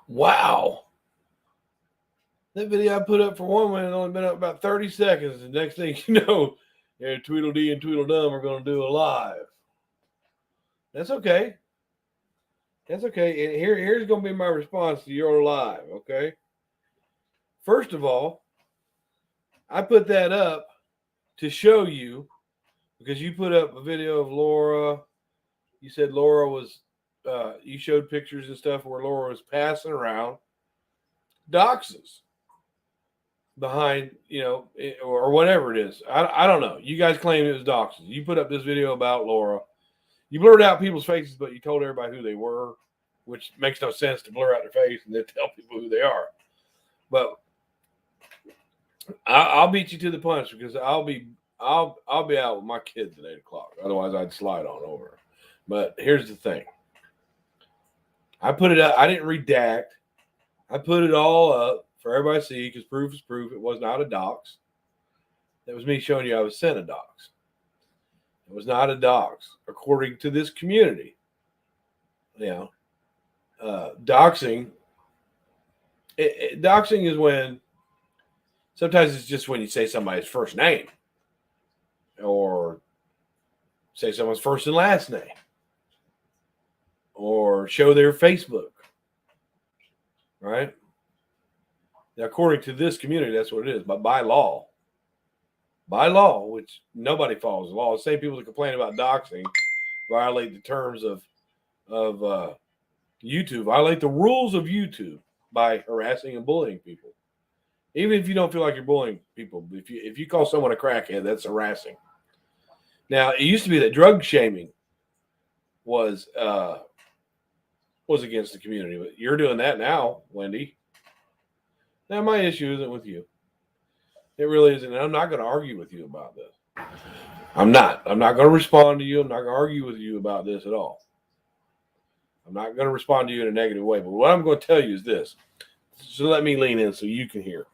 Wow. That video I put up for one minute only been up about 30 seconds. The next thing you know, Tweedledee and Tweedledum are going to do a live. That's okay. That's okay. And here's going to be my response to your live, okay? First of all, I put that up to show you because you put up a video of Laura. You said Laura was, you showed pictures and stuff where Laura was passing around doxes behind, or whatever it is. I don't know. You guys claim it was doxes. You put up this video about Laura. You blurred out people's faces, but you told everybody who they were, which makes no sense to blur out their face and then tell people who they are. But I'll beat you to the punch because I'll be out with my kids at 8:00. Otherwise, I'd slide on over. But here's the thing. I put it up. I didn't redact. I put it all up for everybody to see because proof is proof. It was not a dox. That was me showing you I was sent a dox. It was not a dox, according to this community. Doxing. Doxing is when sometimes it's just when you say somebody's first name or say someone's first and last name or show their Facebook, right? Now, according to this community, that's what it is. But by law, which nobody follows the law, the same people that complain about doxing violate the terms of YouTube, violate the rules of YouTube by harassing and bullying people. Even if you don't feel like you're bullying people, if you call someone a crackhead, that's harassing. Now, it used to be that drug shaming was against the community, but you're doing that now, Wendy. Now, my issue isn't with you. It really isn't. And I'm not going to argue with you about this. I'm not going to respond to you. I'm not going to argue with you about this at all. I'm not going to respond to you in a negative way. But what I'm going to tell you is this. So let me lean in so you can hear.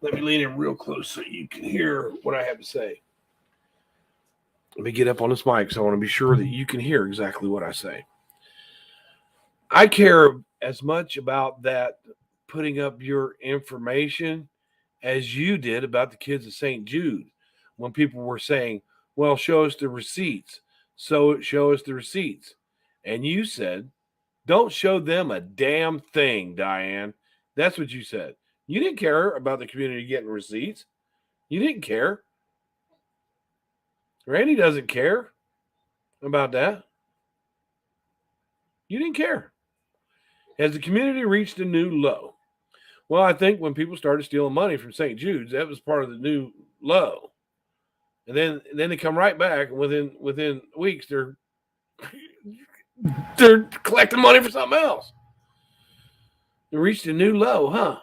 Let me lean in real close so you can hear what I have to say. Let me get up on this mic so I want to be sure that you can hear exactly what I say. I care as much about that putting up your information as you did about the kids at St. Jude when people were saying, well, show us the receipts. So show us the receipts. And you said, don't show them a damn thing, Diane. That's what you said. You didn't care about the community getting receipts. You didn't care. Randy doesn't care about that. You didn't care. Has the community reached a new low? Well, I think when people started stealing money from St. Jude's, that was part of the new low. And then they come right back, and within weeks they're collecting money for something else. They reached a new low, huh?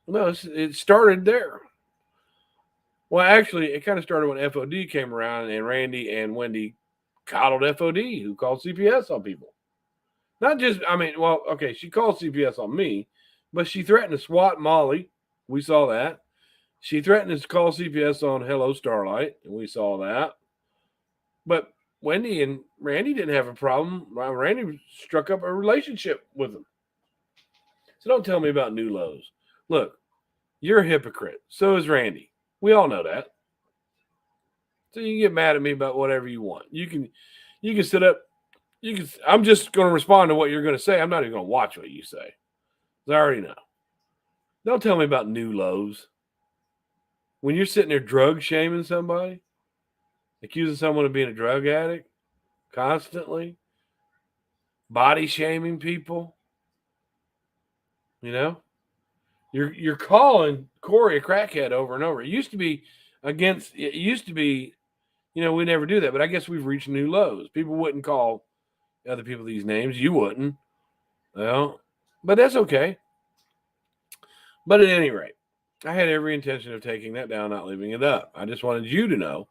No, it started there. Well, actually, it kind of started when FOD came around and Randy and Wendy coddled FOD, who called CPS on people. Not just, she called CPS on me, but she threatened to swat Molly. We saw that. She threatened to call CPS on Hello Starlight, and we saw that. But Wendy and Randy didn't have a problem. Randy struck up a relationship with them. So don't tell me about new lows. Look, you're a hypocrite. So is Randy. We all know that. So you can get mad at me about whatever you want. You can sit up. I'm just going to respond to what you're going to say. I'm not even going to watch what you say. I already know. Don't tell me about new lows. When you're sitting there drug shaming somebody, accusing someone of being a drug addict constantly, body shaming people, you're calling Corey a crackhead over and over. It used to be, we never do that, but I guess we've reached new lows. People wouldn't call other people these names. You wouldn't. Well, but that's okay. But at any rate, I had every intention of taking that down, not leaving it up. I just wanted you to know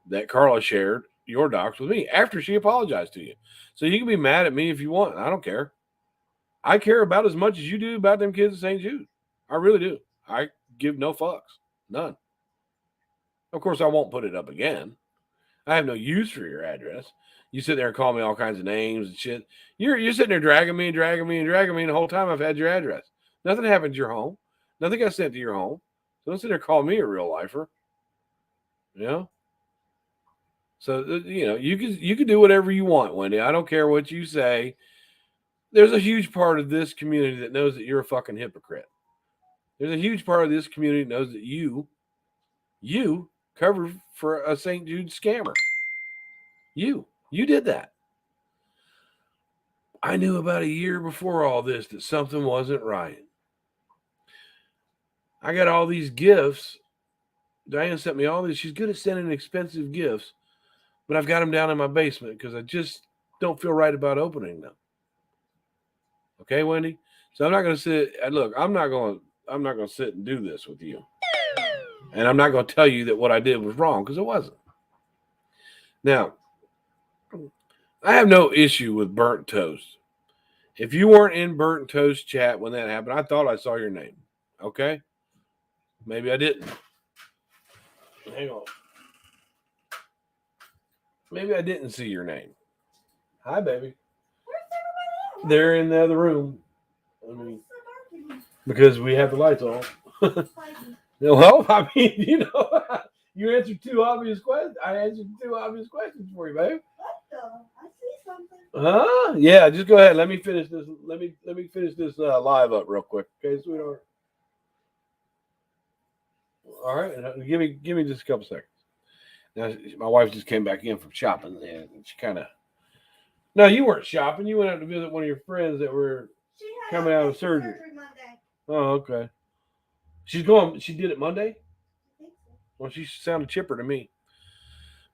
that Carla shared your docs with me after she apologized to you. So you can be mad at me if you want. I don't care. I care about as much as you do about them kids at St. Jude. I really do. I give no fucks. None. Of course, I won't put it up again. I have no use for your address. You sit there and call me all kinds of names and shit. You're sitting there dragging me and the whole time I've had your address. Nothing happened to your home. Nothing got sent to your home. So don't sit there and call me a real lifer. You know? So you can do whatever you want, Wendy. I don't care what you say. There's a huge part of this community that knows that you're a fucking hypocrite. There's a huge part of this community that knows that you covered for a St. Jude scammer. You did that. I knew about a year before all this that something wasn't right. I got all these gifts. Diane sent me all these. She's good at sending expensive gifts, but I've got them down in my basement because I just don't feel right about opening them. Okay, Wendy? So I'm not going to sit. Look, I'm not going to sit and do this with you. And I'm not going to tell you that what I did was wrong because it wasn't. Now, I have no issue with burnt toast. If you weren't in burnt toast chat when that happened, I thought I saw your name. Okay? Maybe I didn't. Hang on. Maybe I didn't see your name. Hi, baby. They're in the other room. Because we have the lights on. Well, I mean, you answered two obvious questions. I answered two obvious questions for you, babe. What the? I see something. Huh? Yeah, just go ahead. Let me finish this. Let me finish this live up real quick. Okay, sweetheart. All right, give me just a couple seconds. Now, my wife just came back in from shopping, and she kind of. No, you weren't shopping. You went out to visit one of your friends that were coming out of surgery. Monday. Oh, okay. She's going. She did it Monday. I think so. Well, she sounded chipper to me.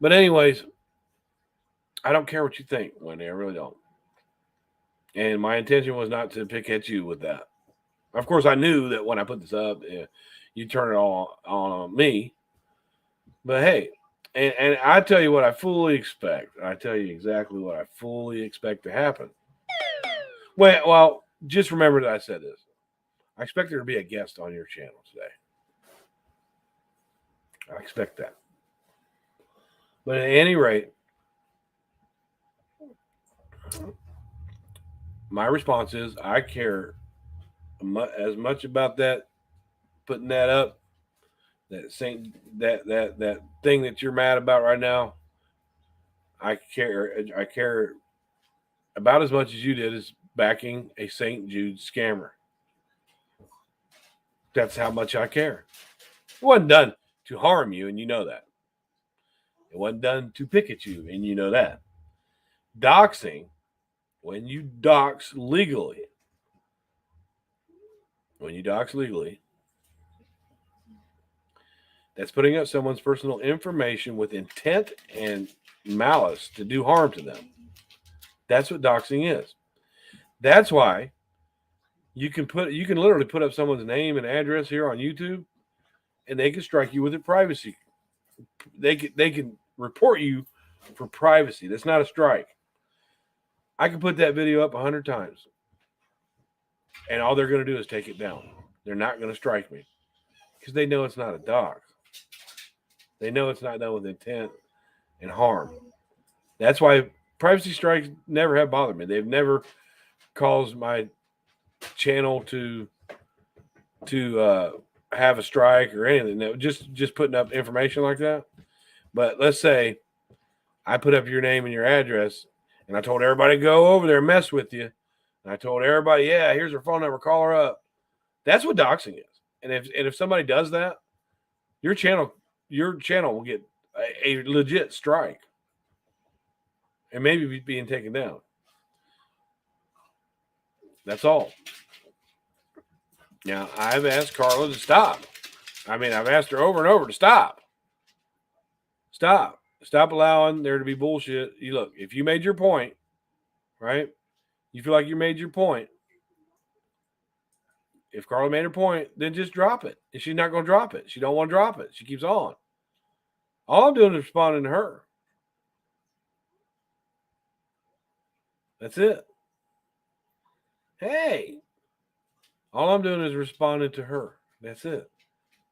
But anyways, I don't care what you think, Wendy. I really don't. And my intention was not to pick at you with that. Of course, I knew that when I put this up, you turn it all on me. But hey, and I tell you what I fully expect. I tell you exactly what I fully expect to happen. Well, just remember that I said this. I expect there to be a guest on your channel today. I expect that. But at any rate, my response is I care as much about that, putting that up, that thing that you're mad about right now. I care about as much as you did as backing a St. Jude scammer. That's how much I care. It wasn't done to harm you, and you know that. It wasn't done to pick at you, and you know that. Doxing, when you dox legally, that's putting up someone's personal information with intent and malice to do harm to them. That's what doxing is. That's why you can literally put up someone's name and address here on YouTube, and they can strike you with it privacy. They can report you for privacy. That's not a strike. I can put that video up 100 times, and all they're going to do is take it down. They're not going to strike me because they know it's not a dox. They know it's not done with intent and harm. That's why privacy strikes never have bothered me. They've never caused my channel to have a strike or anything. No, just putting up information like that. But let's say I put up your name and your address, and I told everybody to go over there and mess with you. And I told everybody, yeah, here's her phone number, call her up. That's what doxing is. And if somebody does that, your channel will get a legit strike. And maybe being taken down. That's all. Now, I've asked Carla to stop. I mean, I've asked her over and over to stop. Stop. Stop allowing there to be bullshit. You look, if you made your point, right? You feel like you made your point. If Carla made her point, then just drop it. And she's not going to drop it. She don't want to drop it. She keeps on. All I'm doing is responding to her. That's it. Hey. All I'm doing is responding to her. That's it.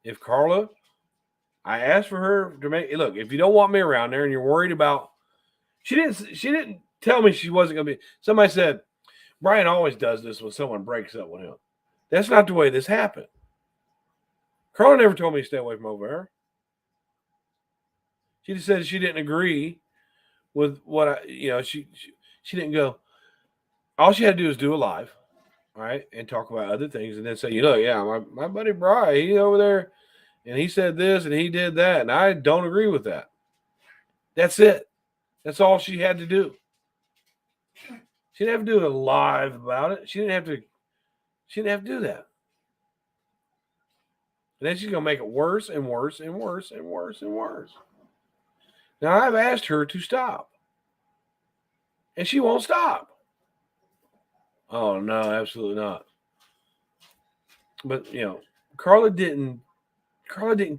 If Carla, I asked for her to make, look, if you don't want me around there and you're worried about She didn't tell me she wasn't going to be. Somebody said, Bryan always does this when someone breaks up with him. That's not the way this happened. Carla never told me to stay away from over her. She just said she didn't agree with what she didn't go. All she had to do is do a live, right, and talk about other things, and then say, yeah, my buddy Bryan, he's over there, and he said this and he did that, and I don't agree with that. That's it. That's all she had to do. She didn't have to do a live about it. She didn't have to do that. And then she's gonna make it worse and worse and worse and worse and worse. Now I've asked her to stop. And she won't stop. Oh no, absolutely not. But Carla didn't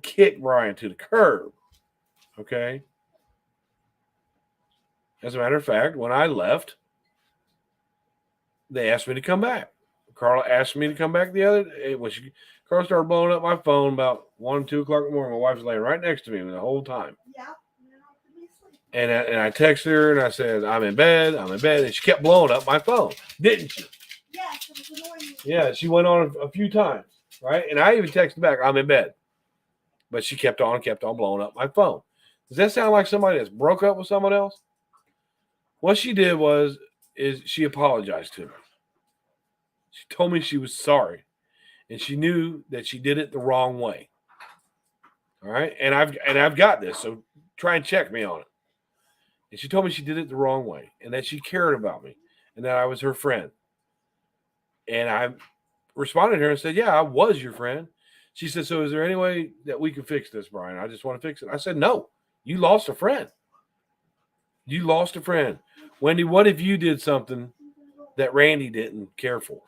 kick Bryan to the curb. Okay. As a matter of fact, when I left, they asked me to come back. Carla asked me to come back the other day. Carla started blowing up my phone about 1, 2 o'clock in the morning. My wife was laying right next to me the whole time. Yeah. And I texted her and I said, I'm in bed. And she kept blowing up my phone, didn't she? Yes, it was annoying. Yeah, she went on a few times, right? And I even texted back, I'm in bed. But she kept on blowing up my phone. Does that sound like somebody that's broke up with someone else? What she did is she apologized to me. She told me she was sorry. And she knew that she did it the wrong way. All right? And I've got this, so try and check me on it. And she told me she did it the wrong way and that she cared about me and that I was her friend. And I responded to her and said, yeah, I was your friend. She said, so is there any way that we can fix this, Bryan? I just want to fix it. I said, no, you lost a friend. You lost a friend. Wendy, what if you did something that Randy didn't care for?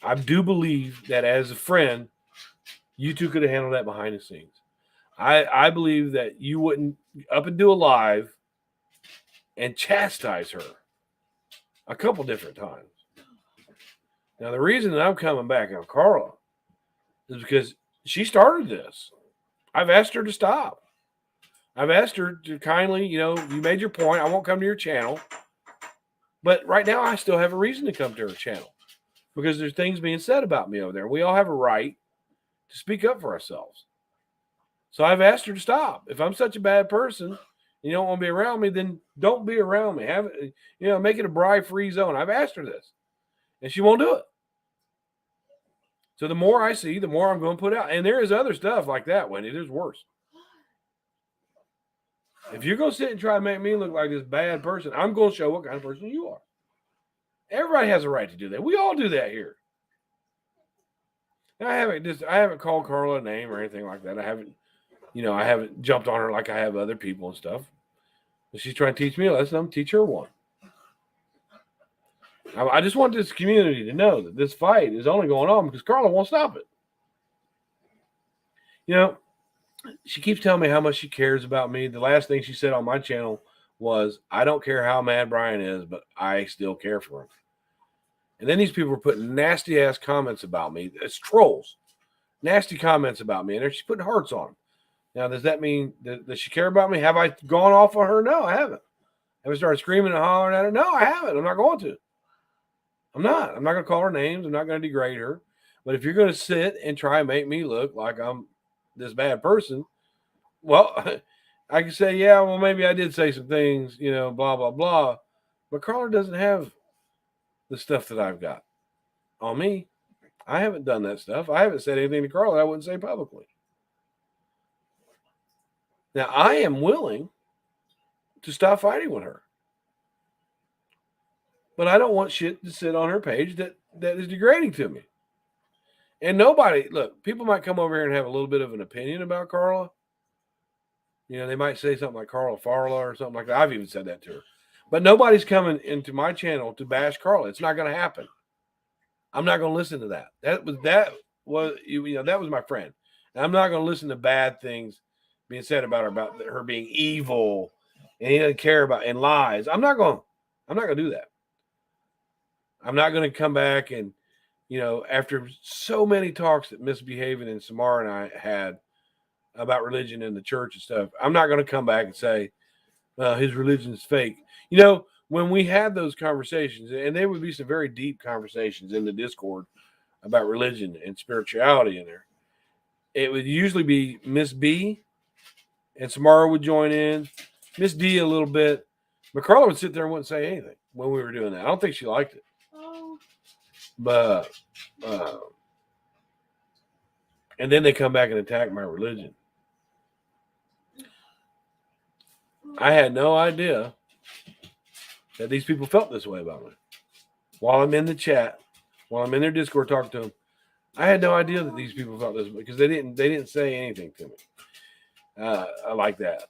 I do believe that as a friend, you two could have handled that behind the scenes. I believe that you wouldn't up and do a live and chastise her a couple different times. Now, the reason that I'm coming back on Carla is because she started this. I've asked her to stop. I've asked her to kindly, you made your point. I won't come to your channel. But right now, I still have a reason to come to her channel because there's things being said about me over there. We all have a right to speak up for ourselves. So I've asked her to stop. If I'm such a bad person and you don't want to be around me, then don't be around me. Have it, make it a Bri-free zone. I've asked her this, and she won't do it. So the more I see, the more I'm going to put out. And there is other stuff like that, Wendy. There's worse. If you're going to sit and try to make me look like this bad person, I'm going to show what kind of person you are. Everybody has a right to do that. We all do that here. And I haven't called Carla a name or anything like that. I haven't jumped on her like I have other people and stuff. If she's trying to teach me a lesson, I'm going to teach her one. I just want this community to know that this fight is only going on because Carla won't stop it. She keeps telling me how much she cares about me. The last thing she said on my channel was, I don't care how mad Bryan is, but I still care for him. And then these people were putting nasty ass comments about me. It's trolls. Nasty comments about me. And she's putting hearts on them. Now, does that mean does she care about me? Have I gone off on her? No, I haven't. Have I started screaming and hollering at her? No, I haven't. I'm not going to. I'm not going to call her names. I'm not going to degrade her. But if you're going to sit and try and make me look like I'm this bad person, well, I can say, yeah, well, maybe I did say some things, blah, blah, blah. But Carla doesn't have the stuff that I've got on me. I haven't done that stuff. I haven't said anything to Carla I wouldn't say publicly. Now, I am willing to stop fighting with her. But I don't want shit to sit on her page that is degrading to me. And people might come over here and have a little bit of an opinion about Carla. They might say something like Carla Farla or something like that. I've even said that to her. But nobody's coming into my channel to bash Carla. It's not going to happen. I'm not going to listen to that. That was my friend. And I'm not going to listen to bad things being said about her being evil and he doesn't care about and lies. I'm not going to do that. I'm not going to come back and, after so many talks that Misbehaving and Samara and I had about religion and the church and stuff, I'm not going to come back and say, His religion's fake. You know, when we had those conversations, and there would be some very deep conversations in the Discord about religion and spirituality in there, it would usually be Miss B and Samara would join in, Miss D a little bit, but Carla would sit there and wouldn't say anything when we were doing that. I don't think she liked it. Oh, But uh, and then they come back and attack my religion. I had no idea that these people felt this way about me. While I'm in the chat, while I'm in their Discord talking to them, I had no idea that these people felt this way because they didn't say anything to me. I like that.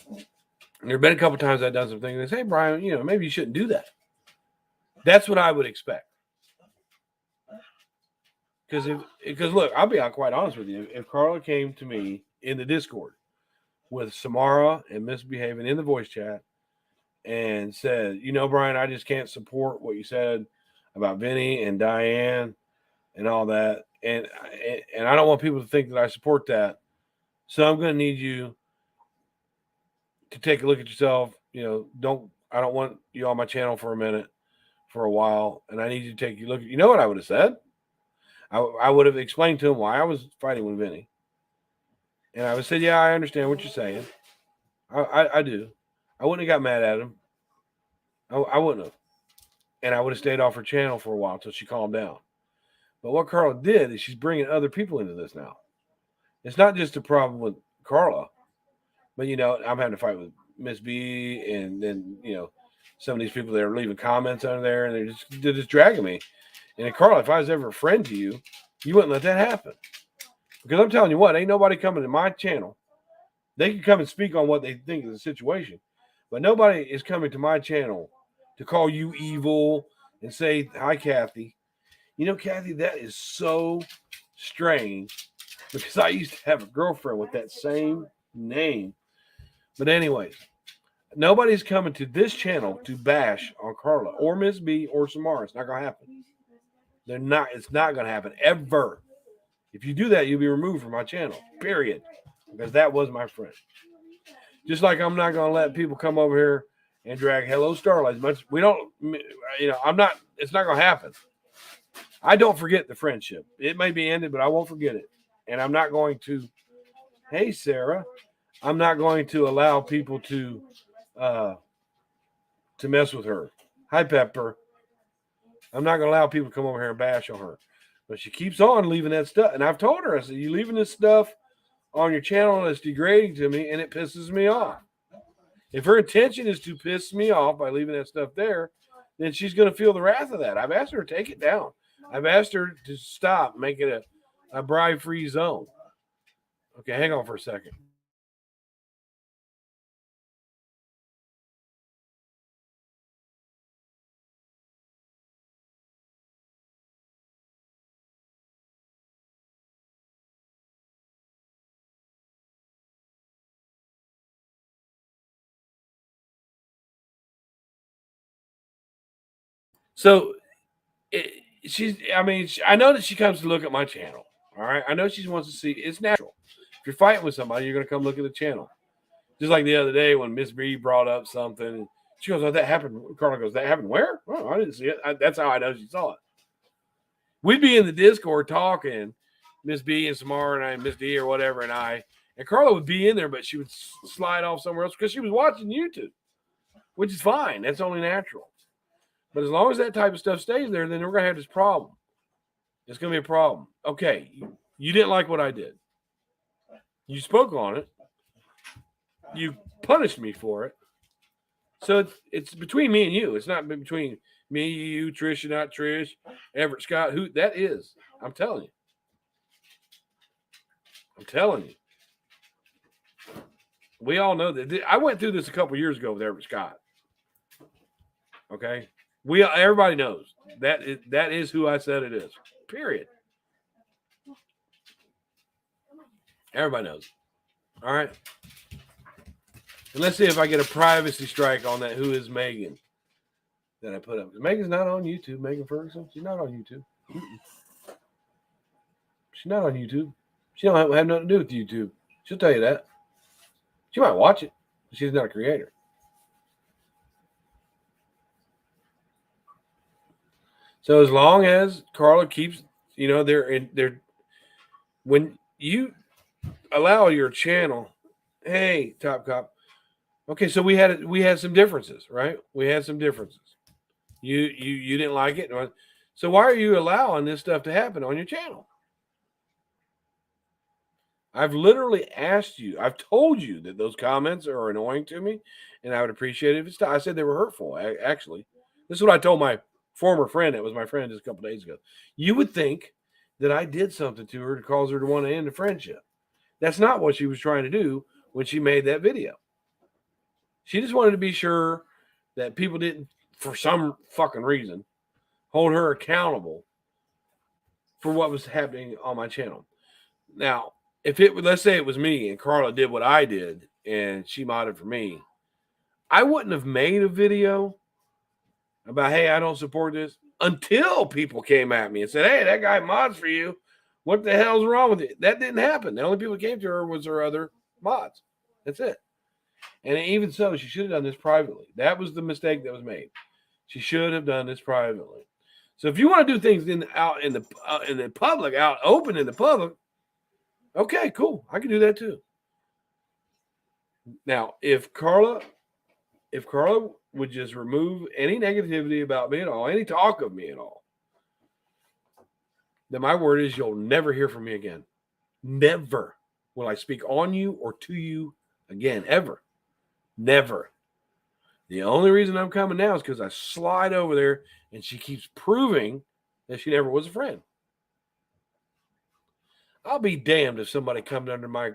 And there have been a couple times I've done some things. They say, "Hey, Bryan, you know, maybe you shouldn't do that." That's what I would expect. Because look, I'll be quite honest with you. If Carla came to me in the Discord with Samara and misbehaving in the voice chat and said, "You know, Bryan, I just can't support what you said about Vinny and Diane and all that, and I don't want people to think that I support that. So I'm going to need you to take a look at yourself. You know, I don't want you on my channel for a minute, for a while, and I need you to take a look." You know what I would have said? I would have explained to him why I was fighting with Vinny, and I would say, "Yeah, I understand what you're saying. I do. I wouldn't have got mad at him. I wouldn't have, and I would have stayed off her channel for a while until she calmed down." But what Carla did is she's bringing other people into this now. It's not just a problem with Carla, but you know, I'm having to fight with Miss B, and then you know, some of these people that are leaving comments under there, and they're just dragging me. And Carla, if I was ever a friend to you, you wouldn't let that happen. Because I'm telling you what, ain't nobody coming to my channel. They can come and speak on what they think of the situation, but nobody is coming to my channel to call you evil and say, "Hi, Kathy." You know, Kathy, that is so strange because I used to have a girlfriend with that same name. But anyways, nobody's coming to this channel to bash on Carla or Miss B or Samara. It's not going to happen. They're not. It's not going to happen ever. If you do that, you'll be removed from my channel. Period. Because that was my friend. Just like I'm not going to let people come over here and drag Hello Starlight. Much we don't. You know, I'm not. It's not going to happen. I don't forget the friendship. It may be ended, but I won't forget it. And I'm not going to. Hey, Sarah. I'm not going to allow people to mess with her. Hi, Pepper. I'm not going to allow people to come over here and bash on her. But she keeps on leaving that stuff. And I've told her, I said, "You leaving this stuff on your channel that's degrading to me, and it pisses me off." If her intention is to piss me off by leaving that stuff there, then she's going to feel the wrath of that. I've asked her to take it down. I've asked her to stop, make it a bribe-free zone. Okay, hang on for a second. So I know that she comes to look at my channel. All right. I know she wants to see. It's natural. If you're fighting with somebody, you're going to come look at the channel. Just like the other day when Miss B brought up something. She goes, "Oh, that happened." Carla goes, "That happened where?" "Oh, I didn't see it." That's how I know she saw it. We'd be in the Discord talking, Miss B and Samara and I, Miss D or whatever, and Carla would be in there, but she would slide off somewhere else because she was watching YouTube, which is fine. That's only natural. But as long as that type of stuff stays there, then we're going to have this problem. It's going to be a problem. Okay, you didn't like what I did. You spoke on it. You punished me for it. So it's between me and you. It's not between me, you, Trish, and not Trish, Everett Scott. Who that is? I'm telling you. I'm telling you. We all know that. I went through this a couple years ago with Everett Scott. Okay, everybody knows that is who I said it is. Period. Everybody knows. All right. And let's see if I get a privacy strike on that. Who is Megan that I put up? Megan's not on YouTube. Megan Ferguson. She's not on YouTube. She's not on YouTube. She don't have nothing to do with YouTube. She'll tell you that. She might watch it, but she's not a creator. So as long as Carla keeps, they're when you allow your channel, hey, Top Cop. Okay, so we had some differences, right? We had some differences. You didn't like it, so why are you allowing this stuff to happen on your channel? I've literally asked you. I've told you that those comments are annoying to me, and I would appreciate it if it's. I said they were hurtful. Actually, this is what I told my former friend. That was my friend just a couple days ago. You would think that I did something to her to cause her to want to end the friendship. That's not what she was trying to do when she made that video. She just wanted to be sure that people didn't, for some fucking reason, hold her accountable for what was happening on my channel. Now, let's say it was me and Carla did what I did and she modded for me, I wouldn't have made a video about, hey, I don't support this until people came at me and said, hey, that guy mods for you. What the hell's wrong with it? That didn't happen. The only people that came to her was her other mods. That's it. And even so, she should have done this privately. That was the mistake that was made. She should have done this privately. So if you want to do things out in the public, out open in the public, okay, cool. I can do that too. Now, if Carla would just remove any negativity about me at all, any talk of me at all, then my word is you'll never hear from me again. Never will I speak on you or to you again, ever. Never. The only reason I'm coming now is because I slide over there and she keeps proving that she never was a friend. I'll be damned if somebody comes under my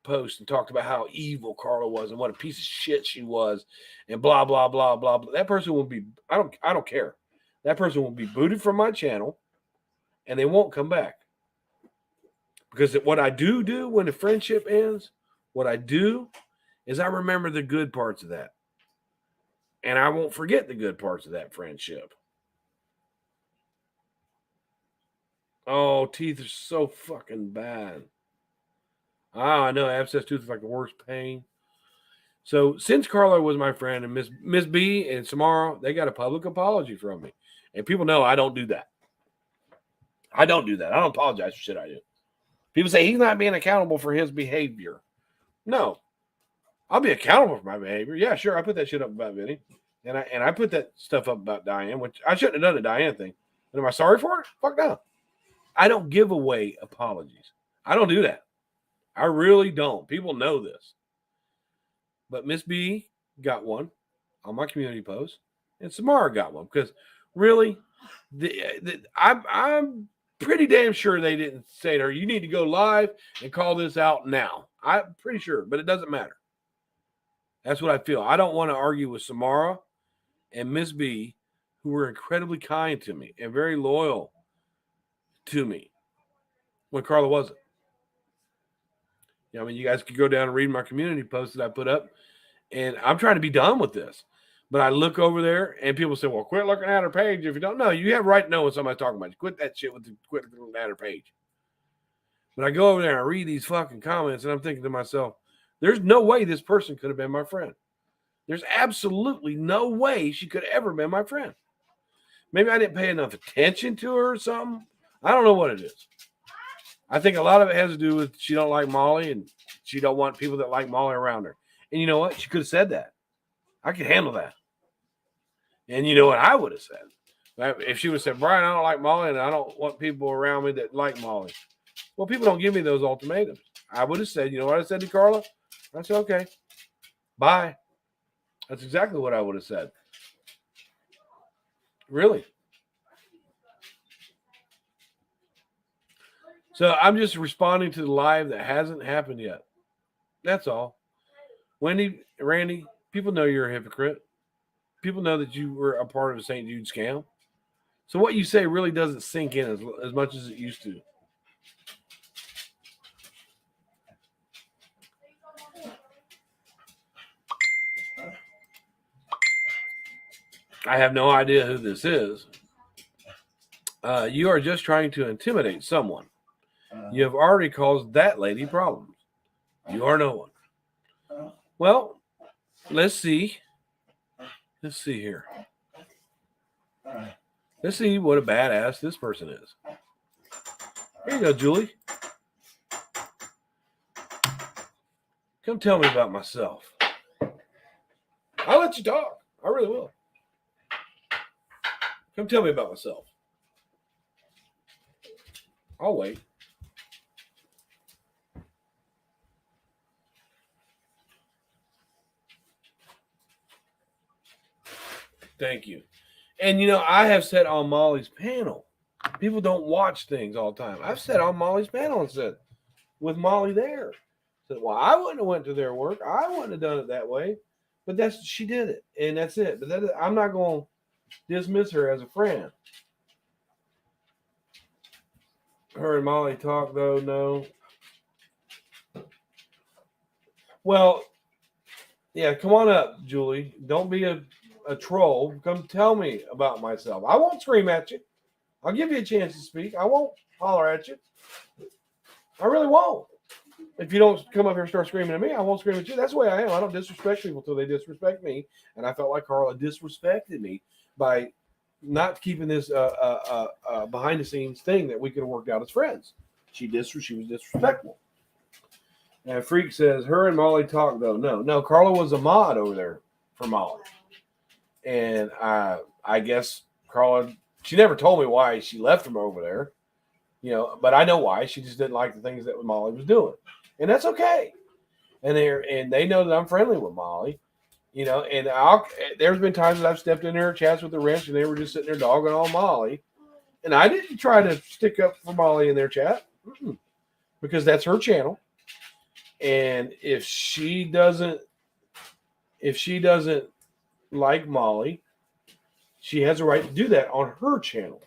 post and talked about how evil Carla was and what a piece of shit she was and blah, blah, blah, blah, blah. That person will be, I don't care. That person will be booted from my channel and they won't come back. Because what I do when the friendship ends, what I do is I remember the good parts of that. And I won't forget the good parts of that friendship. Oh, teeth are so fucking bad. I know abscess tooth is like the worst pain. So since Carla was my friend and Miss B and Samara, they got a public apology from me. And people know I don't do that. I don't do that. I don't apologize for shit I do. People say he's not being accountable for his behavior. No. I'll be accountable for my behavior. Yeah, sure. I put that shit up about Vinny. And I put that stuff up about Diane, which I shouldn't have done the Diane thing. But am I sorry for it? Fuck no. I don't give away apologies. I don't do that. I really don't. People know this. But Miss B got one on my community post, and Samara got one because really, I'm pretty damn sure they didn't say to her, "You need to go live and call this out now." I'm pretty sure, but it doesn't matter. That's what I feel. I don't want to argue with Samara and Miss B, who were incredibly kind to me and very loyal to me when Carla wasn't. I mean, you guys could go down and read my community post that I put up, and I'm trying to be done with this. But I look over there, and people say, well, quit looking at her page if you don't know. You have a right to know when somebody's talking about you. Quit that shit quit looking at her page. But I go over there and I read these fucking comments, and I'm thinking to myself, there's no way this person could have been my friend. There's absolutely no way she could have ever been my friend. Maybe I didn't pay enough attention to her or something. I don't know what it is. I think a lot of it has to do with she don't like Molly and she don't want people that like Molly around her. And you know what? She could have said that. I could handle that. And you know what I would have said? If she would have said, Bryan, I don't like Molly and I don't want people around me that like Molly. Well, people don't give me those ultimatums. I would have said, you know what I said to Carla? I said, okay, bye. That's exactly what I would have said. Really. So I'm just responding to the live that hasn't happened yet. That's all. Wendy, Randy, people know you're a hypocrite. People know that you were a part of the St. Jude scam. So what you say really doesn't sink in as much as it used to. I have no idea who this is. You are just trying to intimidate someone. You have already caused that lady problems. You are no one. Well, let's see. Let's see here. Let's see what a badass this person is. Here you go, Julie. Come tell me about myself. I'll let you talk. I really will. Come tell me about myself. I'll wait. Thank you. And I have said on Molly's panel, people don't watch things all the time. I've said on Molly's panel and said, with Molly there, said, well, I wouldn't have went to their work. I wouldn't have done it that way. But she did it, and that's it. But I'm not going to dismiss her as a friend. Her and Molly talk, though, no. Well, yeah, come on up, Julie. Don't be a troll. Come tell me about myself. I won't scream at you. I'll give you a chance to speak. I won't holler at you. I really won't. If you don't come up here and start screaming at me, I won't scream at you. That's the way I am. I don't disrespect people until they disrespect me. And I felt like Carla disrespected me by not keeping this behind the scenes thing that we could have worked out as friends. She was disrespectful. And Freak says, her and Molly talk, though. No, Carla was a mod over there for Molly. And I guess Carla, she never told me why she left him over there, but I know why. She just didn't like the things that Molly was doing. And that's okay. And they know that I'm friendly with Molly, and there's been times that I've stepped in there chats with the wrench and they were just sitting there dogging on Molly. And I didn't try to stick up for Molly in their chat because that's her channel. And if she doesn't like Molly, she has a right to do that on her channel.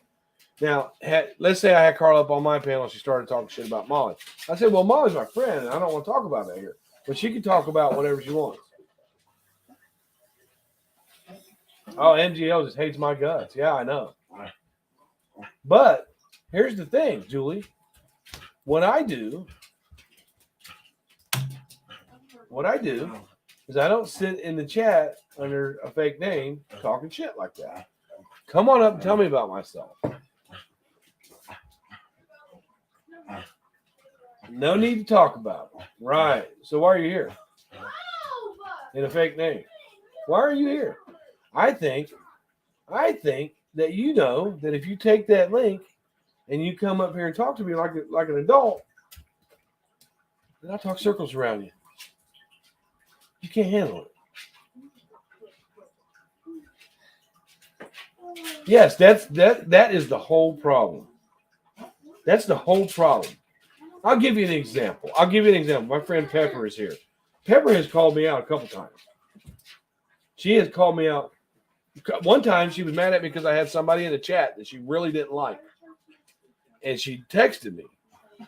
Now, let's say I had Carla up on my panel and she started talking shit about Molly. I said, well, Molly's my friend and I don't want to talk about that here. But she can talk about whatever she wants. Oh, MGL just hates my guts. Yeah, I know. But here's the thing, Julie. What I do is I don't sit in the chat under a fake name talking shit like that. Come on up and tell me about myself. No need to talk about it. Right. So why are you here? In a fake name. Why are you here? I think that you know that if you take that link and you come up here and talk to me like an adult, then I'll talk circles around you. You can't handle it. Yes, that is the whole problem. That's the whole problem. I'll give you an example. My friend Pepper is here. Pepper has called me out a couple times. She has called me out. One time she was mad at me because I had somebody in the chat that she really didn't like. And she texted me.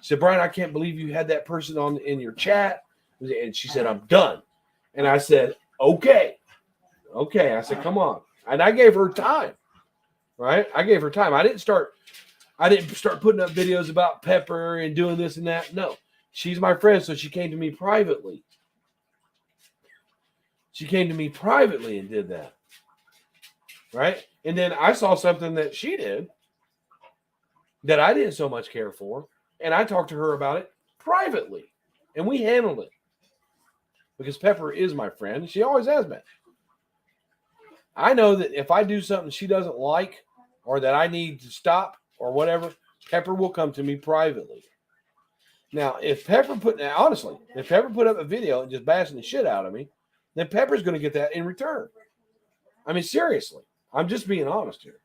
She said, Bryan, I can't believe you had that person in your chat. And she said, I'm done. And I said, okay. I said, come on. And I gave her time. Right? I gave her time. I didn't start putting up videos about Pepper and doing this and that. No. She's my friend, so she came to me privately. She came to me privately and did that. Right? And then I saw something that she did that I didn't so much care for. And I talked to her about it privately. And we handled it. Because Pepper is my friend. She always has been. I know that if I do something she doesn't like or that I need to stop or whatever, Pepper will come to me privately. Now, if Pepper put up a video and just bashing the shit out of me, then Pepper's going to get that in return. I mean, seriously. I'm just being honest here.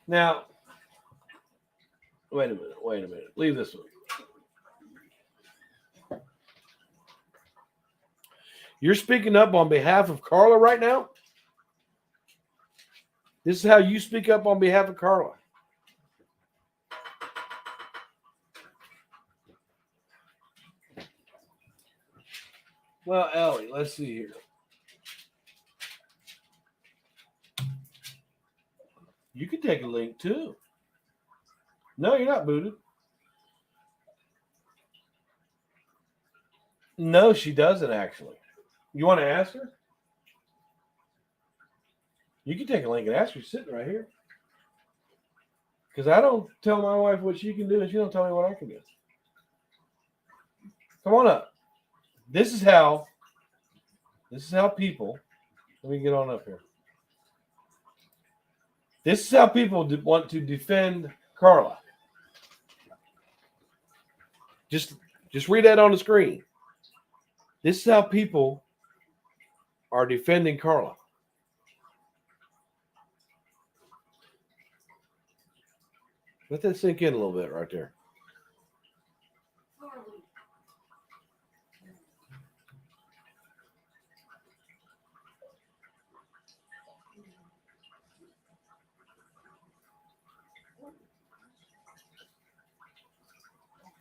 Now, wait a minute. Leave this one. You're speaking up on behalf of Carla right now? This is how you speak up on behalf of Carla. Well, Ellie, let's see here. You can take a link too. No, you're not booted. No, she doesn't actually. You want to ask her? You can take a link and ask her. She's sitting right here. Because I don't tell my wife what she can do, and she don't tell me what I can do. Come on up. This is how people. Let me get on up here. This is how people want to defend Carla. Just read that on the screen. This is how people are defending Carla. Let that sink in a little bit right there.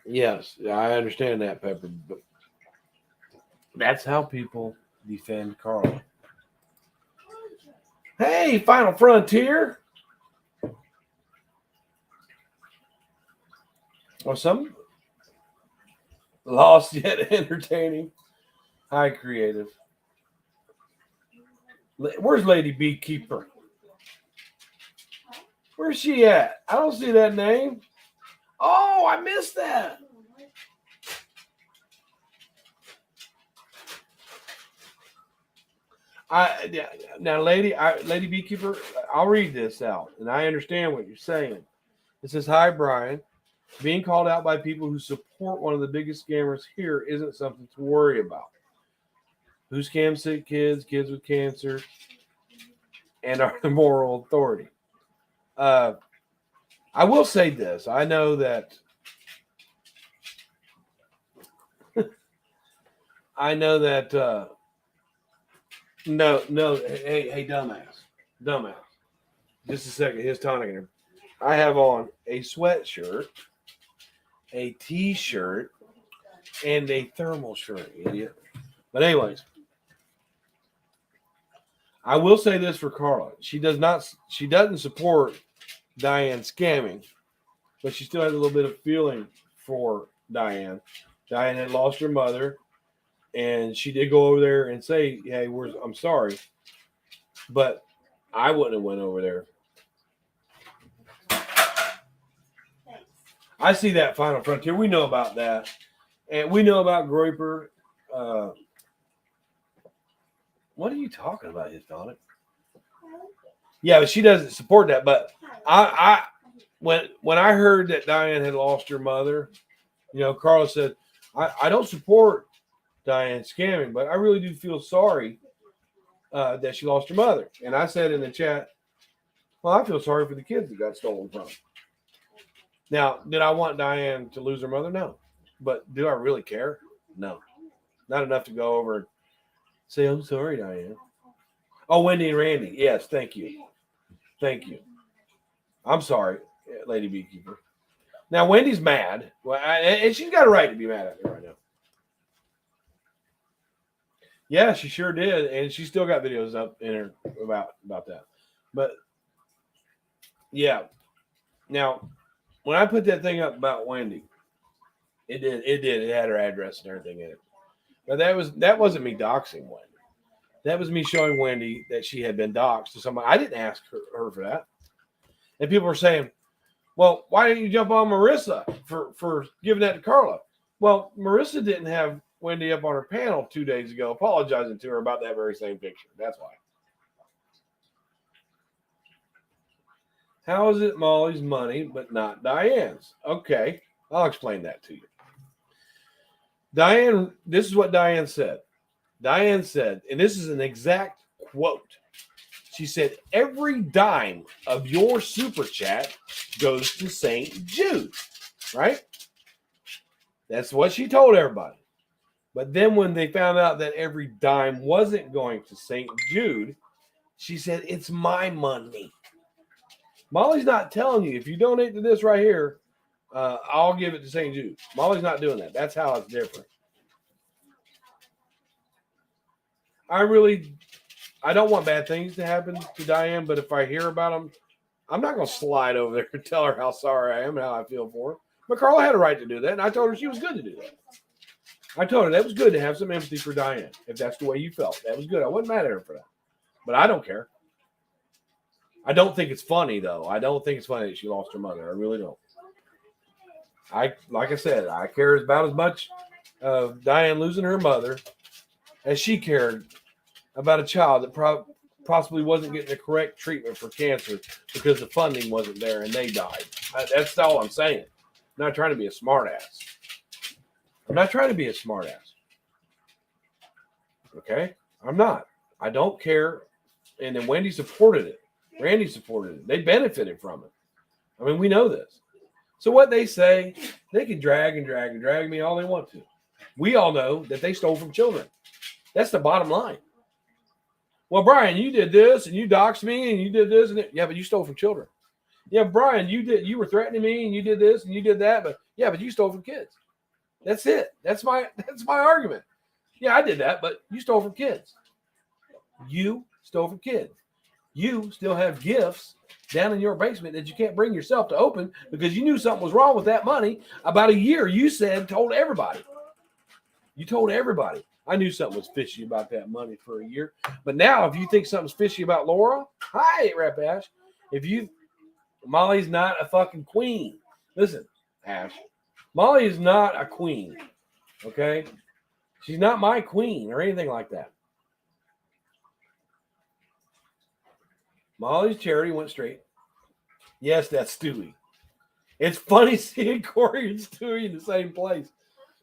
Yes, I understand that, Pepper. But that's how people defend Carla. Hey, Final Frontier. Or some lost yet entertaining. Hi, creative. Where's Lady Beekeeper? Where's she at? I don't see that name. Oh, I missed that. Now, Lady Beekeeper, I'll read this out, and I understand what you're saying. It says, "Hi, Brian. Being called out by people who support one of the biggest scammers here isn't something to worry about. Who scams sick kids, kids with cancer, and are the moral authority." I will say this. I know that no, hey, dumbass. Just a second, here's tonic in here. I have on a sweatshirt, a t-shirt, and a thermal shirt, idiot. But anyways, I will say this for Carla. She doesn't support Diane scamming, but she still has a little bit of feeling for Diane. Diane had lost her mother, and she did go over there and say, "Hey, I'm sorry," but I wouldn't have went over there. Thanks. I see that Final Frontier. We know about that, and we know about Groiper. What are you talking about, Hispanic? Yeah, but she doesn't support that. But when I heard that Diane had lost her mother, Carla said, I don't support Diane scamming, but I really do feel sorry that she lost her mother. And I said in the chat, well, I feel sorry for the kids that got stolen from. Now, did I want Diane to lose her mother? No. But do I really care? No. Not enough to go over and say, I'm sorry, Diane. Oh, Wendy and Randy. Yes, thank you. Thank you. I'm sorry, Lady Beekeeper. Now, Wendy's mad. Well, and she's got a right to be mad at me right now. Yeah, she sure did. And she still got videos up in her about that. But, yeah. Now, when I put that thing up about Wendy, it did. It had her address and everything in it. But that wasn't me doxing Wendy. That was me showing Wendy that she had been doxed to somebody. I didn't ask her for that. And people were saying, well, why didn't you jump on Marissa for giving that to Carla? Well, Marissa didn't have Wendy up on her panel 2 days ago apologizing to her about that very same picture. That's why. How is it Molly's money but not Diane's? Okay, I'll explain that to you. Diane, this is what Diane said. Diane said, and this is an exact quote. She said, every dime of your super chat goes to St. Jude, right? That's what she told everybody. But then when they found out that every dime wasn't going to St. Jude, she said, it's my money. Molly's not telling you, if you donate to this right here, I'll give it to St. Jude. Molly's not doing that. That's how it's different. I don't want bad things to happen to Diane, but if I hear about them, I'm not going to slide over there and tell her how sorry I am and how I feel for her. But Carla had a right to do that, and I told her she was good to do that. I told her that was good to have some empathy for Diane, if that's the way you felt. That was good. I wasn't mad at her for that. But I don't care. I don't think it's funny, though. I don't think it's funny that she lost her mother. I really don't. Like I said, I care about as much of Diane losing her mother as she cared about a child that possibly wasn't getting the correct treatment for cancer because the funding wasn't there and they died. That's all I'm saying. I'm not trying to be a smartass. I'm not trying to be a smartass. Okay? I'm not. I don't care. And then Wendy supported it. Randy supported it. They benefited from it. I mean, we know this. So what they say, they can drag me all they want to. We all know that they stole from children. That's the bottom line. Well, Bryan, you did this and you doxed me and you did this and yeah, but you stole from children. Yeah, Bryan, you were threatening me and you did this and you did that, but yeah, but you stole from kids. That's it. That's my argument. Yeah, I did that, but you stole from kids. You stole from kids. You still have gifts down in your basement that you can't bring yourself to open because you knew something was wrong with that money about a year. You told everybody. You told everybody. I knew something was fishy about that money for a year. But now, if you think something's fishy about Laura, hi, Rap Ash. Molly's not a fucking queen. Listen, Ash, Molly is not a queen. Okay? She's not my queen or anything like that. Molly's charity went straight. Yes, that's Stewie. It's funny seeing Corey and Stewie in the same place,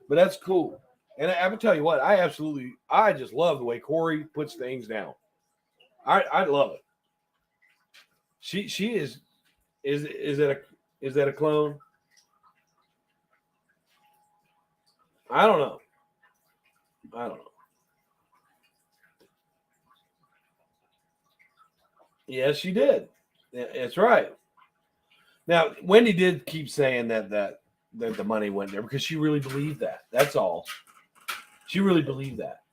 but that's cool. And I will tell you what, I just love the way Corey puts things down. I love it. She is that a clone? I don't know. Yes, she did. That's right. Now, Wendy did keep saying that the money went there because she really believed that. That's all. She really believed that.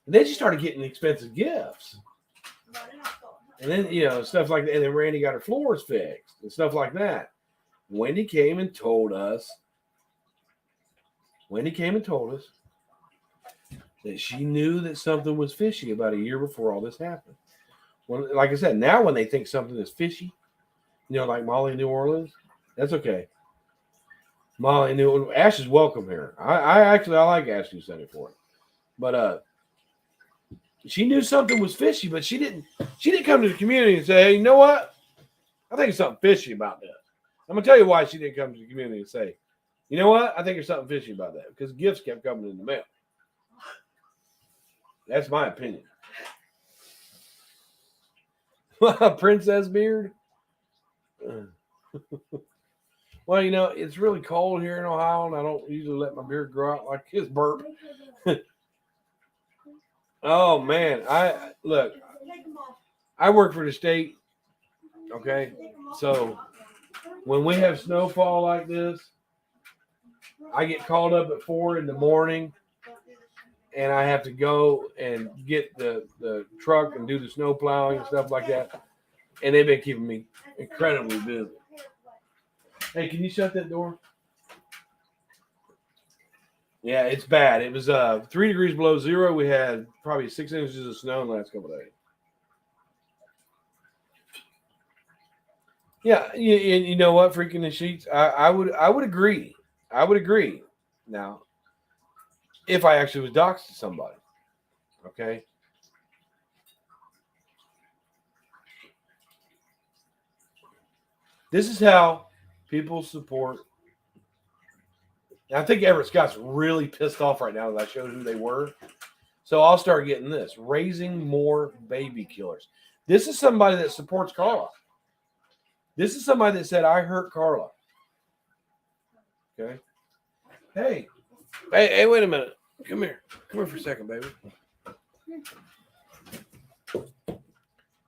And then she started getting expensive gifts. And then, stuff like that. And then Randy got her floors fixed and stuff like that. Wendy came and told us that she knew that something was fishy about a year before all this happened. Well, like I said, now when they think something is fishy, like Molly in New Orleans, that's okay. Molly in New Orleans, Ash is welcome here. I like Ash who said it for it. But she knew something was fishy, but she didn't come to the community and say, hey, you know what? I think there's something fishy about that. I'm going to tell you why she didn't come to the community and say, you know what? I think there's something fishy about that. Because gifts kept coming in the mail. That's my opinion. Princess beard? Well, it's really cold here in Ohio, and I don't usually let my beard grow out like his burp. Oh, man. I work for the state, okay? So when we have snowfall like this, I get called up at 4 a.m, and I have to go and get the truck and do the snow plowing and stuff like that. And they've been keeping me incredibly busy. Hey, can you shut that door? Yeah, it's bad. It was 3 degrees below zero. We had probably 6 inches of snow in the last couple of days. Yeah, you know what? Freaking the sheets. I would agree. I would agree. Now, if I actually was doxed to somebody, okay. This is how people support. I think Everett Scott's really pissed off right now that I showed who they were. So I'll start getting this. Raising more baby killers. This is somebody that supports Carla. This is somebody that said, I hurt Carla. Okay. Hey, wait a minute. Come here. Come here for a second, baby.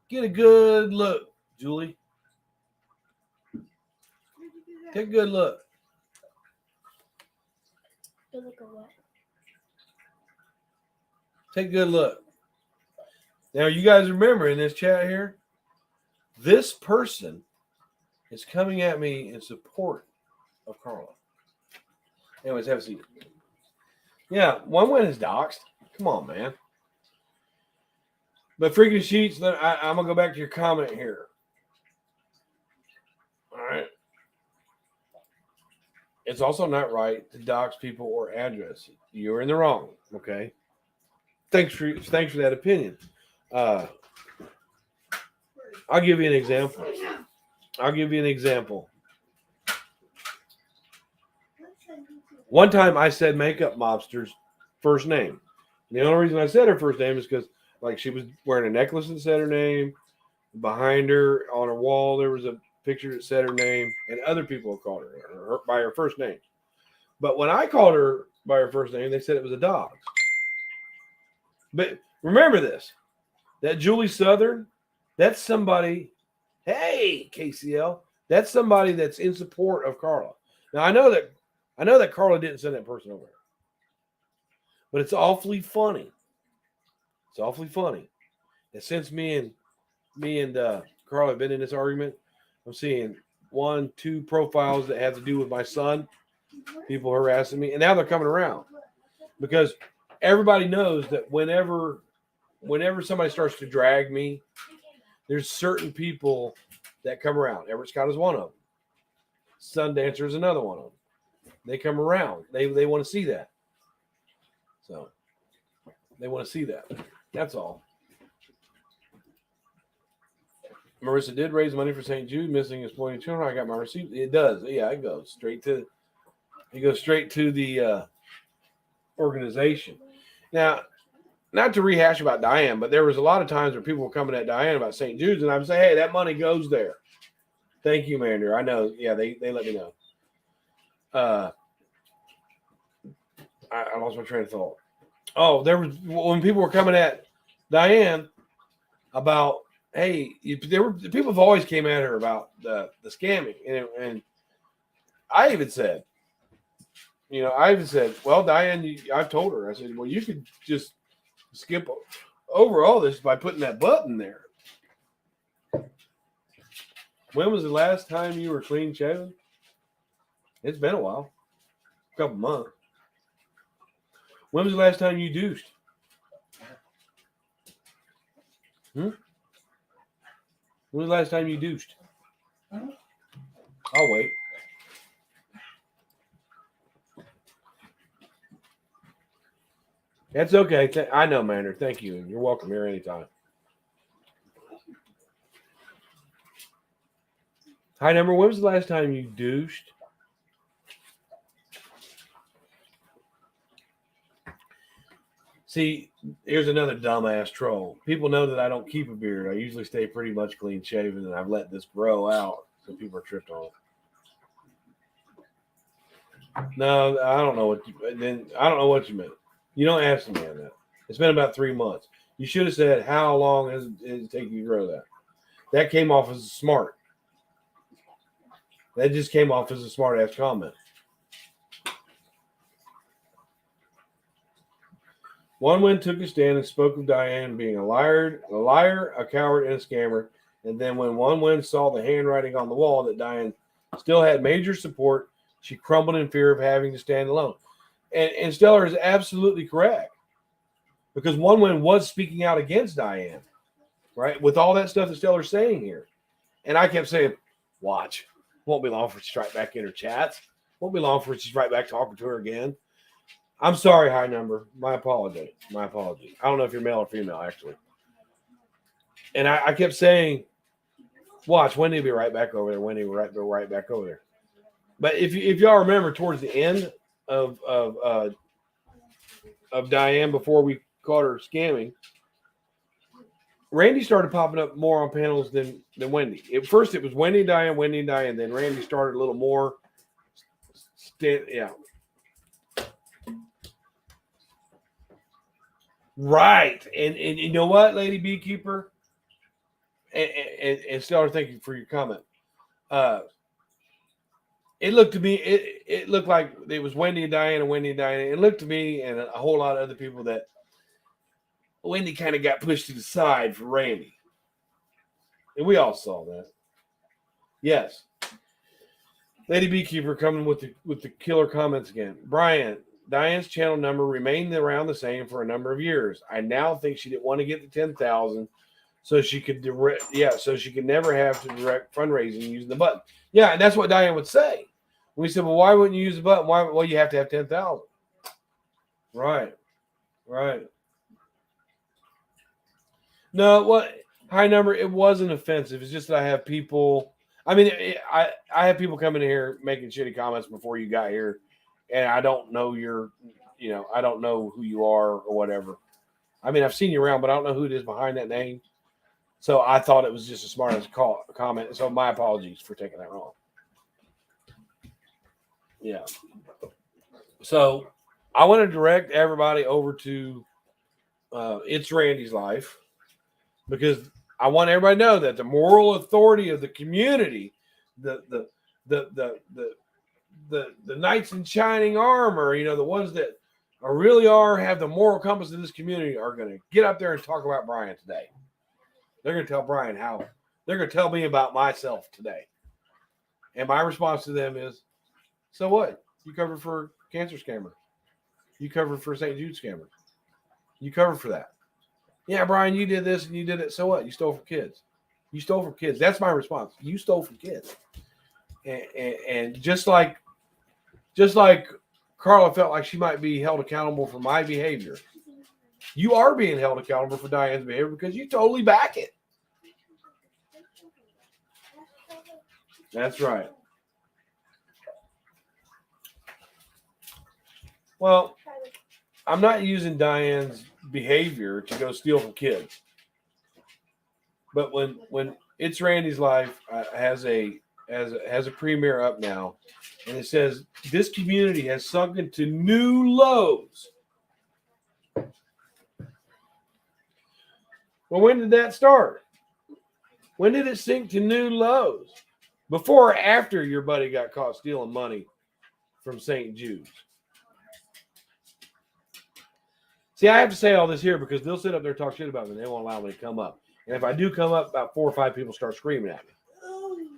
Get a good look, Julie. Take a good look. Good look at what? Take a good look. Now, you guys remember in this chat here, this person is coming at me in support of Carla. Anyways, have a seat. Yeah, one win is doxed. Come on, man. But freaking sheets, I'm going to go back to your comment here. It's also not right to dox people or address. You're in the wrong. Okay. Thanks for that opinion. Uh, I'll give you an example. One time I said makeup mobster's first name. And the only reason I said her first name is because like she was wearing a necklace that said her name. Behind her on her wall there was a picture that said her name, and other people called her by her first name. But when I called her by her first name, they said it was a dog. But remember this, that Julie Southern, that's somebody, hey, KCL, that's somebody that's in support of Carla. Now I know that Carla didn't send that person over there. But it's awfully funny. It's awfully funny that since me and Carla have been in this argument, I'm seeing 1, 2 profiles that have to do with my son, people harassing me, and now they're coming around because everybody knows that whenever somebody starts to drag me, there's certain people that come around. Everett Scott is one of them. Sundancer is another one of them. They come around. They want to see that. So they want to see that. That's all. Marissa did raise money for St. Jude, missing exploiting children. I got my receipt. It does. Yeah, it goes straight to the organization. Now, not to rehash about Diane, but there was a lot of times where people were coming at Diane about St. Jude's, and I would say, hey, that money goes there. Thank you, Mander. I know. Yeah, they let me know. I lost my train of thought. Oh, there was when people were coming at Diane about, hey, people have always came at her about the scamming, and I even said, well, Diane, I've told her, I said, well, you could just skip over all this by putting that button there. When was the last time you were clean shaven? It's been a while, a couple months. When was the last time you douched? When was the last time you douched? I'll wait. That's okay. I know, Mander. Thank you. You're welcome here anytime. Hi, number. When was the last time you douched? See, here's another dumbass troll. People know that I don't keep a beard. I usually stay pretty much clean shaven, and I've let this grow out, so people are tripped on it. No, I don't know what you meant. You don't ask the man that. It's been about 3 months. You should have said, how long has it taken you to grow that? That came off as smart. That just came off as a smart ass comment. One Win took a stand and spoke of Diane being a liar, a coward, and a scammer. And then when One Win saw the handwriting on the wall that Diane still had major support, she crumbled in fear of having to stand alone. And Stellar is absolutely correct. Because One Win was speaking out against Diane, right? With all that stuff that Stellar's saying here. And I kept saying, watch. Won't be long for she's right back in her chats. Won't be long for she's right back talking to her again. I'm sorry, high number. My apology. I don't know if you're male or female, actually. And I kept saying, watch, Wendy will be right back over there. Wendy will go right back over there. But if y'all remember towards the end of Diane, before we caught her scamming, Randy started popping up more on panels than Wendy. At first, it was Wendy, Diane. Then Randy started a little more. Yeah. Right. And you know what, Lady Beekeeper? And Stellar, thank you for your comment. It looked to me, it looked like it was Wendy and Diane. It looked to me and a whole lot of other people that Wendy kind of got pushed to the side for Randy. And we all saw that. Yes. Lady Beekeeper coming with the killer comments again. Brian, Diane's channel number remained around the same for a number of years. I now think she didn't want to get to 10,000 so she could so she could never have to direct fundraising using the button. Yeah, and that's what Diane would say. We said, well, why wouldn't you use the button? Why? Well, you have to have 10,000. Right. No, what high number? It wasn't offensive. It's just that I have people. I mean, I have people coming in here making shitty comments before you got here, and I don't know I don't know who you are or whatever. I mean, I've seen you around, but I don't know who it is behind that name. So I thought it was just a smart as comment. So my apologies for taking that wrong. Yeah. So I want to direct everybody over to It's Randy's Life, because I want everybody to know that the moral authority of the community, the knights in shining armor, the ones that have the moral compass of this community, are going to get up there and talk about Bryan today. They're going to tell Bryan how. They're going to tell me about myself today. And my response to them is, so what? You covered for cancer scammers. You covered for St. Jude scammers. You covered for that. Yeah, Bryan, you did this and you did it. So what? You stole from kids. You stole from kids. That's my response. You stole from kids. And just like Carla felt like she might be held accountable for my behavior, you are being held accountable for Diane's behavior because you totally back it. That's right. Well, I'm not using Diane's behavior to go steal from kids. But when It's Randy's Life has a premiere up now, and it says this community has sunk into new lows. Well, when did that start? When did it sink to new lows? Before or after your buddy got caught stealing money from St. Jude's? See, I have to say all this here because they'll sit up there and talk shit about me and they won't allow me to come up. And if I do come up, about 4 or 5 people start screaming at me.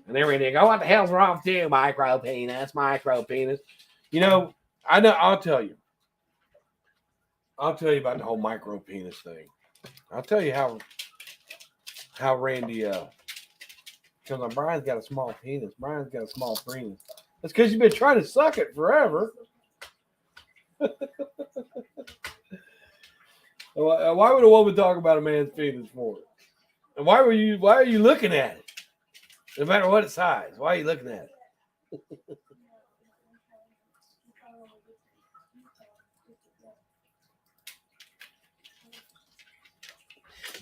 And they're ready to go, what the hell's wrong with you, micro penis? I'll tell you. I'll tell you about the whole micro penis thing. I'll tell you how Randy comes on. Bryan's got a small penis. Bryan's got a small penis. That's because you've been trying to suck it forever. Why would a woman talk about a man's penis for? And why are you looking at it? No matter what its size, why are you looking at it?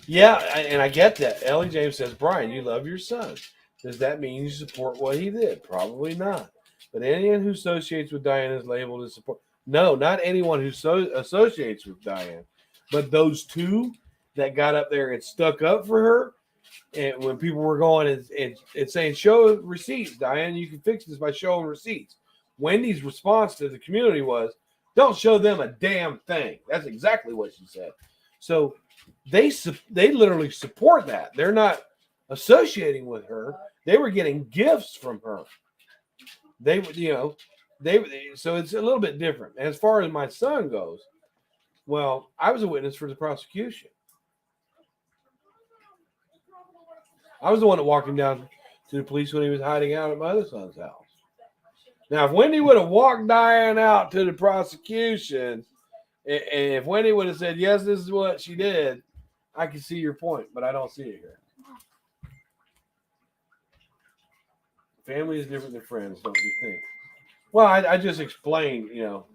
Yeah, and I get that. Ellie James says, Bryan, you love your son. Does that mean you support what he did? Probably not. But anyone who associates with Diane is labeled as support. No, not anyone who associates with Diane. But those two that got up there and stuck up for her, and when people were going and saying, show receipts, Diane, you can fix this by showing receipts. Wendy's response to the community was, don't show them a damn thing. That's exactly what she said. So they literally support that. They're not associating with her. They were getting gifts from her. So it's a little bit different. As far as my son goes, well, I was a witness for the prosecution. I was the one that walked him down to the police when he was hiding out at my other son's house. Now, if Wendy would have walked Diane out to the prosecution, and if Wendy would have said, yes, this is what she did, I can see your point, but I don't see it here. Family is different than friends, don't you think? Well, I just explained, No,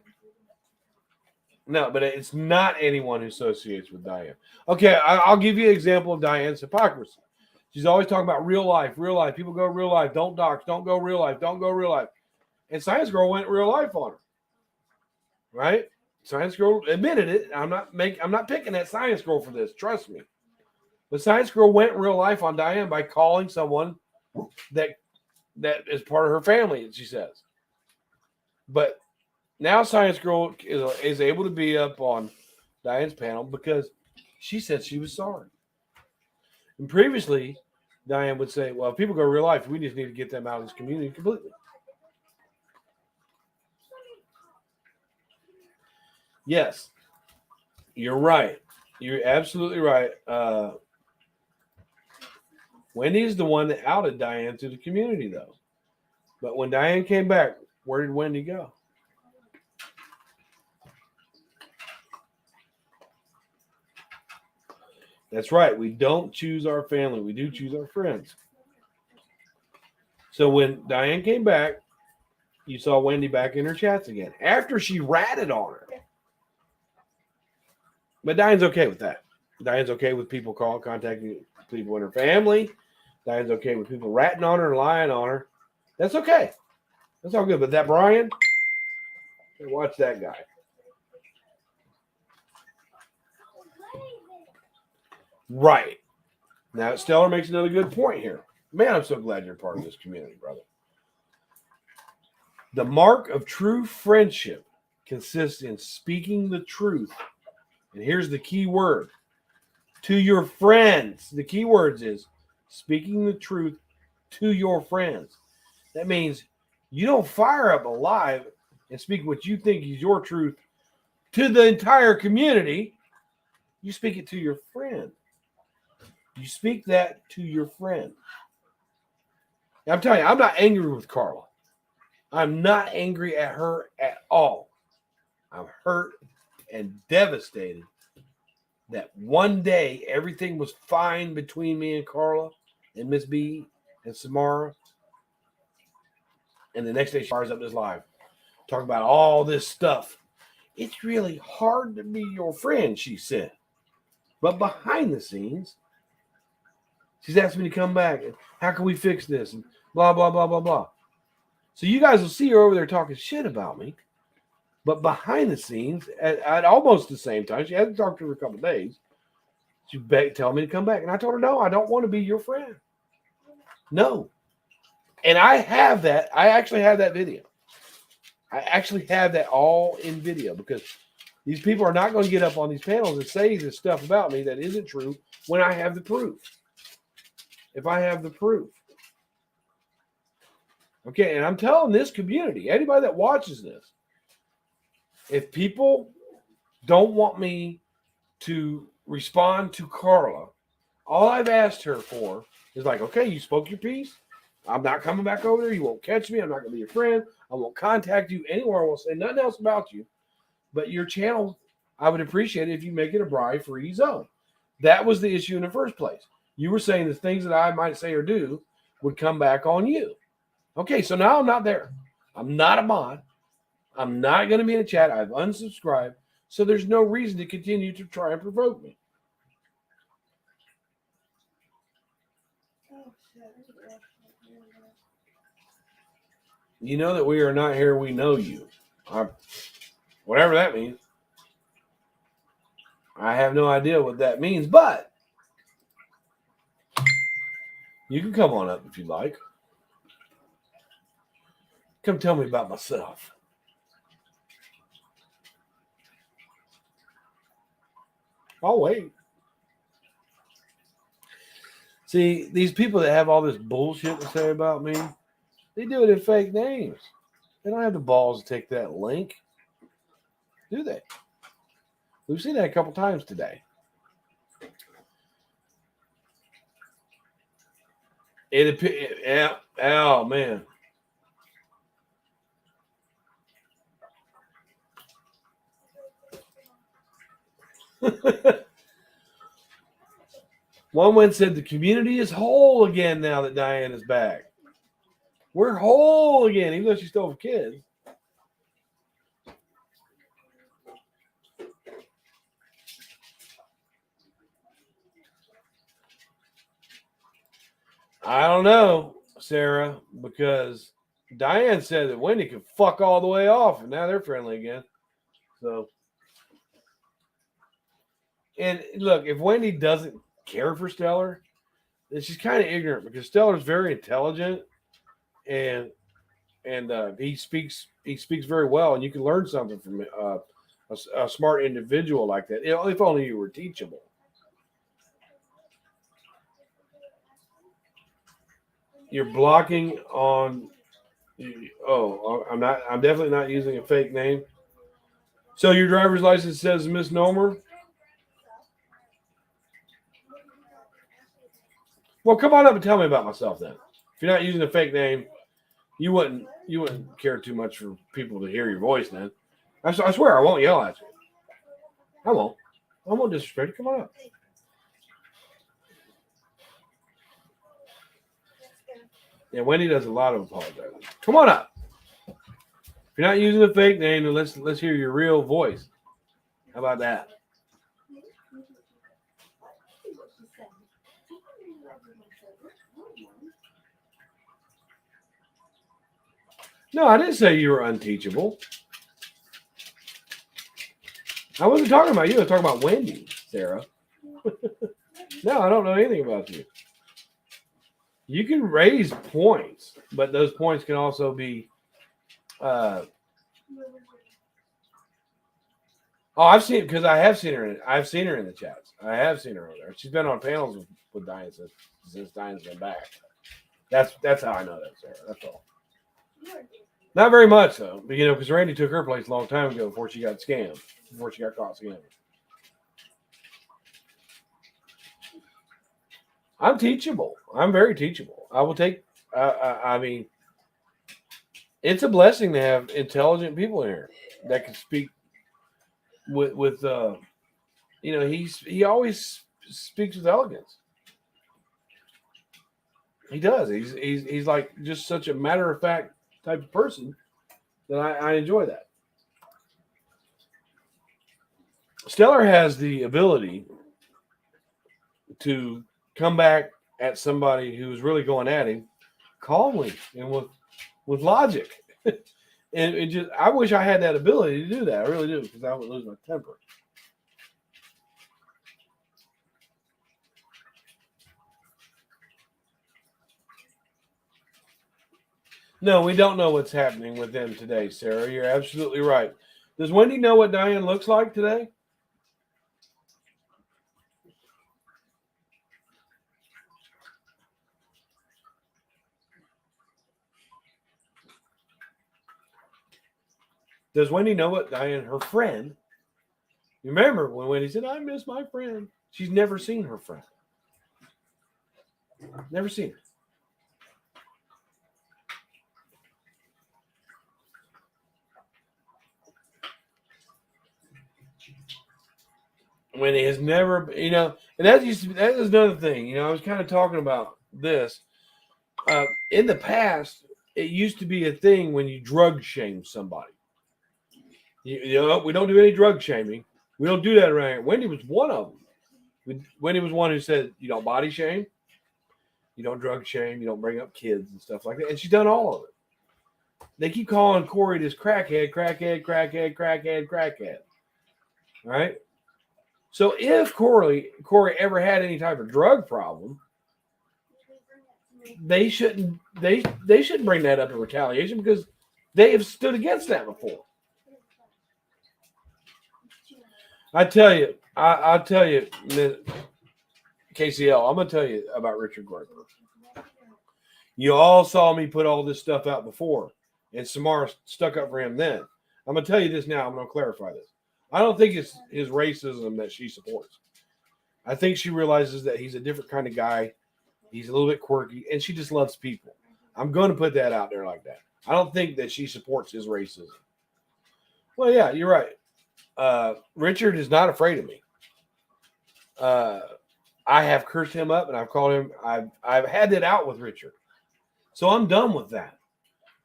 but it's not anyone who associates with Diane. Okay, I'll give you an example of Diane's hypocrisy. She's always talking about real life. People go real life. Don't dox. Don't go real life. And Science Girl went real life on her. Right? Science Girl admitted it. I'm not picking at Science Girl for this. Trust me. But Science Girl went real life on Diane by calling someone that is part of her family, she says. But now Science Girl is able to be up on Diane's panel because she said she was sorry. And previously, Diane would say, well, if people go real life, we just need to get them out of this community completely. Yes, you're right. You're absolutely right. Wendy's the one that outed Diane to the community, though. But when Diane came back, Where did Wendy go? That's right. We don't choose our family. We do choose our friends. So when Diane came back, you saw Wendy back in her chats again after she ratted on her. But Diane's okay with that. Diane's okay with people contacting people in her family. Diane's okay with people ratting on her and lying on her. That's okay. That's all good. But that Bryan, watch that guy. Right. Now, Stellar makes another good point here. Man, I'm so glad you're part of this community, brother. The mark of true friendship consists in speaking the truth. And here's the key word. To your friends. The key words is speaking the truth to your friends. That means you don't fire up a lie and speak what you think is your truth to the entire community. You speak it to your friend. You speak that to your friend. Now, I'm telling you, I'm not angry with Carla. I'm not angry at her at all. I'm hurt and devastated that one day everything was fine between me and Carla and Miss B and Samara. And the next day she fires up this live. Talking about all this stuff. It's really hard to be your friend, she said. But behind the scenes, she's asked me to come back. And how can we fix this? And blah, blah, blah, blah, blah. So you guys will see her over there talking shit about me. But behind the scenes, at almost the same time, she hadn't talked to her a couple of days. She telling me to come back. And I told her, no, I don't want to be your friend. No. And I have that. I actually have that video. I actually have that all in video because these people are not going to get up on these panels and say this stuff about me that isn't true when I have the proof. If I have the proof. Okay, and I'm telling this community, anybody that watches this, if people don't want me to respond to Carla, all I've asked her for is like, okay, you spoke your piece. I'm not coming back over there. You won't catch me. I'm not going to be your friend. I won't contact you anywhere. I won't say nothing else about you. But your channel, I would appreciate it if you make it a Bri-free zone. That was the issue in the first place. You were saying the things that I might say or do would come back on you. Okay, so now I'm not there. I'm not a mod. I'm not going to be in a chat. I've unsubscribed. So there's no reason to continue to try and provoke me. You know that we are not here. We know you. Whatever that means. I have no idea what that means, but you can come on up if you'd like. Come tell me about myself. I'll wait. See, these people that have all this bullshit to say about me, they do it in fake names. They don't have the balls to take that link, do they? We've seen that a couple times today. Yeah, oh man. One said the community is whole again now that Diane is back. We're whole again, even though she still have kids. I don't know, Sarah, because Diane said that Wendy could fuck all the way off, and now they're friendly again. So, and look, if Wendy doesn't care for Stellar, then she's kind of ignorant because Stellar's very intelligent, and he speaks very well, and you can learn something from a smart individual like that. If only you were teachable. You're blocking on. Oh, I'm not. I'm definitely not using a fake name. So your driver's license says misnomer. Well, come on up and tell me about myself then. If you're not using a fake name, You wouldn't care too much for people to hear your voice then. I swear I won't yell at you. I won't. I won't disrespect you. Come on up. Yeah, Wendy does a lot of apologizing. Come on up. If you're not using a fake name, then let's hear your real voice. How about that? No, I didn't say you were unteachable. I wasn't talking about you. I was talking about Wendy, Sarah. No, I don't know anything about you. You can raise points, but those points can also be. I've seen because I have seen her. I've seen her in the chats. I have seen her over there. She's been on panels with Diane since Diane's been back. That's how I know that, Sarah. That's all. Not very much though, but, because Randy took her place a long time ago before she got scammed, before she got caught scamming. I'm teachable. I'm very teachable. I will take. I mean, it's a blessing to have intelligent people in here that can speak with he always speaks with elegance. He does. He's like just such a matter of fact type of person that I enjoy that. Stellar has the ability to come back at somebody who's really going at him calmly and with logic. And it just I wish I had that ability to do that. I really do, because I would lose my temper. No, we don't know what's happening with them today, Sarah. You're absolutely right. Does Wendy know what Diane looks like today? Does Wendy know what Diane, her friend? You remember when Wendy said, "I miss my friend"? She's never seen her friend. Never seen her. Wendy has never, and that is another thing. I was kind of talking about this. In the past, it used to be a thing when you drug shame somebody. We don't do any drug shaming. We don't do that around here. Wendy was one of them. Wendy was one who said, you don't body shame, you don't drug shame, you don't bring up kids and stuff like that. And she's done all of it. They keep calling Corey this crackhead. Right? So if Corey ever had any type of drug problem, they shouldn't bring that up in retaliation, because they have stood against that before. I'll tell you, KCL, I'm going to tell you about Richard Gardner. You all saw me put all this stuff out before, and Samara stuck up for him then. I'm going to tell you this now. I'm going to clarify this. I don't think it's his racism that she supports. I think she realizes that he's a different kind of guy. He's a little bit quirky, and she just loves people. I'm going to put that out there like that. I don't think that she supports his racism. Well, yeah, you're right. Richard is not afraid of me. I have cursed him up, and I've called him. I've had it out with Richard, so I'm done with that.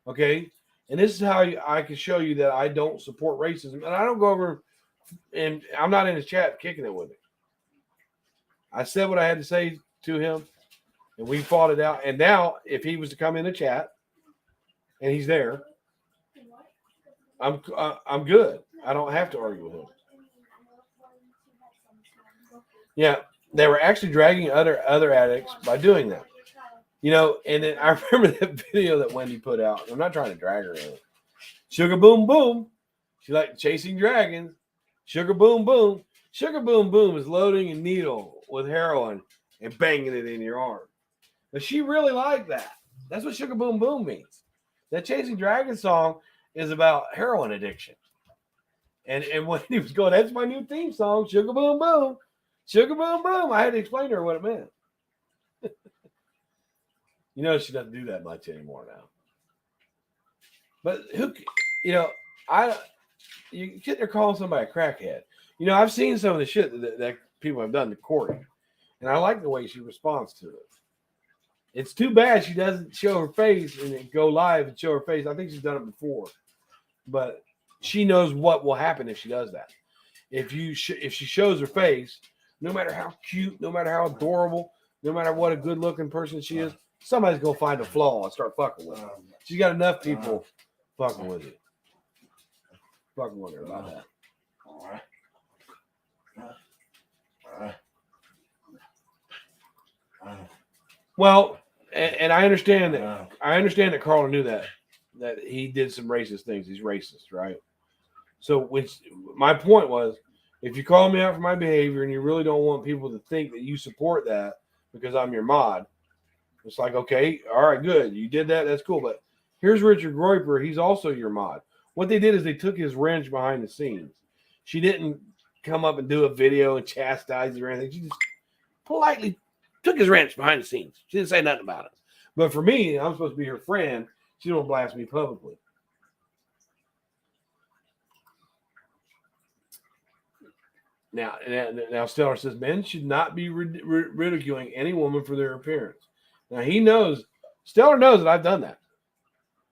Okay, and this is how I can show you that I don't support racism, and I don't go over, and I'm not in his chat kicking it with him. I said what I had to say to him, and we fought it out. And now, if he was to come in the chat, and he's there, I'm good. I don't have to argue with him. Yeah, they were actually dragging other addicts by doing that. And then I remember that video that Wendy put out. I'm not trying to drag her in. Sugar Boom Boom. She like chasing dragons. Sugar Boom Boom. Sugar Boom Boom is loading a needle with heroin and banging it in your arm. But she really liked that. That's what Sugar Boom Boom means. That Chasing Dragons song is about heroin addiction. And when he was going, that's my new theme song, Sugar Boom Boom. Sugar Boom Boom. I had to explain to her what it meant. She doesn't do that much anymore now. But you get there calling somebody a crackhead. I've seen some of the shit that people have done to Corey, and I like the way she responds to it. It's too bad she doesn't show her face and then go live and show her face. I think she's done it before, but she knows what will happen if she does that. If she shows her face, no matter how cute, no matter how adorable, no matter what a good looking person she is, somebody's gonna find a flaw and start fucking with her. She's got enough people fucking with you. Fucking with her about that. Well, and I understand that. I understand that Carla knew that he did some racist things. He's racist, right? So, my point was, if you call me out for my behavior and you really don't want people to think that you support that because I'm your mod, it's like, okay, all right, good, you did that. That's cool. But here's Richard Groiper. He's also your mod. What they did is they took his wrench behind the scenes. She didn't come up and do a video and chastise or anything. She just politely took his wrench behind the scenes. She didn't say nothing about it. But for me, I'm supposed to be her friend. She don't blast me publicly. Now, Stellar says men should not be ridiculing any woman for their appearance. Now, Stellar knows that I've done that.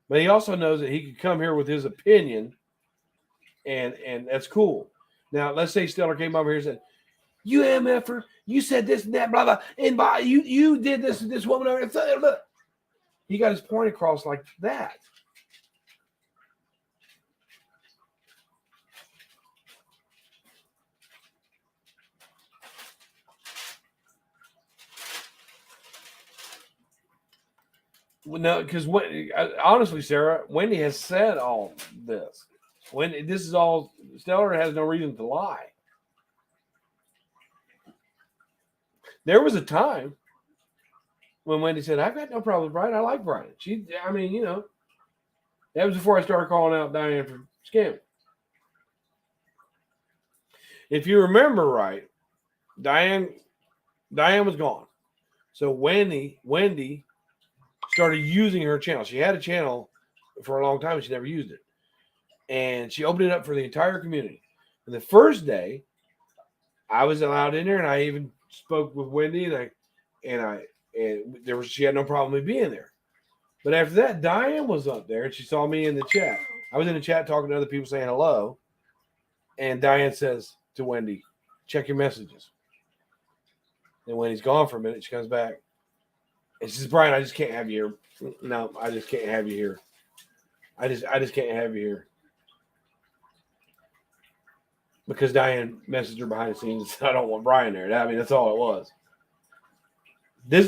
But he also knows that he could come here with his opinion, and that's cool. Now, let's say Stellar came over here and said, "You MFer, you said this and that, blah, blah, and you did this to this woman over there." He got his point across like that. No, because honestly, Sarah, Wendy has said all this. This is all, Stellar has no reason to lie. There was a time when Wendy said, "I've got no problem with Bryan. I like Bryan." That was before I started calling out Diane for scamming. If you remember right, Diane was gone. So Wendy started using her channel. She had a channel for a long time and she never used it. And she opened it up for the entire community. And the first day, I was allowed in there, and I even spoke with Wendy, she had no problem with being there. But after that, Diane was up there and she saw me in the chat. I was in the chat talking to other people saying hello. And Diane says to Wendy, "Check your messages." And when he's gone for a minute, she comes back and she says, "Bryan, I just can't have you here." "No, I just can't have you here. I just can't have you here." Because Diane messaged her behind the scenes and said, "I don't want Bryan there." I mean, that's all it was.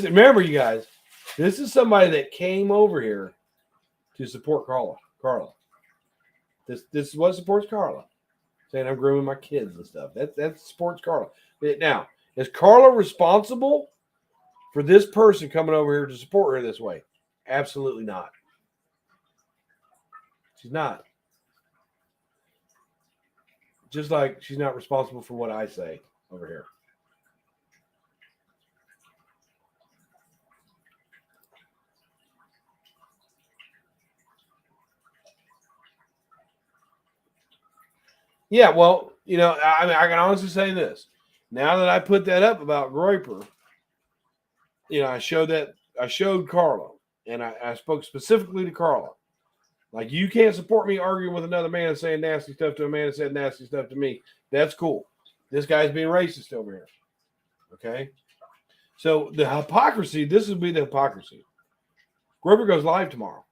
Remember, you guys, this is somebody that came over here to support Carla. This is what supports Carla. Saying I'm grooming my kids and stuff. That supports Carla. Now, is Carla responsible for this person coming over here to support her this way? Absolutely not. She's not. Just like she's not responsible for what I say over here. Yeah, well, I mean, I can honestly say this. Now that I put that up about Groiper, I showed Carla, and I spoke specifically to Carla. Like, you can't support me arguing with another man and saying nasty stuff to a man that said nasty stuff to me. That's cool. This guy's being racist over here. Okay? So the hypocrisy, this would be the hypocrisy. Groiper goes live tomorrow.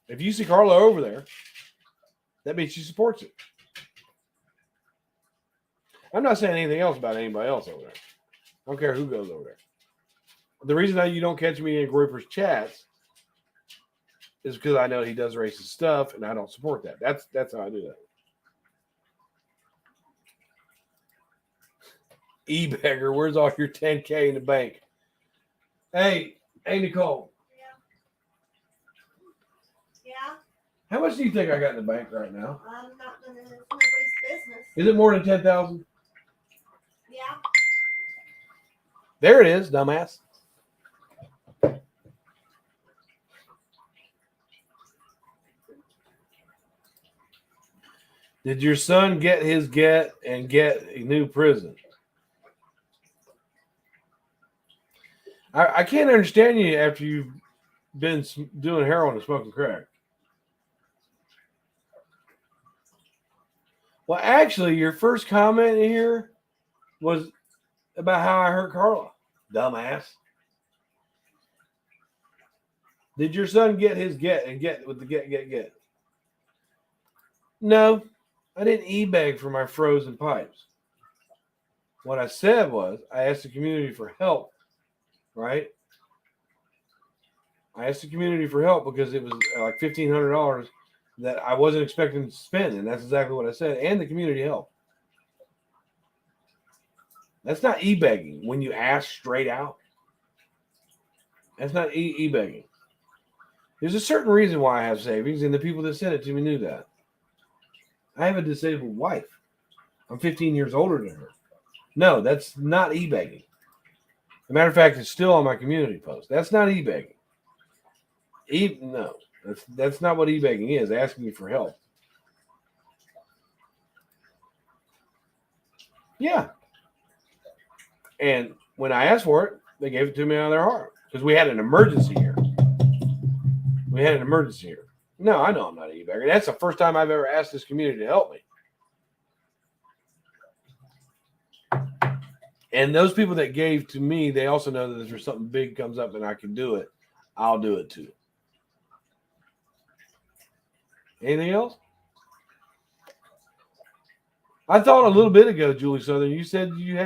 If you see Carla over there, that means she supports it. I'm not saying anything else about anybody else over there. I don't care who goes over there. The reason that you don't catch me in Groiper's chats is because I know he does racist stuff and I don't support that. That's how I do that. E-beggar, where's all your 10K in the bank? Hey, Nicole. Yeah. How much do you think I got in the bank right now? I'm not gonna. It's nobody's business. Is it more than 10,000? Yeah. There it is, dumbass. Did your son get his get a new prison? I can't understand you after you've been doing heroin and smoking crack. Well, actually, your first comment here was about how I hurt Carla. Dumbass. Did your son get his get with the get? No, I didn't e-bag for my frozen pipes. What I said was I asked the community for help, right? I asked the community for help because it was like $1,500 that I wasn't expecting to spend, and that's exactly what I said. And the community helped. That's not e-begging when you ask straight out. That's not e-begging. There's a certain reason why I have savings, and the people that sent it to me knew that. I have a disabled wife. I'm 15 years older than her. No, that's not e-begging. As a matter of fact, it's still on my community post. That's not e-begging. No, that's not what e-begging is. Asking you for help. Yeah. And when I asked for it, they gave it to me out of their heart because we had an emergency here. No, I know I'm not an e-bagger. That's the first time I've ever asked this community to help me. And those people that gave to me, they also know that if there's something big comes up and I can do it, I'll do it too. Anything else? I thought a little bit ago, Julie Southern, you said you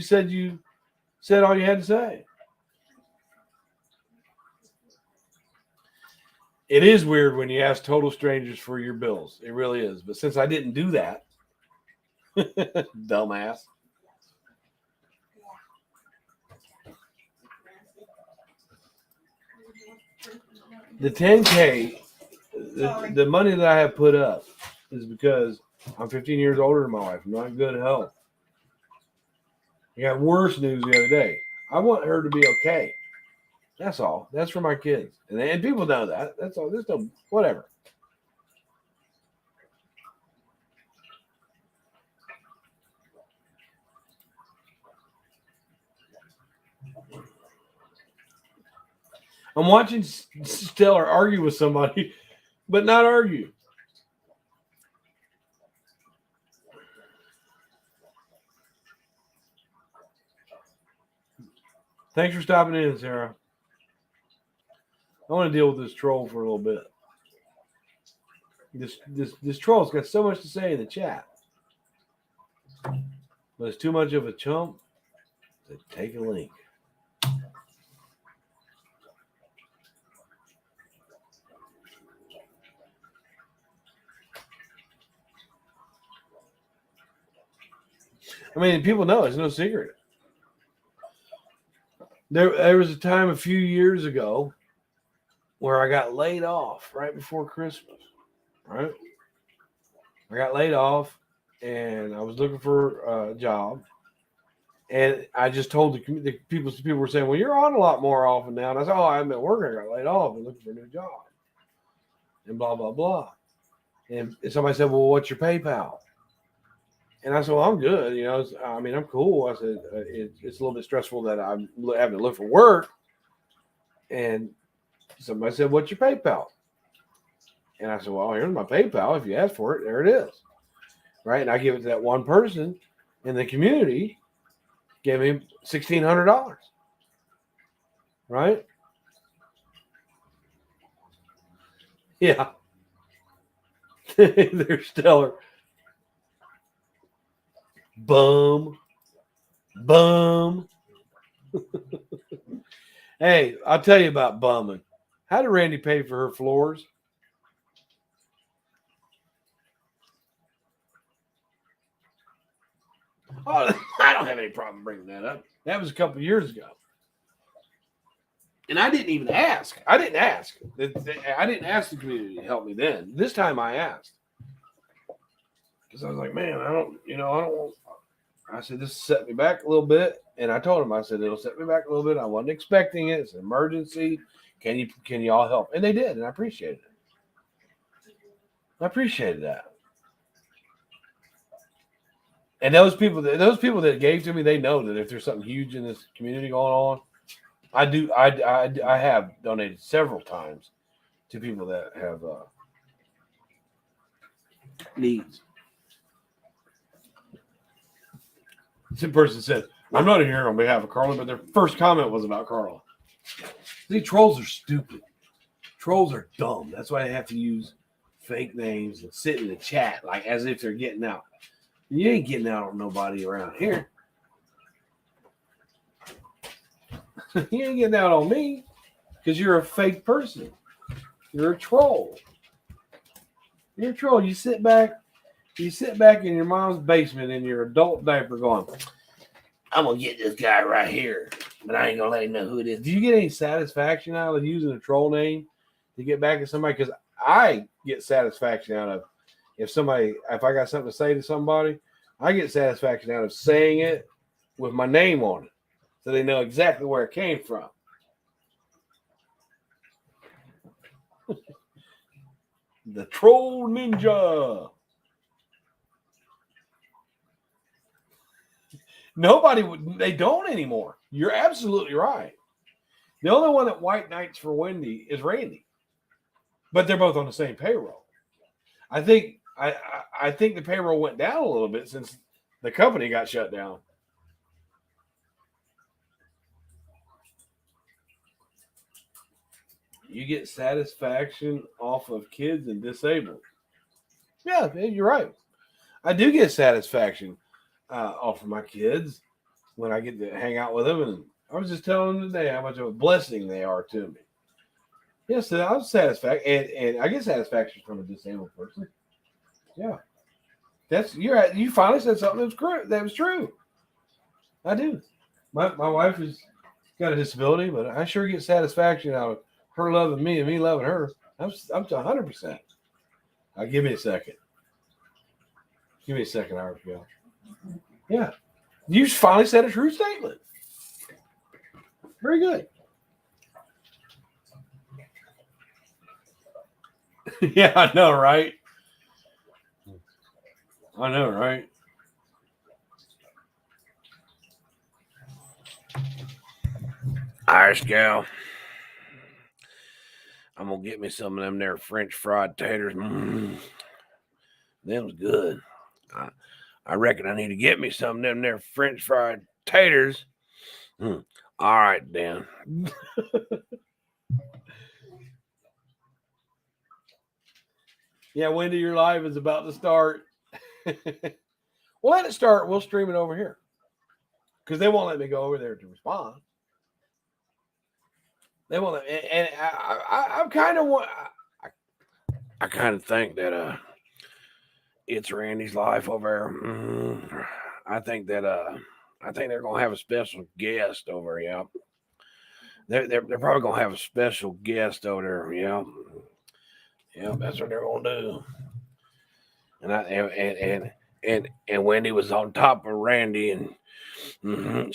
said all you had to say. It is weird when you ask total strangers for your bills. It really is. But since I didn't do that, dumbass. The 10K, the money that I have put up is because I'm 15 years older than my wife. I'm not in good health. I got worse news the other day. I want her to be okay. That's all. That's for my kids. And people know that. That's all. There's no whatever. I'm watching Stellar argue with somebody, but not argue. Thanks for stopping in, Sarah. I want to deal with this troll for a little bit. This troll's got so much to say in the chat, but it's too much of a chump to take a link. I mean, people know it's no secret. There was a time a few years ago where I got laid off right before Christmas, right? I got laid off, and I was looking for a job, and I just told the people were saying, "Well, you're on a lot more often now." And I said, "Oh, I haven't been working. I got laid off and looking for a new job," and blah blah blah. And somebody said, "Well, what's your PayPal?" And I said, "Well, I'm good. You know, I mean, I'm cool." I said, "It's a little bit stressful that I'm having to look for work." And somebody said, "What's your PayPal?" And I said, "Well, here's my PayPal. If you ask for it, there it is." Right? And I give it to that one person in the community, gave me $1,600. Right? Yeah. They're stellar. Bum. Hey, I'll tell you about bumming. How did Randy pay for her floors? Oh, I don't have any problem bringing that up. That was a couple of years ago. And I didn't even ask. I didn't ask the community to help me then. This time I asked. Because I was like, man, I don't want. I said, this set me back a little bit. And I told him, I said, it'll set me back a little bit. I wasn't expecting it. It's an emergency. Can you all help? And they did. And I appreciated it. I appreciated that. And those people that gave to me, they know that if there's something huge in this community going on, I have donated several times to people that have needs. Some person said, "I'm not here on behalf of Carla," but their first comment was about Carla. See, trolls are stupid. Trolls are dumb. That's why they have to use fake names and sit in the chat like as if they're getting out. You ain't getting out on nobody around here. You ain't getting out on me because you're a fake person. You're a troll. You're a troll. You sit back in your mom's basement in your adult diaper going, I'm going to get this guy right here, but I ain't going to let him know who it is. Do you get any satisfaction out of using a troll name to get back at somebody? Because I get satisfaction out of if I got something to say to somebody, I get satisfaction out of saying it with my name on it so they know exactly where it came from. The Troll Ninja. They don't anymore. You're absolutely right. The only one that white knights for Wendy is Randy. But they're both on the same payroll. I think the payroll went down a little bit since the company got shut down. You get satisfaction off of kids and disabled. Yeah, you're right. I do get satisfaction off of my kids when I get to hang out with them. And I was just telling them today how much of a blessing they are to me. Yes, I was satisfied, and I get satisfaction from a disabled person. Yeah, you finally said something that was true. I do. My wife has got a disability, but I sure get satisfaction out of her loving me and me loving her. I'm to 100%. Give me a second. Give me a second, RPL. Yeah, you finally said a true statement. Very good. Yeah, I know, right? I know, right? Irish gal. I'm going to get me some of them there French fried taters. Them's good. I reckon I need to get me some of them there French fried taters. All right, then. Yeah, Wendy, your live is about to start. We'll let it start. We'll stream it over here because they won't let me go over there to respond. They won't let me, and I'm kind of I kind of think that it's Randy's life over there. I think they're gonna have a special guest over. Yeah, they're probably gonna have a special guest over there. Yeah, yeah, that's what they're gonna do. And Wendy was on top of Randy, and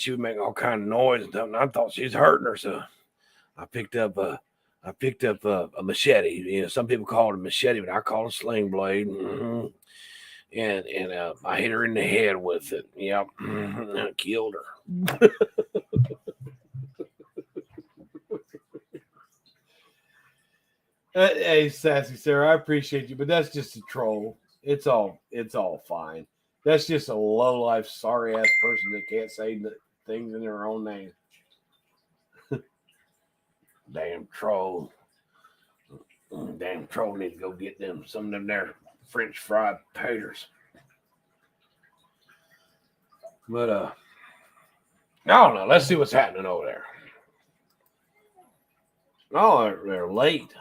she was making all kind of noise and stuff. And I thought she was hurting her, so I picked up a machete. You know, some people call it a machete, but I call it a sling blade. And I hit her in the head with it. Yep, I killed her. Hey, Sassy Sarah, I appreciate you, but that's just a troll. It's all fine. That's just a low life, sorry ass person that can't say things in their own name. Damn troll. Damn troll need to go get some of them there French fried taters. But I don't know. Let's see what's happening over there. Oh, they're late.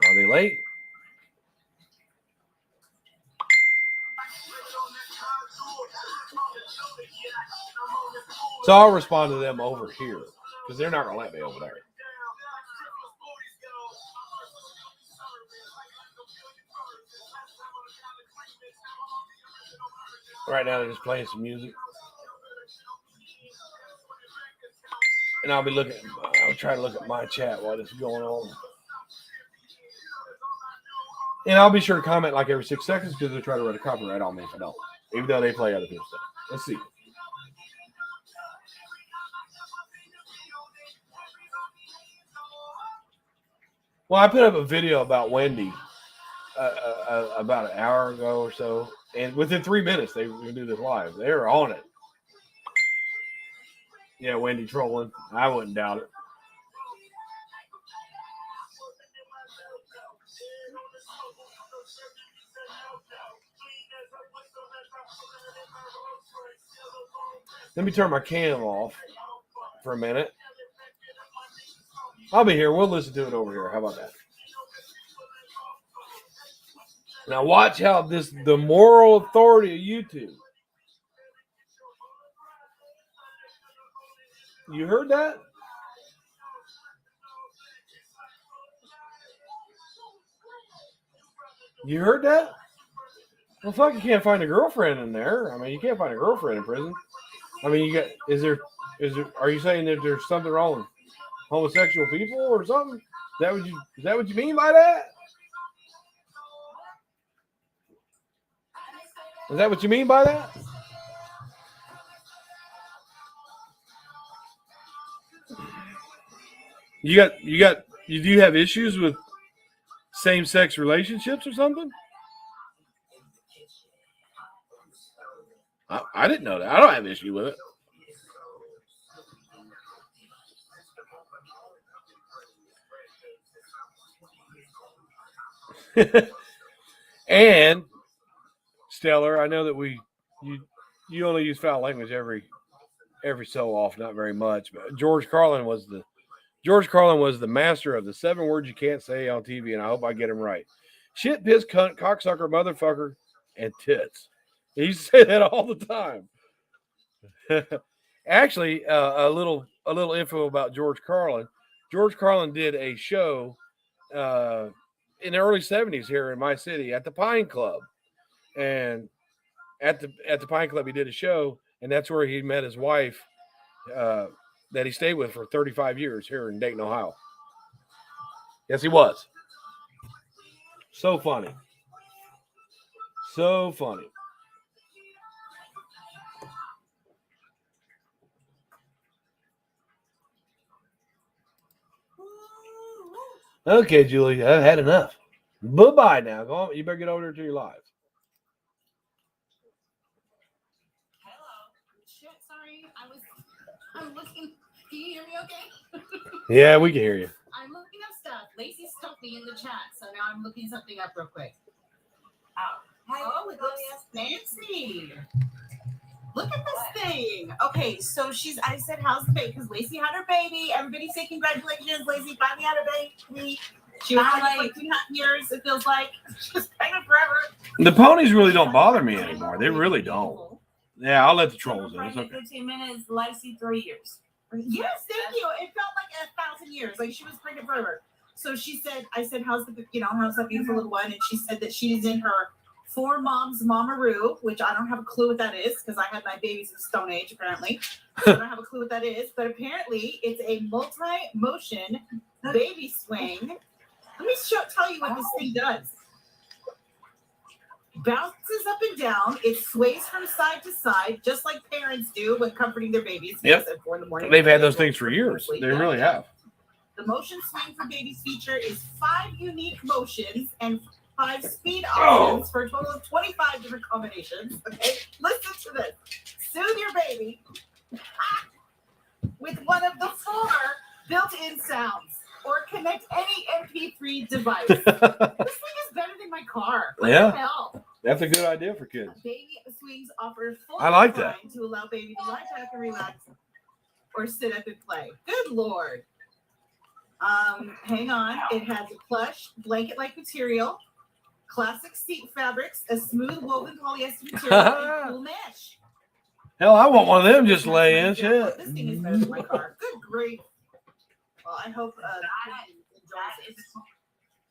Are they late? So I'll respond to them over here because they're not going to let me over there. Right now they're just playing some music. And I'll try to look at my chat while this is going on. And I'll be sure to comment like every 6 seconds because they'll try to run a copyright on me if I don't. even though they play other people's stuff. Let's see. Well, I put up a video about Wendy about an hour ago or so, and within 3 minutes they were going to do this live. They were on it. Yeah, Wendy trolling. I wouldn't doubt it. Let me turn my cam off for a minute. I'll be here. We'll listen to it over here. How about that? Now watch how the moral authority of YouTube. You heard that? You heard that? Well, fuck, you can't find a girlfriend in there. I mean, you can't find a girlfriend in prison. I mean, are you saying that there's something wrong with homosexual people or something? Is that what you mean by that? Is that what you mean by that? You do have issues with same-sex relationships or something? I didn't know that. I don't have an issue with it. And Stellar, I know that you only use foul language every so often, not very much. But George Carlin was the master of the 7 words you can't say on TV, and I hope I get them right. Shit, piss, cunt, cocksucker, motherfucker, and tits. He used to say that all the time. Actually, a little info about George Carlin. George Carlin did a show in the early 70s here in my city at the Pine Club. And at the Pine Club, he did a show, and that's where he met his wife that he stayed with for 35 years here in Dayton, Ohio. Yes, he was. So funny. So funny. Okay, Julie, I've had enough. Bye-bye now. Go on. You better get over there to your live. Hello. Shit, sorry. I'm looking. Can you hear me okay? Yeah, we can hear you. I'm looking up stuff. Lacey stuffed me in the chat, so now I'm looking something up real quick. Oh, it looks fancy. Look at this thing. Okay, so I said, how's the baby? Because Lacey had her baby. Everybody say congratulations. Lacey finally had a baby. She was like 2.5 years, it feels like. She's pregnant forever. The ponies really don't bother me anymore. They really don't. Yeah, I'll let the trolls in. It's okay. 15 minutes, Lacey 3 years. Yes, thank you. It felt like 1,000 years. Like she was pregnant forever. So she said, I said, how's that beautiful little one? And she said that she's in her 4 moms Mamaroo, which I don't have a clue what that is because I had my babies in the Stone Age, apparently. So I don't have a clue what that is. But apparently it's a multi-motion baby swing. Let me tell you what this thing does. Bounces up and down. It sways from side to side, just like parents do when comforting their babies. Yep. At 4 in the morning. They've had those things for years. They really have. The motion swing for babies feature is 5 unique motions and 5 speed options for a total of 25 different combinations. Okay, listen to this. Soothe your baby with one of the 4 built-in sounds, or connect any MP3 device. This thing is better than my car. What the hell? That's a good idea for kids. Baby Swings offers full I like that. to allow baby to lie back and relax, or sit up and play. Good Lord. Hang on. It has a plush blanket-like material, classic seat fabrics, a smooth woven polyester material, and cool mesh. Hell, I want one of them just lay in shit. This thing is better than my car. Good grief. Well, I hope that is.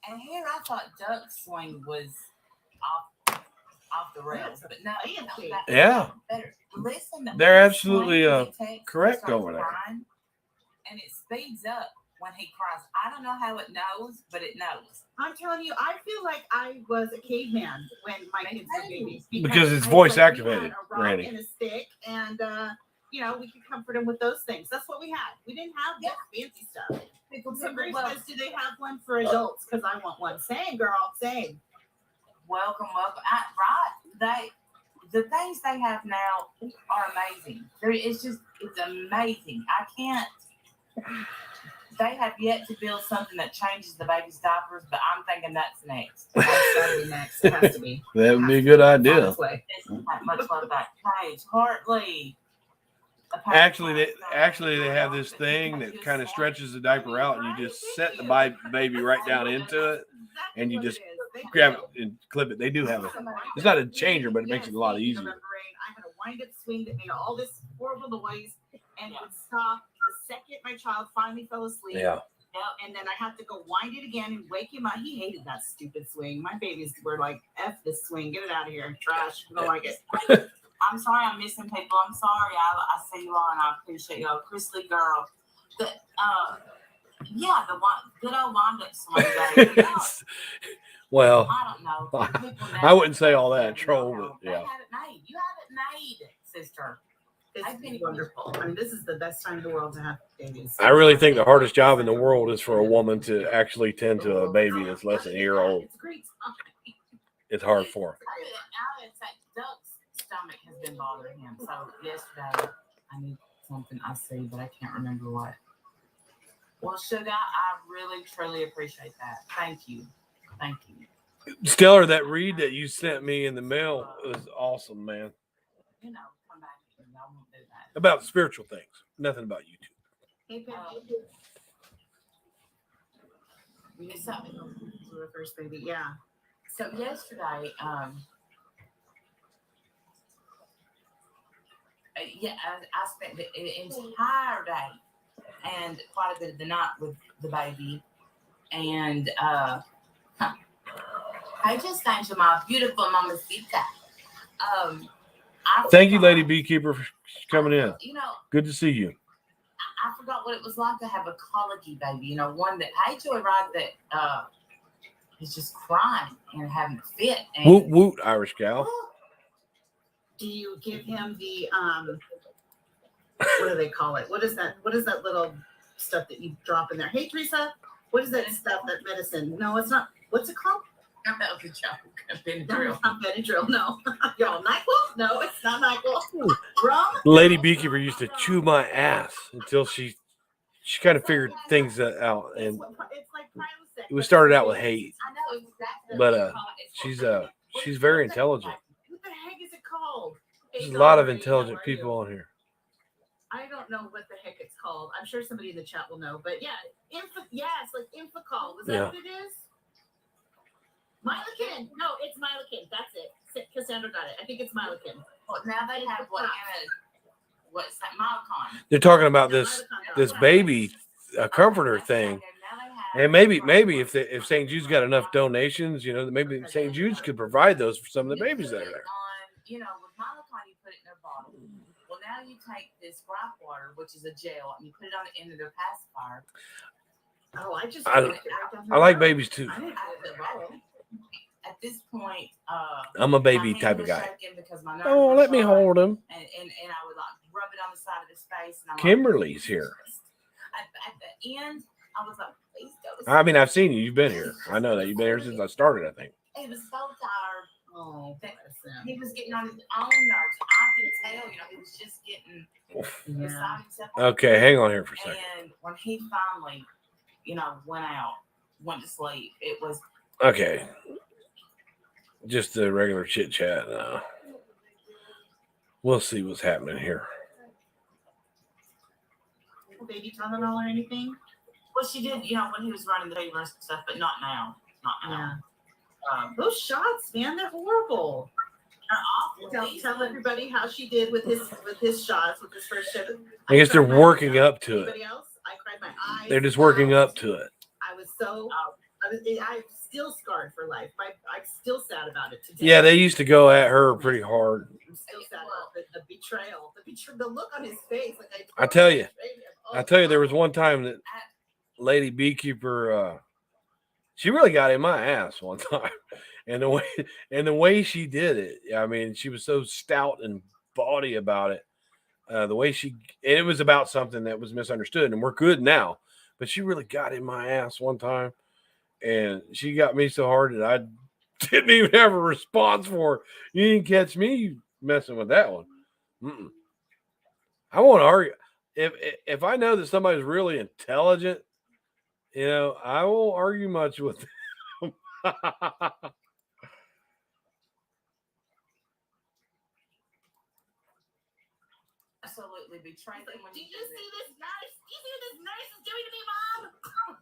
And here I thought duck swing was off the rails, but no. Yeah. Listen, they're absolutely correct over there. And it speeds up when he cries. I don't know how it knows, but it knows. I'm telling you, I feel like I was a caveman when my kids were babies. Because it's I- voice like, we had activated, a rock Randy. and a stick, and you know, we could comfort them with those things. That's what we had. We didn't have that fancy stuff. Somebody says, do they have one for adults? Because I want one. Same, girl. Same. Welcome. The things they have now are amazing. It's amazing. I can't. They have yet to build something that changes the baby's diapers, but I'm thinking that's next. That's gotta be next. It has to be. That would be a good It's on idea. its way. It's not much love that Paige Hartley. Actually, they have this thing that kind of stretches the diaper out, and you just set the baby right down into it, and you just grab it and clip it. They do have it. It's not a changer, but it makes it a lot easier. I had a wind-up swing that made all this horrible noise, and it would stop the second my child finally fell asleep. Yeah. And then I had to go wind it again and wake him up. He hated that stupid swing. My babies were like, F this swing. Get it out of here. Trash. I don't like it. I'm sorry I'm missing people. I'm sorry. I see you all and I appreciate y'all. Chrisley girl. The good old wind-up swing, baby. Well, I don't know. People I wouldn't say all that, never troll, know. but yeah. They have it made. You have it made, sister. It's been wonderful. I mean, this is the best time in the world to have babies. I really think the hardest job in the world is for a woman to actually tend to a baby that's less than a year old. It's a great time. It's hard for her. I would say Doug's stomach has been bothering him. So yesterday, I need something I see, but I can't remember what. Well, Sugar, I really, truly appreciate that. Thank you. Thank you. Stellar, that read that you sent me in the mail was awesome, man. You know, come back and I won't do that. About spiritual things, nothing about YouTube. Hey, Pam. It's something. The first baby, yeah. So yesterday, I spent the entire day and quite a bit of the night with the baby, and I just thank you, my beautiful mamacita. Thank you, Lady Beekeeper, for coming in. You know, Good to see you. I forgot what it was like to have a colicky baby. You know, one that hey Joyride that is just crying and having a fit. And, Woot woot, Irish gal. Do you give him the what do they call it? What is that? What is that little stuff that you drop in there? Hey Teresa, what is that stuff? That medicine? No, it's not. What's it called? that was a joke. No, Benadryl. it's not Benadryl. No, y'all NyQuil? No, it's not NyQuil. Rum? Lady Beekeeper used to chew my ass until she kind of figured things out, and It's like Prilosec. it was started out with hate. I know exactly. But, what you call it. It's she's, for- she's very intelligent. What the heck is it called? There's Hey, a lot of Donna, intelligent how are people you? on here. I don't know what the heck it's called. I'm sure somebody in the chat will know. But yeah, it's like Infocol. Is that Yeah. what it is? Mylokin. No, it's Mylokin. That's it. Cassandra got it. I think it's Mylokin. Well, now they have what's that Malcon. They're talking about Yeah, this Mylokin. baby comforter thing, and maybe if St. Jude's got enough donations, maybe St. Jude's could provide those for some of the babies that are there. You know, with Malcon, you put it in a bottle. Well, now you take this gripe water, which is a gel, and you put it on the end of their pacifier. Oh, I just. I like babies too. I didn't put it in the bottle. At this point, I'm a baby my type hand of was guy. shaking because my nerves Oh, were let me shot, hold him. and I would like rub it on the side of his face. And I'm Kimberly's here. At the end, I was like, please go. I mean, I've seen you. You've been here. I know that you've been here since I started, I think. He was so tired. Oh, That bless him. he was getting on his own nerves. I could tell, he was just getting Yeah. beside himself. Okay, hang on here for a second. And when he finally, went to sleep, it was Okay. Just the regular chit chat. We'll see what's happening here. Baby Tylenol or anything? well, she did, when he was running the fever and stuff, but not now. Not now. Yeah. Those shots, man, they're horrible. They're awful. Tell everybody how she did with his shots with his first ship. I guess they're working up to it. Anybody else? I cried my eyes. They're just working out. up to it. I was so. I'm still scarred for life. I'm still sad about it today. Yeah, they used to go at her pretty hard. I'm still sad about the betrayal. The look on his face. Like I tell you. betrayed him. Oh, I tell you, there was one time that lady beekeeper, she really got in my ass one time, and the way she did it. I mean, she was so stout and bawdy about it. The way and it was about something that was misunderstood, and we're good now. But she really got in my ass one time, and she got me so hard that I didn't even have a response for her. You didn't catch me messing with that one. Mm-mm. I won't argue. If I know that somebody's really intelligent, I won't argue much with them. Absolutely betrayed them when Do you you did see it. this nurse? Do you see what this nurse is doing to me, Mom?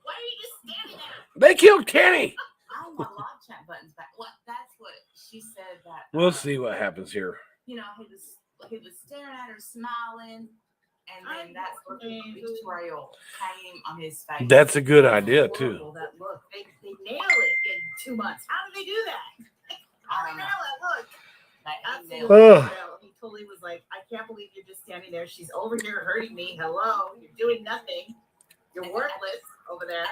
Why are you just standing there? They killed Kenny. I want my live chat buttons back. What? That's what she said. That We'll see what happens here. he was staring at her, smiling, and then that's what the betrayal came on his face. That's a good idea too. Horrible, that look. They nail it in 2 months. How did they do that? How did they nail it? Look. Absolutely. Ugh. He totally was like, I can't believe you're just standing there. She's over here hurting me. Hello. You're doing nothing. You're worthless over there.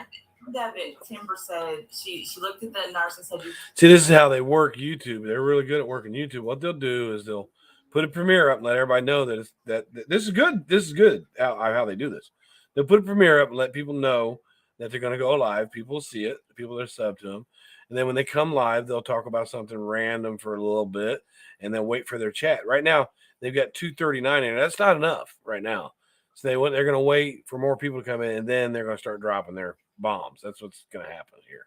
That bit, Timber said she looked at the nurse and said, See, this is how they work YouTube. They're really good at working YouTube. What they'll do is they'll put a premiere up and let everybody know that this is good. This is good how they do this. They'll put a premiere up and let people know that they're going to go live. People will see it. The people that are sub to them. And then when they come live, they'll talk about something random for a little bit and then wait for their chat. Right now, they've got 239 in. That's not enough right now. So they're going to wait for more people to come in, and then they're going to start dropping their bombs. That's what's going to happen here.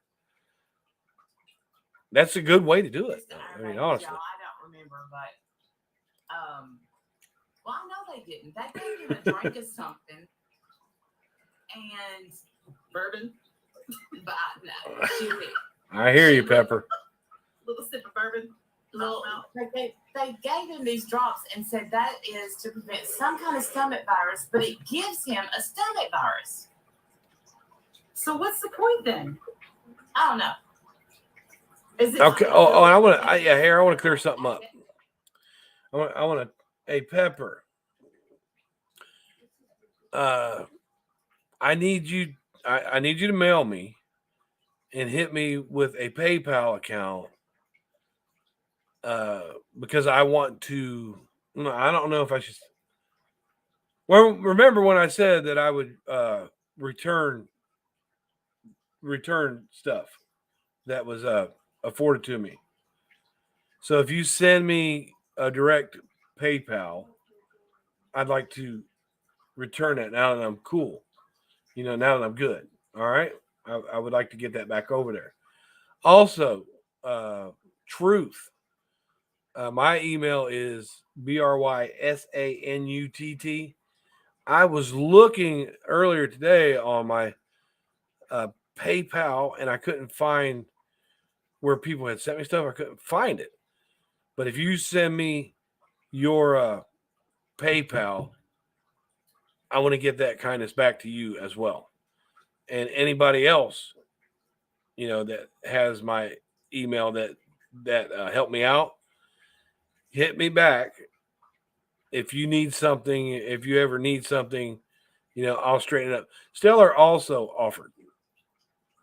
That's a good way to do it. I mean, honestly. I don't remember, but well, I know they didn't. They gave him a drink of something, and Bourbon. but no, she did. I hear you, Pepper. Little sip of bourbon. They gave him these drops and said that is to prevent some kind of stomach virus, but it gives him a stomach virus. So what's the point then? I don't know. Is it Okay. Oh, and I want to. Yeah, here I want to clear something up. I want to. Hey, Pepper. I need you. I need you to mail me and hit me with a PayPal account. Because I want to. I don't know if I should. Well, remember when I said that I would return stuff that was afforded to me. So if you send me a direct PayPal, I'd like to return it now that I'm cool. Now that I'm good. All right. I would like to get that back over there. Also, Truth. My email is BrYSANUTT. I was looking earlier today on my PayPal and I couldn't find where people had sent me stuff. I couldn't find it. But if you send me your PayPal, I want to get that kindness back to you as well. And anybody else, that has my email that helped me out, hit me back. If you need something, if you ever need something, I'll straighten it up. Stellar also offered.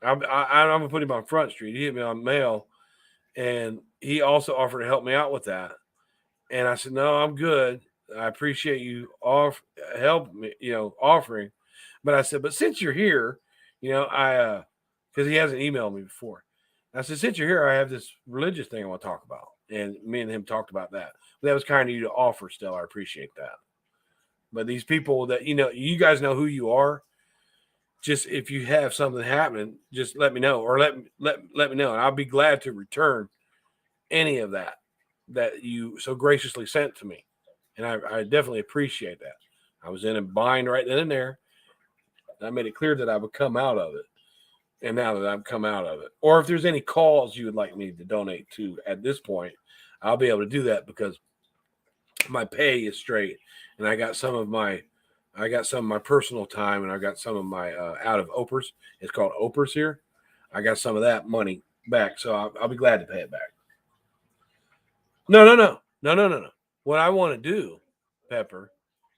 I'm gonna put him on Front Street. He hit me on mail, and he also offered to help me out with that. And I said, no, I'm good. I appreciate you help me, offering. But I said, but since you're here, I because he hasn't emailed me before. I said, since you're here, I have this religious thing I want to talk about. And me and him talked about that. But that was kind of you to offer, Stella. I appreciate that. But these people that, you guys know who you are. Just if you have something happening, just let me know or let me know. And I'll be glad to return any of that you so graciously sent to me. And I definitely appreciate that. I was in a bind right then and there. And I made it clear that I would come out of it. And now that I've come out of it, or if there's any calls you would like me to donate to at this point, I'll be able to do that because my pay is straight, and I got some of my personal time, and I got some of my out of OPERS. It's called OPERS here. I got some of that money back, so I'll be glad to pay it back. No. What I want to do, Pepper,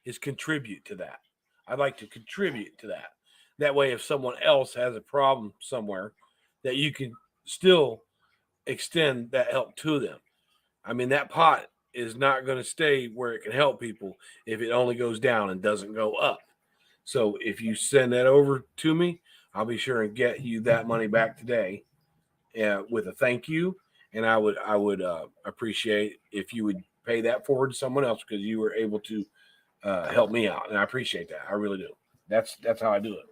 is contribute to that. I'd like to contribute to that. That way, if someone else has a problem somewhere, that you can still extend that help to them. I mean, that pot is not going to stay where it can help people if it only goes down and doesn't go up. So if you send that over to me, I'll be sure and get you that money back today with a thank you. And I would appreciate if you would pay that forward to someone else because you were able to help me out, and I appreciate that. I really do. That's how I do it.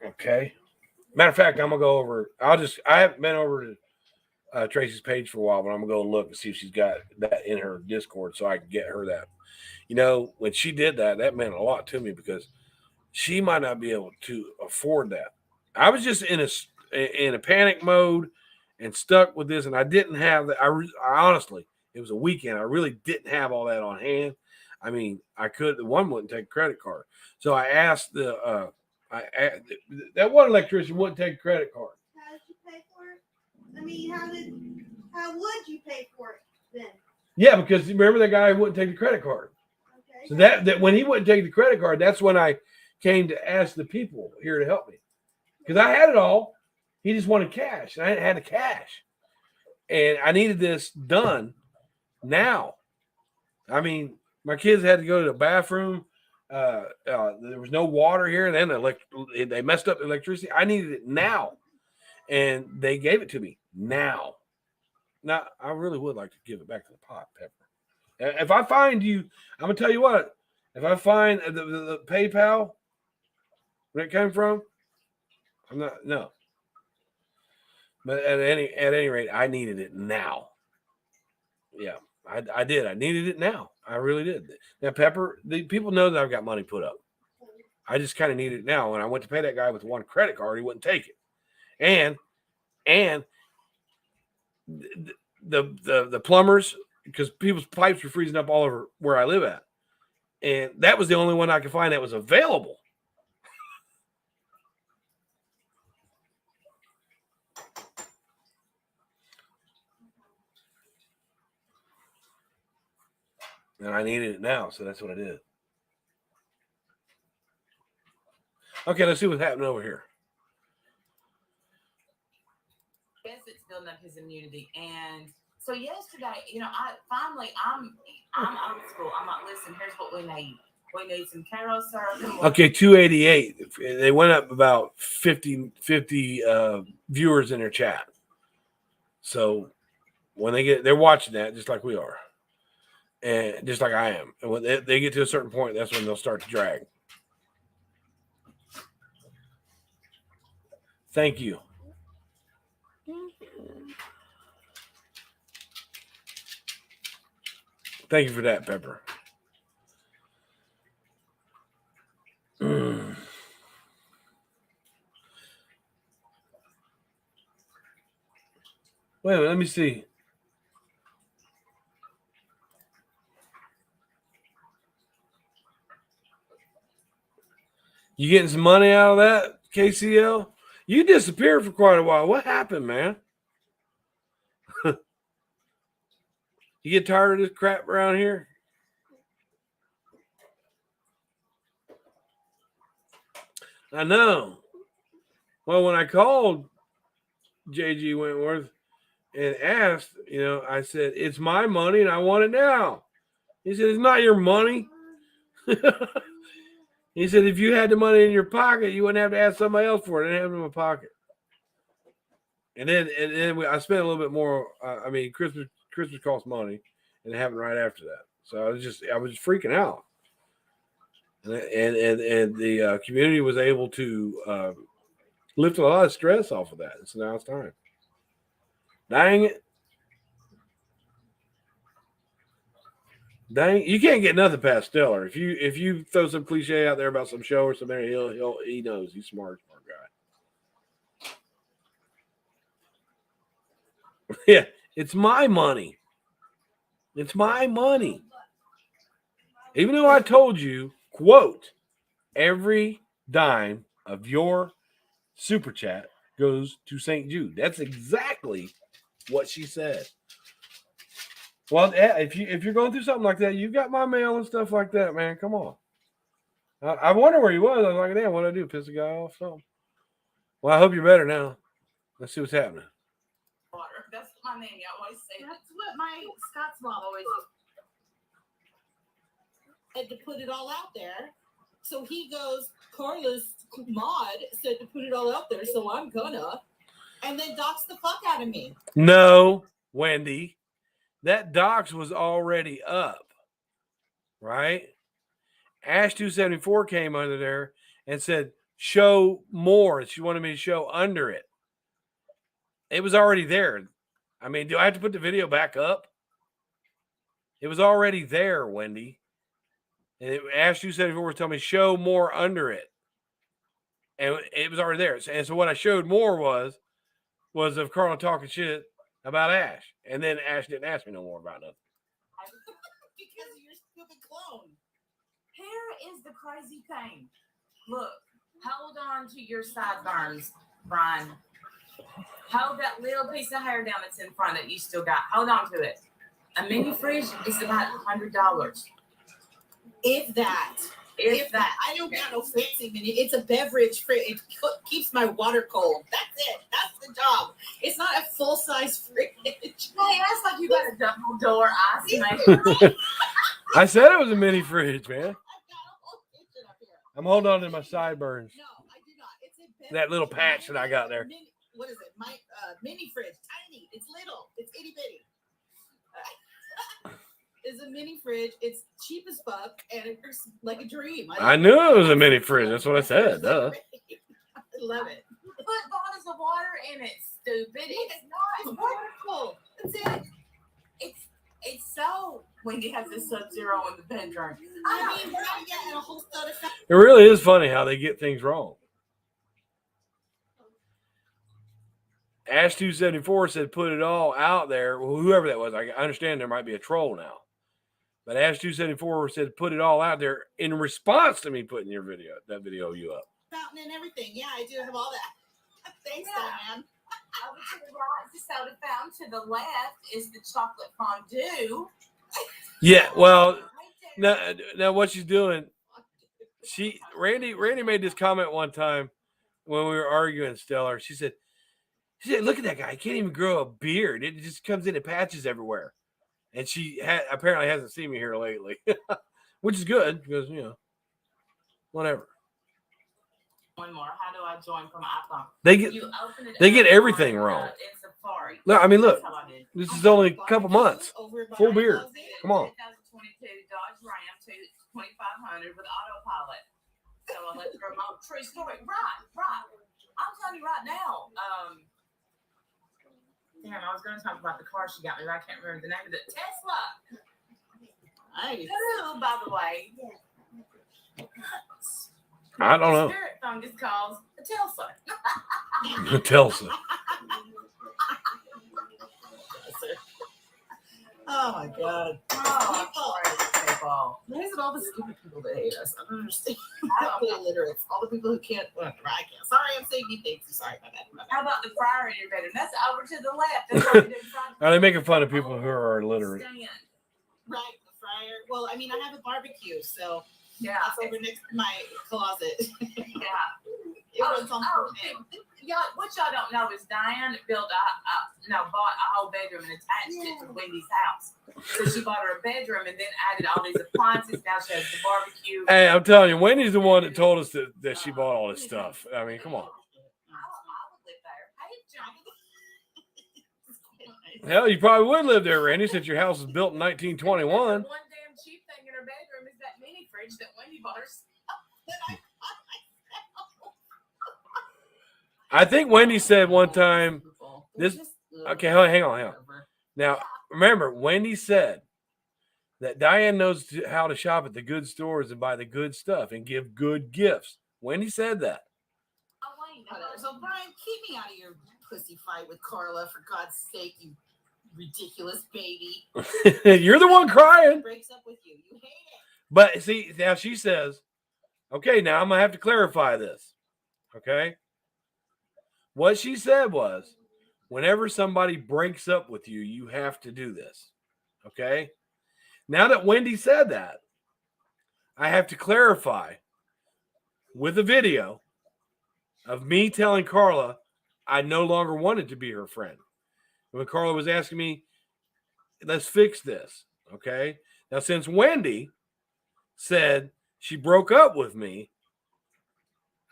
Okay. Matter of fact, I'm gonna go over. I haven't been over to Tracy's page for a while, but I'm gonna go look and see if she's got that in her Discord so I can get her that. You know, when she did that, that meant a lot to me because she might not be able to afford that. I was just in a panic mode and stuck with this, and I didn't have that. I honestly, it was a weekend. I really didn't have all that on hand. I mean, I could. The one wouldn't take a credit card, so I asked that one electrician wouldn't take a credit card. How did you pay for it? I mean, how would you pay for it then? Yeah, because remember that guy wouldn't take the credit card. Okay. So that when he wouldn't take the credit card, that's when I came to ask the people here to help me. Because I had it all. He just wanted cash. And I had the cash. And I needed this done now. I mean, my kids had to go to the bathroom. There was no water here. And then they messed up the electricity. I needed it now. And they gave it to me now. Now, I really would like to give it back to the pot, Pepper. If I find you, I'm going to tell you what. If I find the PayPal, where it came from, I'm not, no. But at any rate, I needed it now. Yeah, I did. I needed it now. I really did. Now, Pepper, the people know that I've got money put up. I just kind of needed it now. When I went to pay that guy with one credit card, he wouldn't take it. And the plumbers, because people's pipes were freezing up all over where I live at. And that was the only one I could find that was available. And I needed it now, so that's what I did. Okay, let's see what's happening over here. Yes, it's building up his immunity. And so yesterday, I'm old school. I'm like, listen, here's what we need. We need some Karo syrup. Okay, 288. They went up about 50 viewers in their chat. So when they're watching that just like we are. And just like I am. And when they get to a certain point, that's when they'll start to drag. Thank you. Thank you for that, Pepper. Wait a minute, let me see. You getting some money out of that, KCL? You disappeared for quite a while. What happened, man? You get tired of this crap around here? I know. Well, when I called JG Wentworth and asked, I said, it's my money and I want it now. He said, it's not your money. He said, if you had the money in your pocket, you wouldn't have to ask somebody else for it. I didn't have it in my pocket. And then I spent a little bit more. Christmas costs money, and it happened right after that. So I was just freaking out. And the community was able to lift a lot of stress off of that. So now it's time. Dang it. Dang, you can't get nothing past Stellar. If you throw some cliche out there about some show or something, he knows he's smart guy. Yeah, it's my money. It's my money. Even though I told you, quote, every dime of your super chat goes to St. Jude. That's exactly what she said. Well, if you're going through something like that, you've got my mail and stuff like that, man. Come on. I wonder where he was. I was like, damn, what did I do? Piss the guy off? Something. Well, I hope you're better now. Let's see what's happening. Water. That's my name. You always say that. That's what my Scott's mom always had to put it all out there. So he goes, Carla's mod said to put it all out there, so I'm gonna. And then docks the fuck out of me. No, Wendy. That docs was already up. Right? Ash 274 came under there and said, show more. She wanted me to show under it. It was already there. I mean, do I have to put the video back up? It was already there, Wendy. And Ash 274 was telling me, show more under it. And it was already there. And so what I showed more was of Carla talking shit about Ash. And then Ash didn't ask me no more about nothing. Because of your stupid clone. Hair is the crazy thing. Look, hold on to your sideburns, Brian. Hold that little piece of hair down that's in front that you still got. Hold on to it. A mini fridge is about $100. If that. If that. I don't got no fancy mini. It's a beverage fridge. It keeps my water cold. That's it. That's the job. It's not a full-size fridge. Hey, that's like you got a double door ice maker. I said it was a mini fridge, man. I've got a whole kitchen up here. I'm holding on to my sideburns. No, I do not. It's a beverage That little patch that I got there. What is it? My mini fridge. Tiny. It's little. It's itty bitty. It's a mini fridge. It's cheap as fuck, and it works like a dream. I knew it was a mini fridge. That's what I said. Duh. I love it. Put bottles of water in it, stupid. It's not. It's wonderful. That's it. It's so when you have this Sub-Zero in the bedroom. I mean, we're not getting a whole stud of fat. It really is funny how they get things wrong. Ash 274 said put it all out there. Well, whoever that was, I understand there might be a troll now. But Ash 274 said put it all out there in response to me putting that video you up. Fountain and everything. Yeah, I do have all that. Thanks, Diane. Over to the right is the soda fountain. To the left is the chocolate fondue. Yeah, well, now what she's doing, Randy made this comment one time when we were arguing, Stellar. She said, look at that guy. He can't even grow a beard. It just comes in patches everywhere. And she apparently hasn't seen me here lately, which is good because, whatever. One more. How do I join from iPhone? They get everything wrong. In Safari. No, I mean, look, That's how I did. this is only a couple months. Full beard. Come on. 2022 Dodge Ram 2500 with autopilot. So I let the remote. True story. Right. I'm telling you right now. Damn, I was going to talk about the car she got me, but I can't remember the name of it. Tesla. Nice. Who, by the way, I don't know. Spirit fungus calls a Tesla. Telsa. Oh my God. People. Why is it all the stupid people that hate us? I don't understand. All the illiterates, all the people who can't. Well, I can't. Sorry, I'm saying you things. Sorry about that. How about the fryer in your bedroom? That's over to the left. That's what we did. Are they making fun of people who are illiterate? Right, the fryer. Well, I mean, I have a barbecue, so Yeah. that's over next to my closet. Yeah. It runs on Yeah, what y'all don't know is Diane bought a whole bedroom and attached it to Wendy's house. So she bought her a bedroom and then added all these appliances. Now she has the barbecue. Hey, I'm telling you, Wendy's the one that told us that she bought all this stuff. I mean, come on. I would live there. Hey, John. Hell, you probably would live there, Randy, since your house was built in 1921. One damn cheap thing in her bedroom is that mini fridge that Wendy bought herself. I think Wendy said one time, okay, hang on. Now, remember, Wendy said that Diane knows how to shop at the good stores and buy the good stuff and give good gifts. Wendy said that. Oh, wait. So, Brian, keep me out of your pussy fight with Carla, for God's sake, you ridiculous baby. You're the one crying. Breaks up with you. You hate it. But see, now she says, okay, now I'm going to have to clarify this. Okay? What she said was, whenever somebody breaks up with you, you have to do this. Okay? Now that Wendy said that, I have to clarify with a video of me telling Carla I no longer wanted to be her friend. When Carla was asking me, let's fix this. Okay. Now, since Wendy said she broke up with me,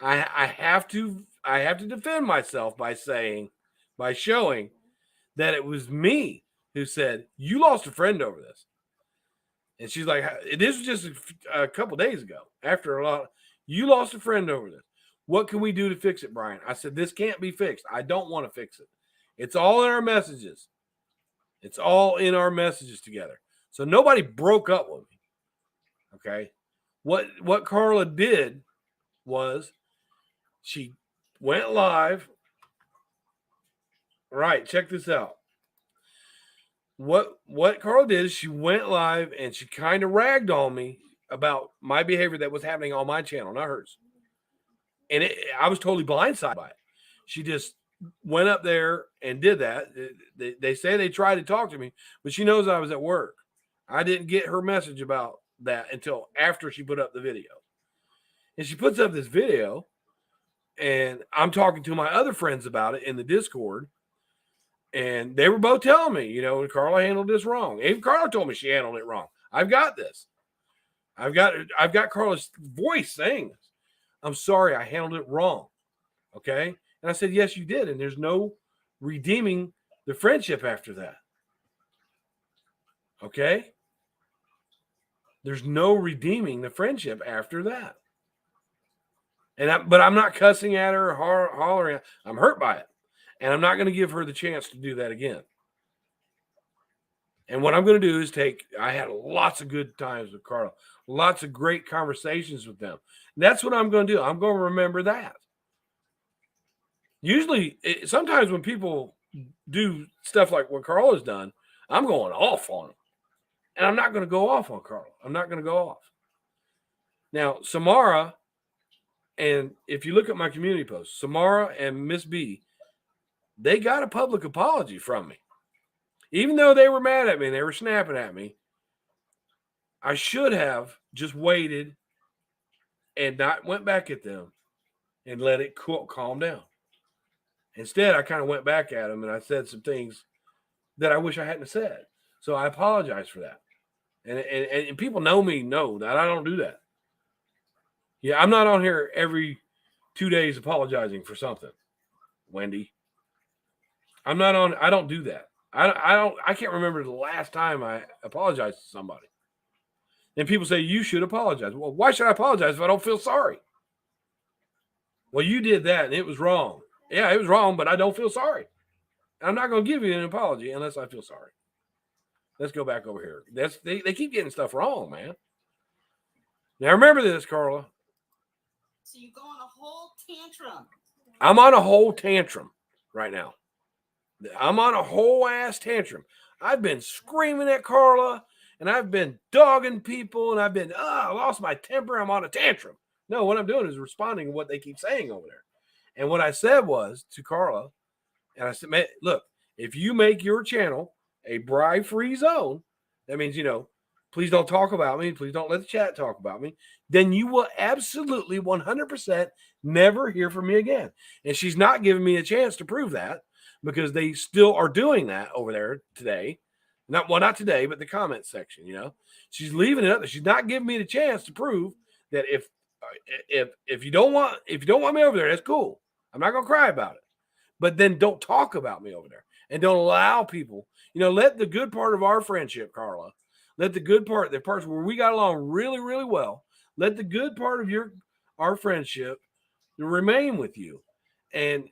I have to defend myself by showing that it was me who said, you lost a friend over this. And she's like, this was just a couple days ago. After a lot, you lost a friend over this. What can we do to fix it, Bryan? I said, this can't be fixed. I don't want to fix it. It's all in our messages. It's all in our messages together. So nobody broke up with me. Okay. What Carla did was she went live. Right. Check this out. What Carla did is she went live and she kind of ragged on me about my behavior that was happening on my channel, not hers. And I was totally blindsided by it. She just went up there and did that. They say they tried to talk to me, but she knows I was at work. I didn't get her message about that until after she put up the video. And she puts up this video, and I'm talking to my other friends about it in the Discord. And they were both telling me, Carla handled this wrong. Even Carla told me she handled it wrong. I've got this. I've got Carla's voice saying this. I'm sorry, I handled it wrong. Okay. And I said, yes, you did. And there's no redeeming the friendship after that. Okay. There's no redeeming the friendship after that. But I'm not cussing at her or hollering. I'm hurt by it. And I'm not going to give her the chance to do that again. And what I'm going to do is I had lots of good times with Carla, lots of great conversations with them. And that's what I'm going to do. I'm going to remember that. Usually, sometimes when people do stuff like what Carla's done, I'm going off on them. And I'm not going to go off on Carla. I'm not going to go off. Now, Samara, and if you look at my community posts, Samara and Miss B, they got a public apology from me. Even though they were mad at me and they were snapping at me, I should have just waited and not went back at them and let it calm down. Instead, I kind of went back at them and I said some things that I wish I hadn't said. So I apologize for that. And people know that I don't do that. Yeah, I'm not on here every 2 days apologizing for something, Wendy. I don't do that. I can't remember the last time I apologized to somebody. And people say, you should apologize. Well, why should I apologize if I don't feel sorry? Well, you did that and it was wrong. Yeah, it was wrong, but I don't feel sorry. I'm not going to give you an apology unless I feel sorry. Let's go back over here. They keep getting stuff wrong, man. Now remember this, Carla. So you go on a whole tantrum. I'm on a whole tantrum right now. I'm on a whole ass tantrum. I've been screaming at Carla and I've been dogging people and I've been, I lost my temper. I'm on a tantrum. No, what I'm doing is responding to what they keep saying over there. And what I said was to Carla, and I said, man, look, if you make your channel a bribe-free zone, that means, please don't talk about me. Please don't let the chat talk about me. Then you will absolutely 100% never hear from me again. And she's not giving me a chance to prove that because they still are doing that over there today. Not today, but the comment section, She's leaving it up there. She's not giving me the chance to prove that if you don't want me over there, that's cool. I'm not going to cry about it. But then don't talk about me over there. And don't allow people, let the good part of our friendship, Carla, let the good part, the parts where we got along really, really well, let the good part of our friendship remain with you. And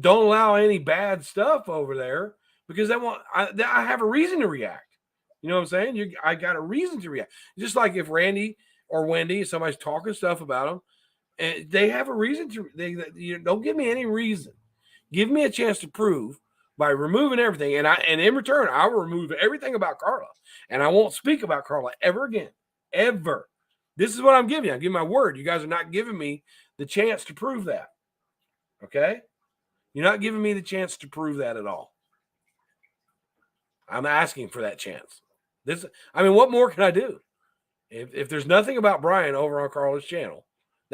don't allow any bad stuff over there because I have a reason to react. You know what I'm saying? I got a reason to react. Just like if Randy or Wendy, somebody's talking stuff about them, and they have a reason to, don't give me any reason. Give me a chance to prove by removing everything. And in return, I will remove everything about Carla. And I won't speak about Carla ever again. Ever. This is what I'm giving you. I'm giving my word. You guys are not giving me the chance to prove that. Okay? You're not giving me the chance to prove that at all. I'm asking for that chance. What more can I do? If there's nothing about Bryan over on Carla's channel,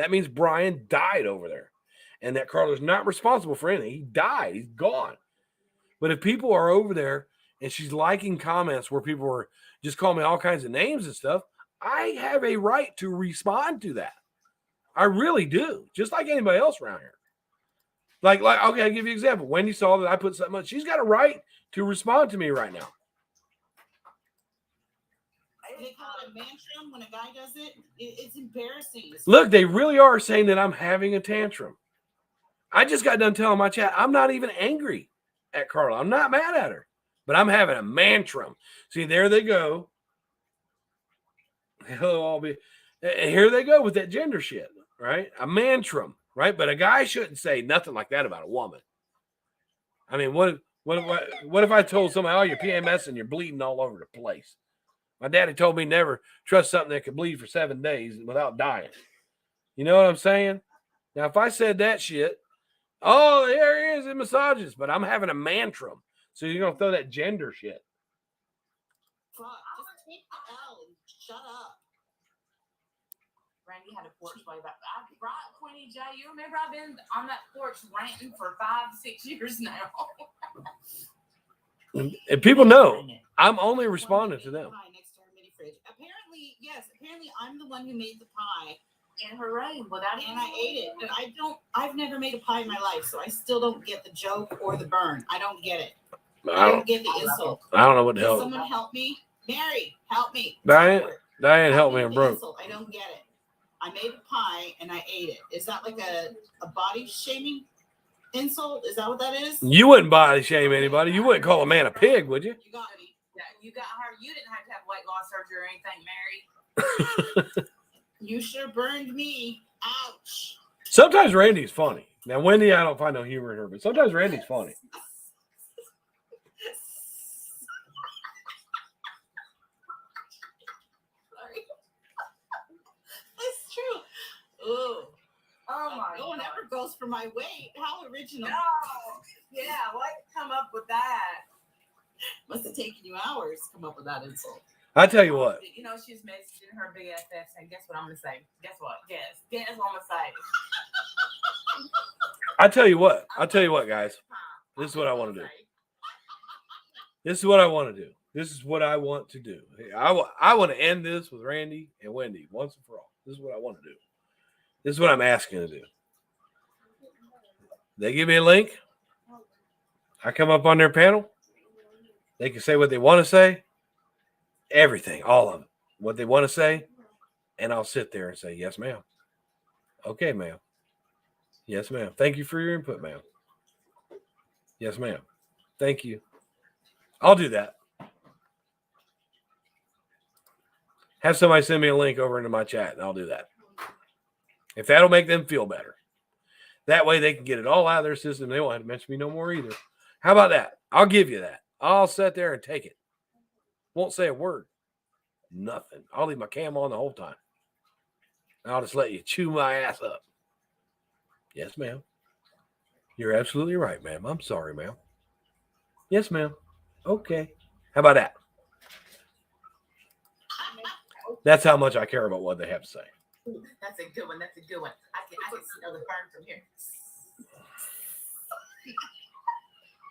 That means Brian died over there. And that Carla's not responsible for anything. He died. He's gone. But if people are over there and she's liking comments where people are just calling me all kinds of names and stuff, I have a right to respond to that. I really do. Just like anybody else around here. Like, okay, I'll give you an example. Wendy saw that I put something on. She's got a right to respond to me right now. They call it a tantrum when a guy does it. It's embarrassing. Look, they really are saying that I'm having a tantrum. I just got done telling my chat, I'm not even angry at Carla. I'm not mad at her, but I'm having a mantrum. See, there they go. Hello, all be. Here they go with that gender shit, right? A mantrum, right? But a guy shouldn't say nothing like that about a woman. I mean, what if I told somebody, oh, you're PMS and you're bleeding all over the place? My daddy told me never trust something that could bleed for 7 days without dying. You know what I'm saying? Now, if I said that shit, oh, there he is, a misogynist, but I'm having a mantrum. So you're going to throw that gender shit. Fuck, just take the L and shut up. Randy had a porch way back. Right, Queenie J, you remember I've been on that porch ranting for 5-6 years now. And people know I'm only responding to them. Pie next to her mini fridge. Apparently, yes. Apparently, I'm the one who made the pie, In her room without and I ate it. But I've never made a pie in my life, so I still don't get the joke or the burn. I don't get it. I don't get the insult. I don't know what the Can hell. someone help me? Mary, help me. Diane, help me. I'm The broke. insult. I don't get it. I made a pie and I ate it. Is that like a body shaming insult? Is that what that is? You wouldn't body shame anybody. You wouldn't call a man a pig, would you? You got me. Yeah, you got her. You didn't have to have weight loss surgery or anything, Mary. You sure burned me. Ouch. Sometimes Randy's funny. Now, Wendy, I don't find no humor in her, but sometimes Randy's funny. Sorry. It's true. Ooh. Oh my No one God. ever goes for my weight. How original. No. Yeah, why come up with that? Must have taken you hours to come up with that insult. I tell you what. You know, she's messaging her big ass ass saying, guess what I'm going to say? Guess what? Guess. Guess what I'm going to say. I tell you what. I tell you what, guys. This is what I want to do. This is what I want to do. This is what I want to do. I want to end this with Randy and Wendy once and for all. This is what I want to do. This is what I'm asking to do. They give me a link. I come up on their panel. They can say what they want to say. Everything, all of it. What they want to say. And I'll sit there and say, yes, ma'am. Okay, ma'am. Yes, ma'am. Thank you for your input, ma'am. Yes, ma'am. Thank you. I'll do that. Have somebody send me a link over into my chat, and I'll do that. If that'll make them feel better. That way they can get it all out of their system. They won't have to mention me no more either. How about that? I'll give you that. I'll sit there and take it. Won't say a word. Nothing. I'll leave my cam on the whole time. I'll just let you chew my ass up. Yes, ma'am. You're absolutely right, ma'am. I'm sorry, ma'am. Yes, ma'am. Okay. How about that? That's how much I care about what they have to say. Ooh, that's a good one. That's a good one. I can smell the burn from here.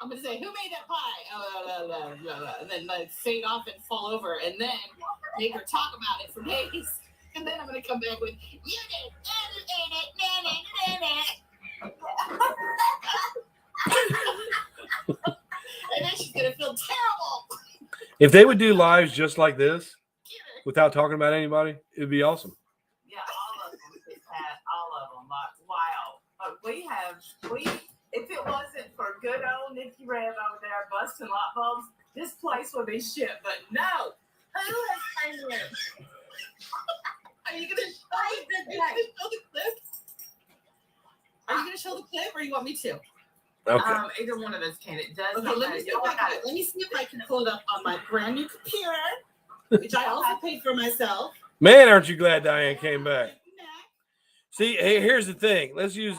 I'm going to say, who made that pie? And then like, fade off and fall over. And then make her talk about it for days. And then I'm going to come back with, you did. And then she's going to feel terrible. If they would do lives just like this, without talking about anybody, it'd be awesome. Yeah, all of them. Pat, all of them. Like, wow. If it wasn't for good old Nikki Rev over there busting light bulbs, this place would be shit. But no, who has came here? Are you going to show the clip? Are you going to show the clip or you want me to? Okay. Either one of us can. It does. Okay, let me see if I can pull it up on my brand new computer, which I also paid for myself. Man, aren't you glad Diane came back? See, hey, here's the thing. Let's use.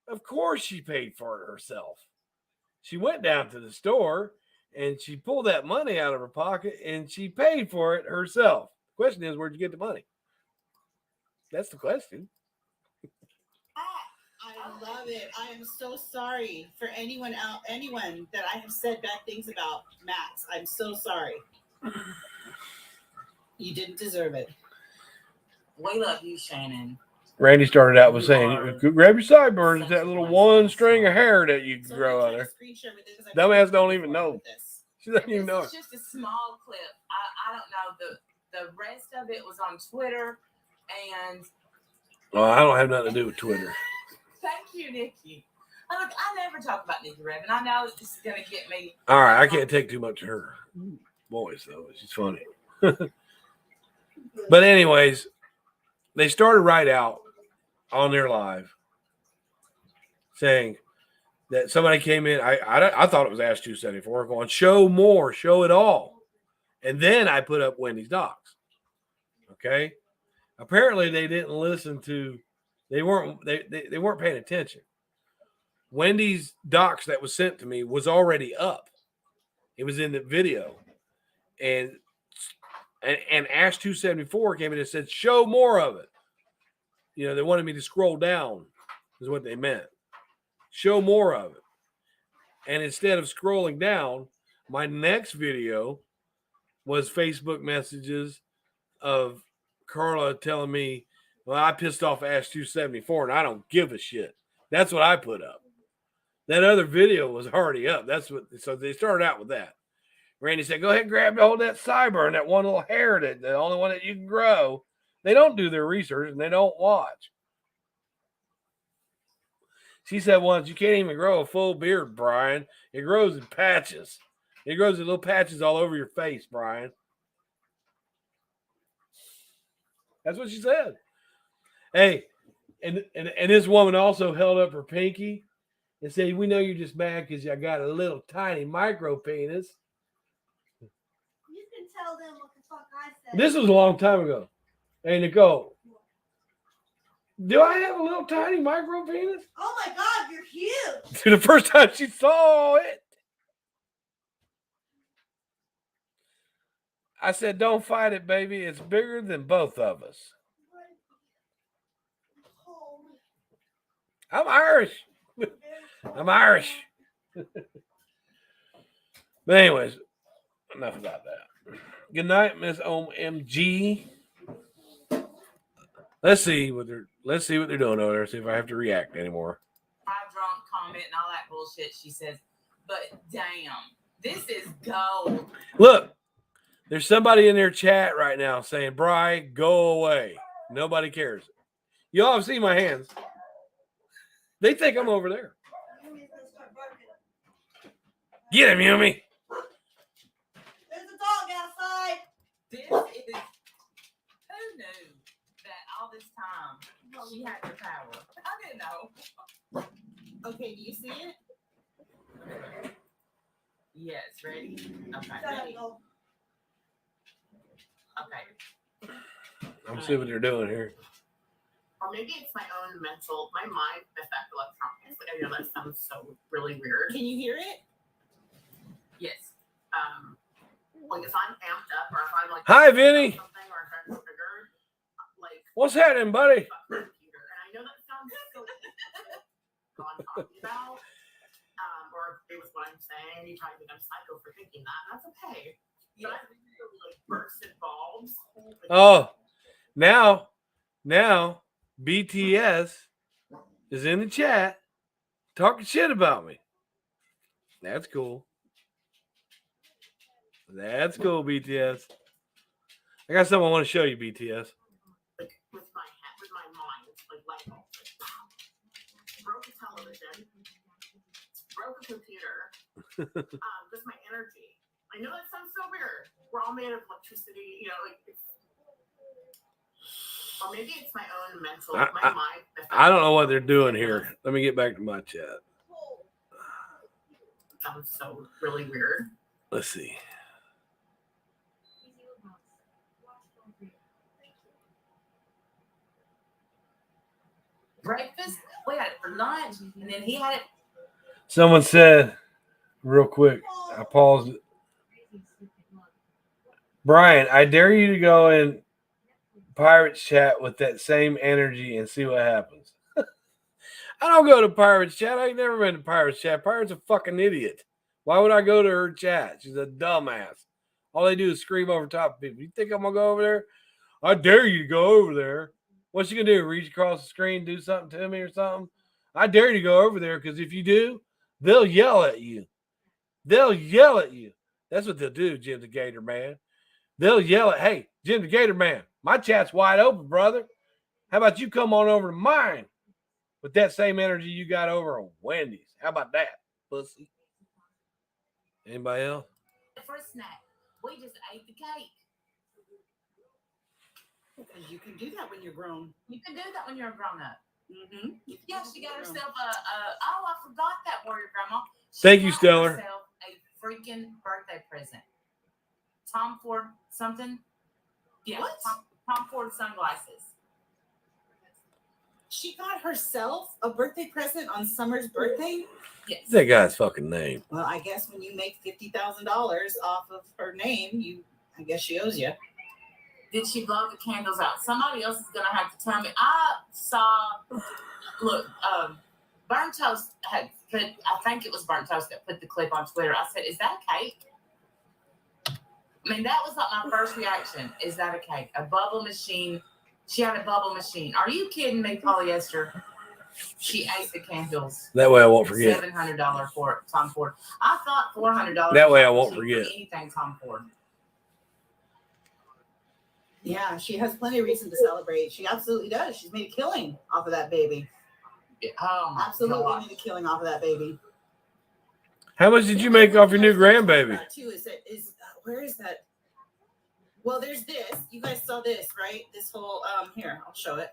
Of course, she paid for it herself. She went down to the store and she pulled that money out of her pocket and she paid for it herself. The question is, where'd you get the money? That's the question. love it. I am so sorry for anyone that I have said bad things about. Max, I'm so sorry. You didn't deserve it. We love you, Shannon. Randy started out with You saying, are grab your sideburns, such that a little blessing. one string of hair that you can So grow I'm out gonna there. screen share with this 'cause I've Dumbass never don't done even before know. with this. She doesn't even This know is it. just a small clip. I don't know. The rest of it was on Twitter, and Well, I don't have nothing to do with Twitter. thank you, Nikki. Look, I never talk about Nikki Revan. I know this is gonna get me. All right, I can't take too much of her voice, though. She's funny. But anyways, they started right out on their live saying that somebody came in. I thought it was Ask 274 going, show more, show it all. And then I put up Wendy's docs. Okay. Apparently they didn't listen to, they weren't paying attention. Wendy's docs that was sent to me was already up. It was in the video. And Ash 274 came in and said, show more of it. You know, they wanted me to scroll down, is what they meant. Show more of it. And instead of scrolling down, my next video was Facebook messages of Carla telling me, well, I pissed off Ash 274 and I don't give a shit. That's what I put up. That other video was already up. So they started out with that. Randy said, go ahead and grab hold of that sideburn, that one little hair, the only one that you can grow. They don't do their research and they don't watch. She said once, you can't even grow a full beard, Brian. It grows in patches. It grows in little patches all over your face, Brian. That's what she said. Hey, and this woman also held up her pinky and said, we know you're just mad because you got a little tiny micro penis. You can tell them what the fuck I said. This was a long time ago. Hey, Nicole, do I have a little tiny micro penis? Oh my God, you're huge. The first time she saw it, I said, don't fight it, baby. It's bigger than both of us. I'm Irish. I'm Irish. But anyways, enough about that. Good night, Miss OMG. Let's see what they're doing over there. See if I have to react anymore. Drunk comment and all that bullshit. She says, but damn, this is gold. Look, there's somebody in their chat right now saying, Bri, go away. Nobody cares. Y'all have seen my hands. They think I'm over there. Get him, Yumi. There's a dog outside. This is, who knew that all this time she had the power? I didn't know. Okay, do you see it? Yes, ready? Okay. Ready. Okay. I'm see what they're doing here. Or maybe it's my own mental, my mind affect electronics. Like I know that sounds so really weird. Can you hear it? Yes. Like if I'm amped up or if I'm like Hi, Vinny. something or if I'm triggered, like What's happening, buddy? fuck the computer. And I know that sounds so what I'm talking about. Or it was what I'm saying. You probably think I'm psycho for thinking that. That's okay. But I think like burst and bulbs. Oh, now BTS is in the chat talking shit about me. That's cool. That's cool, BTS. I got something I want to show you, BTS. Like with my head, with my mind, like light bulb. Broke a television, broke a computer. Just my energy. I know that sounds so weird. We're all made of electricity, you know, like it's, or maybe it's my own mental, my mind. I don't know what they're doing here. Let me get back to my chat. That was so really weird. Let's see. Breakfast, we had it for lunch, and then he had it. Someone said, real quick, I paused it. Brian, I dare you to go in Pirates chat with that same energy and see what happens. I don't go to Pirates chat. I ain't never been to Pirates chat. Pirates a fucking idiot. Why would I go to her chat? She's a dumbass. All they do is scream over top of people. You think I'm gonna go over there? I dare you to go over there. What's she gonna do? Reach across the screen, do something to me or something? I dare you to go over there because if you do, they'll yell at you. They'll yell at you. That's what they'll do, Jim the Gator Man. They'll yell at, hey, Jim the Gator Man, my chat's wide open, brother. How about you come on over to mine with that same energy you got over on Wendy's? How about that, pussy? Anybody else? For a snack, we just ate the cake. Because you can do that when you're grown. You can do that when you're a grown up. Mm-hmm. Yeah, she got herself oh, I forgot that warrior grandma. Thank you, got Stellar. herself a freaking birthday present. Tom Ford something. Yeah, What? Tom Ford sunglasses. She got herself a birthday present on Summer's birthday? Yes. That guy's fucking name. Well, I guess when you make $50,000 off of her name, I guess she owes you. Did she blow the candles out? Somebody else is gonna have to tell me. I saw. Look, Burnt Toast had put. I think it was Burnt Toast that put the clip on Twitter. I said, "Is that a cake?" I mean, that was like my first reaction. Is that a cake? A bubble machine. She had a bubble machine. Are you kidding me, polyester? She ate the candles. That way I won't forget. $700 for Tom Ford. I thought $400. That way I won't forget. Anything Tom Ford. Yeah, she has plenty of reason to celebrate. She absolutely does. She's made a killing off of that baby. Oh, Absolutely God. made a killing off of that baby. How much did you make off your new grandbaby? Too where is that? Well, there's this. You guys saw this, right? This whole here, I'll show it.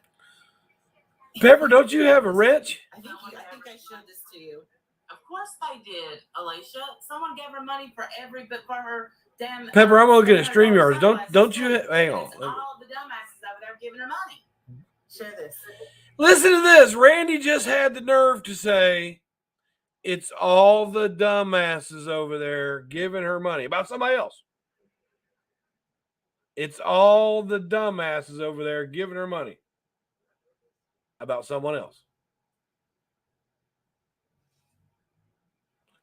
Pepper, don't you have a wrench? I think I showed this to you. Of course they did, Alicia. Someone gave her money for her damn. Pepper, I'm gonna get a $700 StreamYards. Don't sunglasses. you hang on. It's all the dumbasses over there giving her money. Share this. Listen to this. Randy just had the nerve to say it's all the dumbasses over there giving her money about somebody else. It's all the dumbasses over there giving her money about someone else.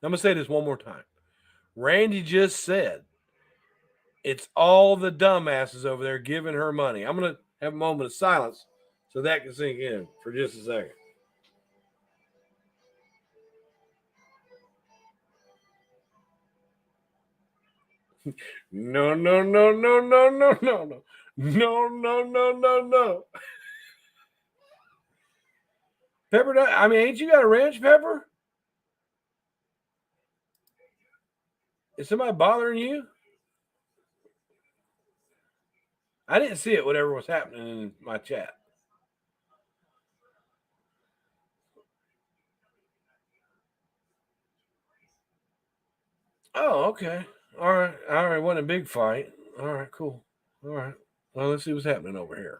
I'm going to say this one more time. Randy just said it's all the dumbasses over there giving her money. I'm going to have a moment of silence so that can sink in for just a second. No. Pepper, I mean, ain't you got a wrench, Pepper? Is somebody bothering you? I didn't see it, whatever was happening in my chat. Oh, okay. All right. Wasn't a big fight. All right, cool. All right. Well, let's see what's happening over here.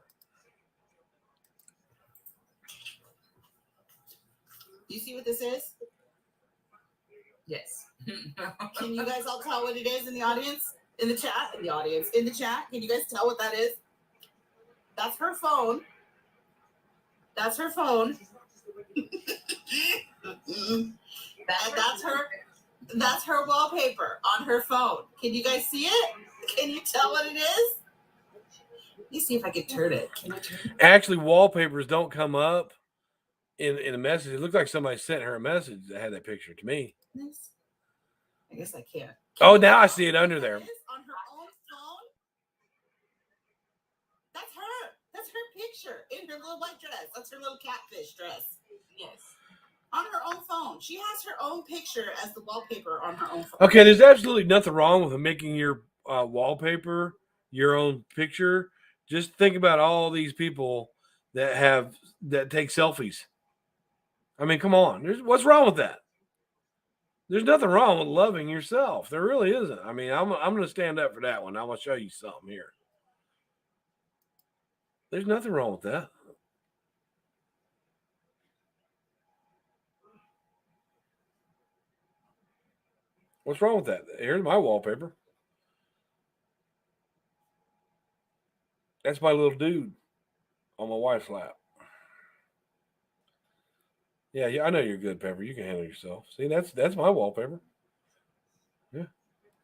You see what this is? Yes. Can you guys all tell what it is in the audience? In the chat? In the audience. In the chat? Can you guys tell what that is? That's her phone. That's her phone. That's her wallpaper on her phone. Can you guys see it? Can you tell what it is? Let me see if I can turn it. Can I turn it? Actually, wallpapers don't come up in a message. It looks like somebody sent her a message that had that picture to me. This? I guess I can't. Oh, now I see it under there. On her own phone? That's her. That's her picture in her little white dress. That's her little catfish dress. Yes. On her own phone. She has her own picture as the wallpaper on her own phone. Okay, there's absolutely nothing wrong with making your wallpaper your own picture. Just think about all these people that take selfies. I mean, come on. What's wrong with that? There's nothing wrong with loving yourself. There really isn't. I mean, I'm going to stand up for that one. I'm going to show you something here. There's nothing wrong with that. What's wrong with that? Here's my wallpaper. That's my little dude on my wife's lap. Yeah, I know you're good, Pepper. You can handle yourself. See, that's my wallpaper. Yeah.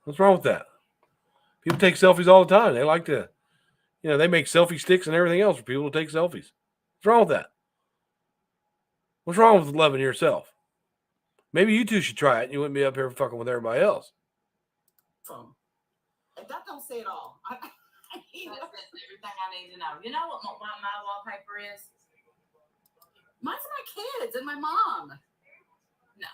What's wrong with that? People take selfies all the time. They like to, they make selfie sticks and everything else for people to take selfies. What's wrong with that? What's wrong with loving yourself? Maybe you two should try it and you wouldn't be up here fucking with everybody else. That don't say it all. That's everything I need to know. You know what my wallpaper is? Mine's my kids and my mom.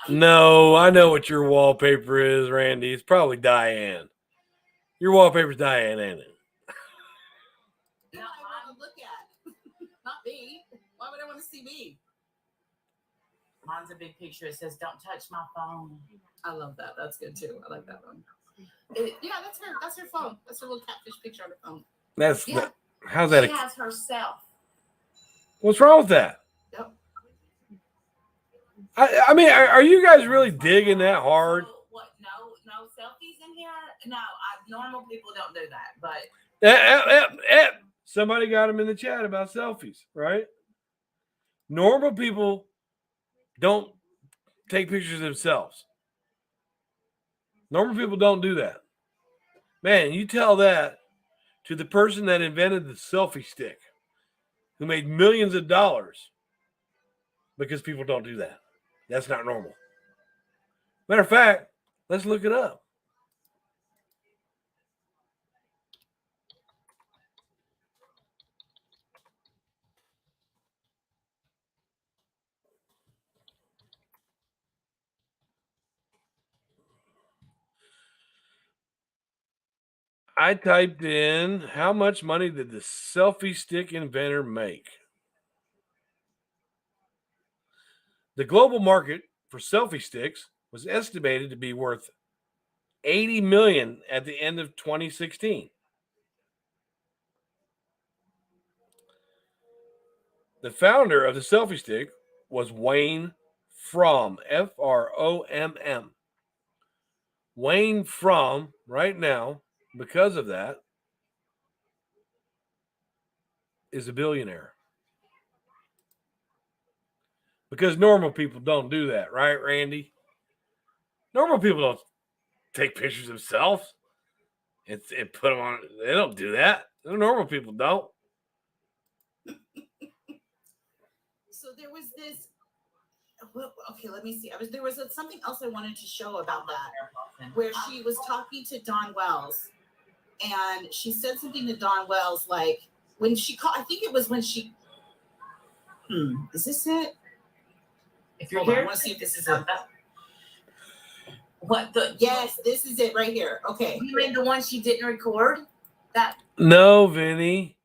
No, I know what your wallpaper is, Randy. It's probably Diane. Your wallpaper's Diane, ain't it? No, I want to look at. Not me. Why would I want to see me? Mine's a big picture. It says, "Don't touch my phone." I love that. That's good too. I like that one. Yeah, that's her. That's her phone. That's her little catfish picture on her phone. How's that? She has herself. What's wrong with that? Yep. I mean, are you guys really digging that hard? So, what? No selfies in here. No, normal people don't do that. But somebody got them in the chat about selfies, right? Normal people don't take pictures of themselves. Normal people don't do that. Man, you tell that to the person that invented the selfie stick, who made millions of dollars, because people don't do that. That's not normal. Matter of fact, let's look it up. I typed in, how much money did the selfie stick inventor make? The global market for selfie sticks was estimated to be worth $80 million at the end of 2016. The founder of the selfie stick was Wayne Fromm, Fromm. Wayne Fromm, right now, because of that, is a billionaire. Because normal people don't do that, right, Randy? Normal people don't take pictures of themselves and put them on. They don't do that. Normal people don't. So there was this. Well, okay, let me see. There was something else I wanted to show about that, where she was talking to Dawn Wells, and she said something to Dawn Wells like when she called. I think it was when she. Is this it? If you're Hold on, here, I want to see if this is it. What the? Yes, this is it right here. Okay. You mean the one she didn't record? That? No, Vinny,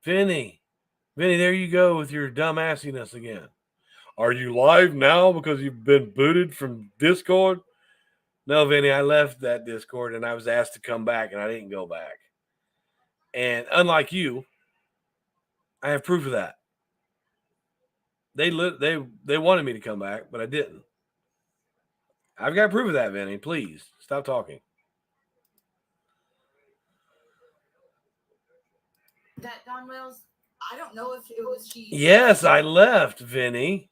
there you go with your dumbassiness again. Are you live now because you've been booted from Discord? No, Vinny, I left that Discord and I was asked to come back and I didn't go back. And unlike you, I have proof of that. They wanted me to come back, but I didn't. I've got proof of that, Vinny. Please stop talking. That Dawn Wells, I don't know if it was she. Yes, I left, Vinny.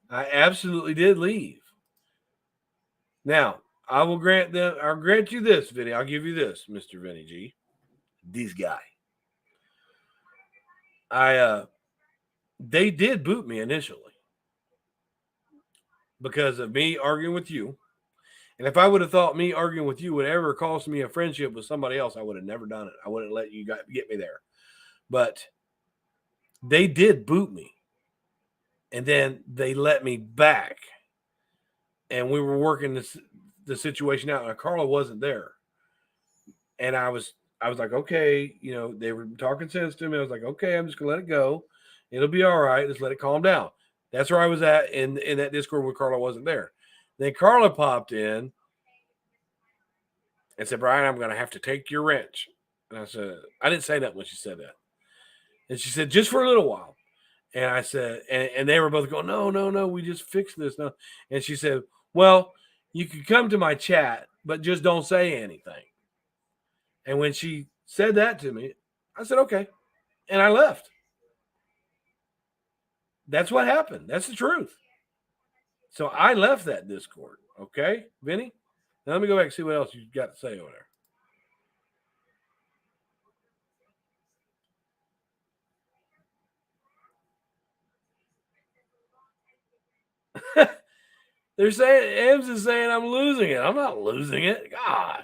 I absolutely did leave. Now, I'll grant you this, Vinny. I'll give you this, Mr. Vinny G. This guy. They did boot me initially because of me arguing with you. And if I would have thought me arguing with you would ever cost me a friendship with somebody else, I would have never done it. I wouldn't let you get me there. But they did boot me. And then they let me back. And we were working the situation out. And Carla wasn't there. And I was like, okay, they were talking sense to me. I was like, okay, I'm just going to let it go. It'll be all right. Just let it calm down. That's where I was at in that Discord where Carla wasn't there. Then Carla popped in and said, Bryan, I'm going to have to take your wrench. And I said, I didn't say that when she said that. And she said, just for a little while. And I said, and they were both going, no, we just fixed this. No. And she said, well, you could come to my chat, but just don't say anything. And when she said that to me, I said, okay. And I left. That's what happened. That's the truth. So I left that Discord. Okay, Vinny? Now let me go back and see what else you got to say over there. They're saying, Ems is saying I'm losing it. I'm not losing it. God.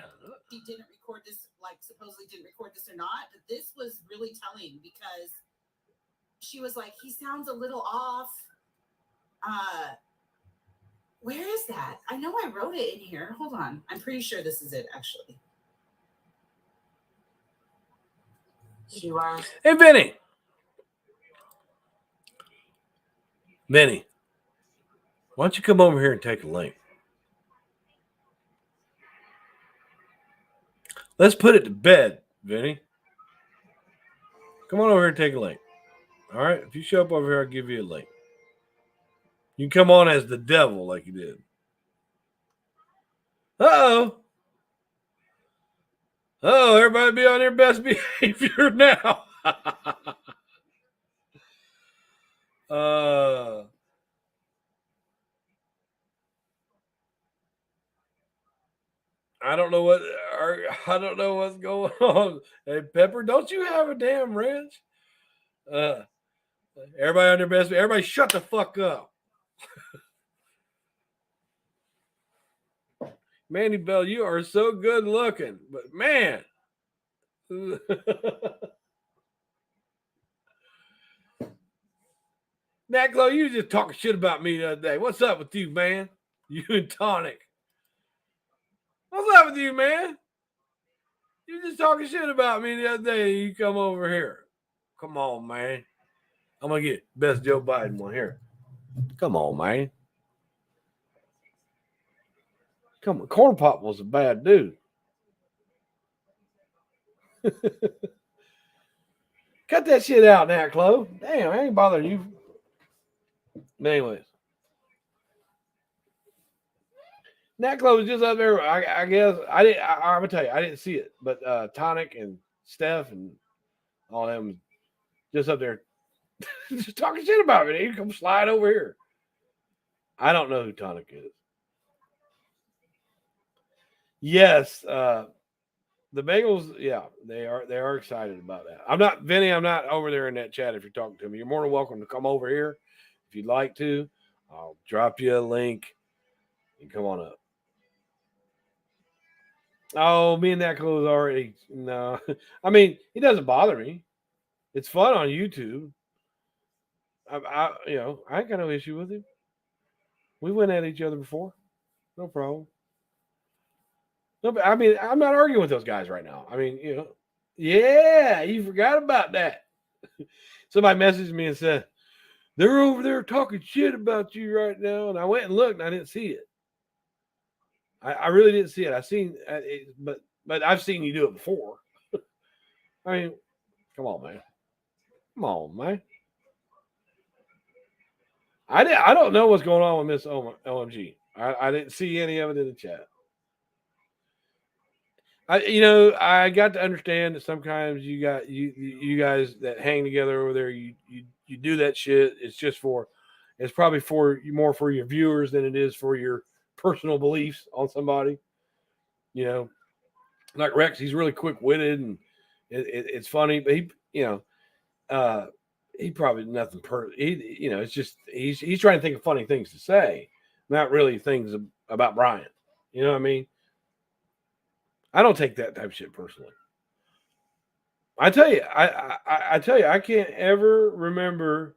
He didn't record this, like supposedly didn't record this or not, but this was really telling because she was like, he sounds a little off. Where is that? I know I wrote it in here. Hold on. I'm pretty sure this is it, actually. She was. Hey, Vinny. Vinny, why don't you come over here and take a link? Let's put it to bed, Vinny. Come on over here and take a link. All right? If you show up over here, I'll give you a link. You can come on as the devil like you did. Uh-oh. Oh, everybody be on their best behavior now. I don't know what's going on. Hey, Pepper, don't you have a damn wrench? Everybody on their best. Everybody, shut the fuck up. Mandy Bell, you are so good looking, but man. Nacklo, you just talking shit about me the other day. What's up with you, man? You and Tonic. What's up with you, man? You just talking shit about me the other day. You come over here. Come on, man. I'm going to get best Joe Biden one here. Come on, man. Come on. Corn Pop was a bad dude. Cut that shit out now, Chloe. Damn, I ain't bothering you. But anyways. Nacklo was just up there. I guess I'm gonna tell you, I didn't see it, but Tonic and Steph and all them just up there just talking shit about me. You come slide over here. I don't know who Tonic is. Yes, the Bengals. Yeah, they are excited about that. I'm not Vinny. I'm not over there in that chat. If you're talking to me, you're more than welcome to come over here if you'd like to. I'll drop you a link and come on up. Oh, me and that clothes already. No, I mean, it doesn't bother me. It's fun on YouTube. I ain't got no issue with it. We went at each other before, no problem. No, but I mean, I'm not arguing with those guys right now. I mean, yeah, you forgot about that. Somebody messaged me and said they're over there talking shit about you right now, and I went and looked, and I didn't see it. I really didn't see it. I seen it, but I've seen you do it before. I mean, come on, man. Come on, man. I don't know what's going on with Miss OMG. I didn't see any of it in the chat. I got to understand that sometimes you guys that hang together over there, you do that shit. It's probably more for your viewers than it is for your personal beliefs on somebody. Like Rex, he's really quick witted and it's funny, but he probably nothing it's just he's trying to think of funny things to say, not really things about Bryan. You know what I mean? I don't take that type of shit personally. I tell you, I can't ever remember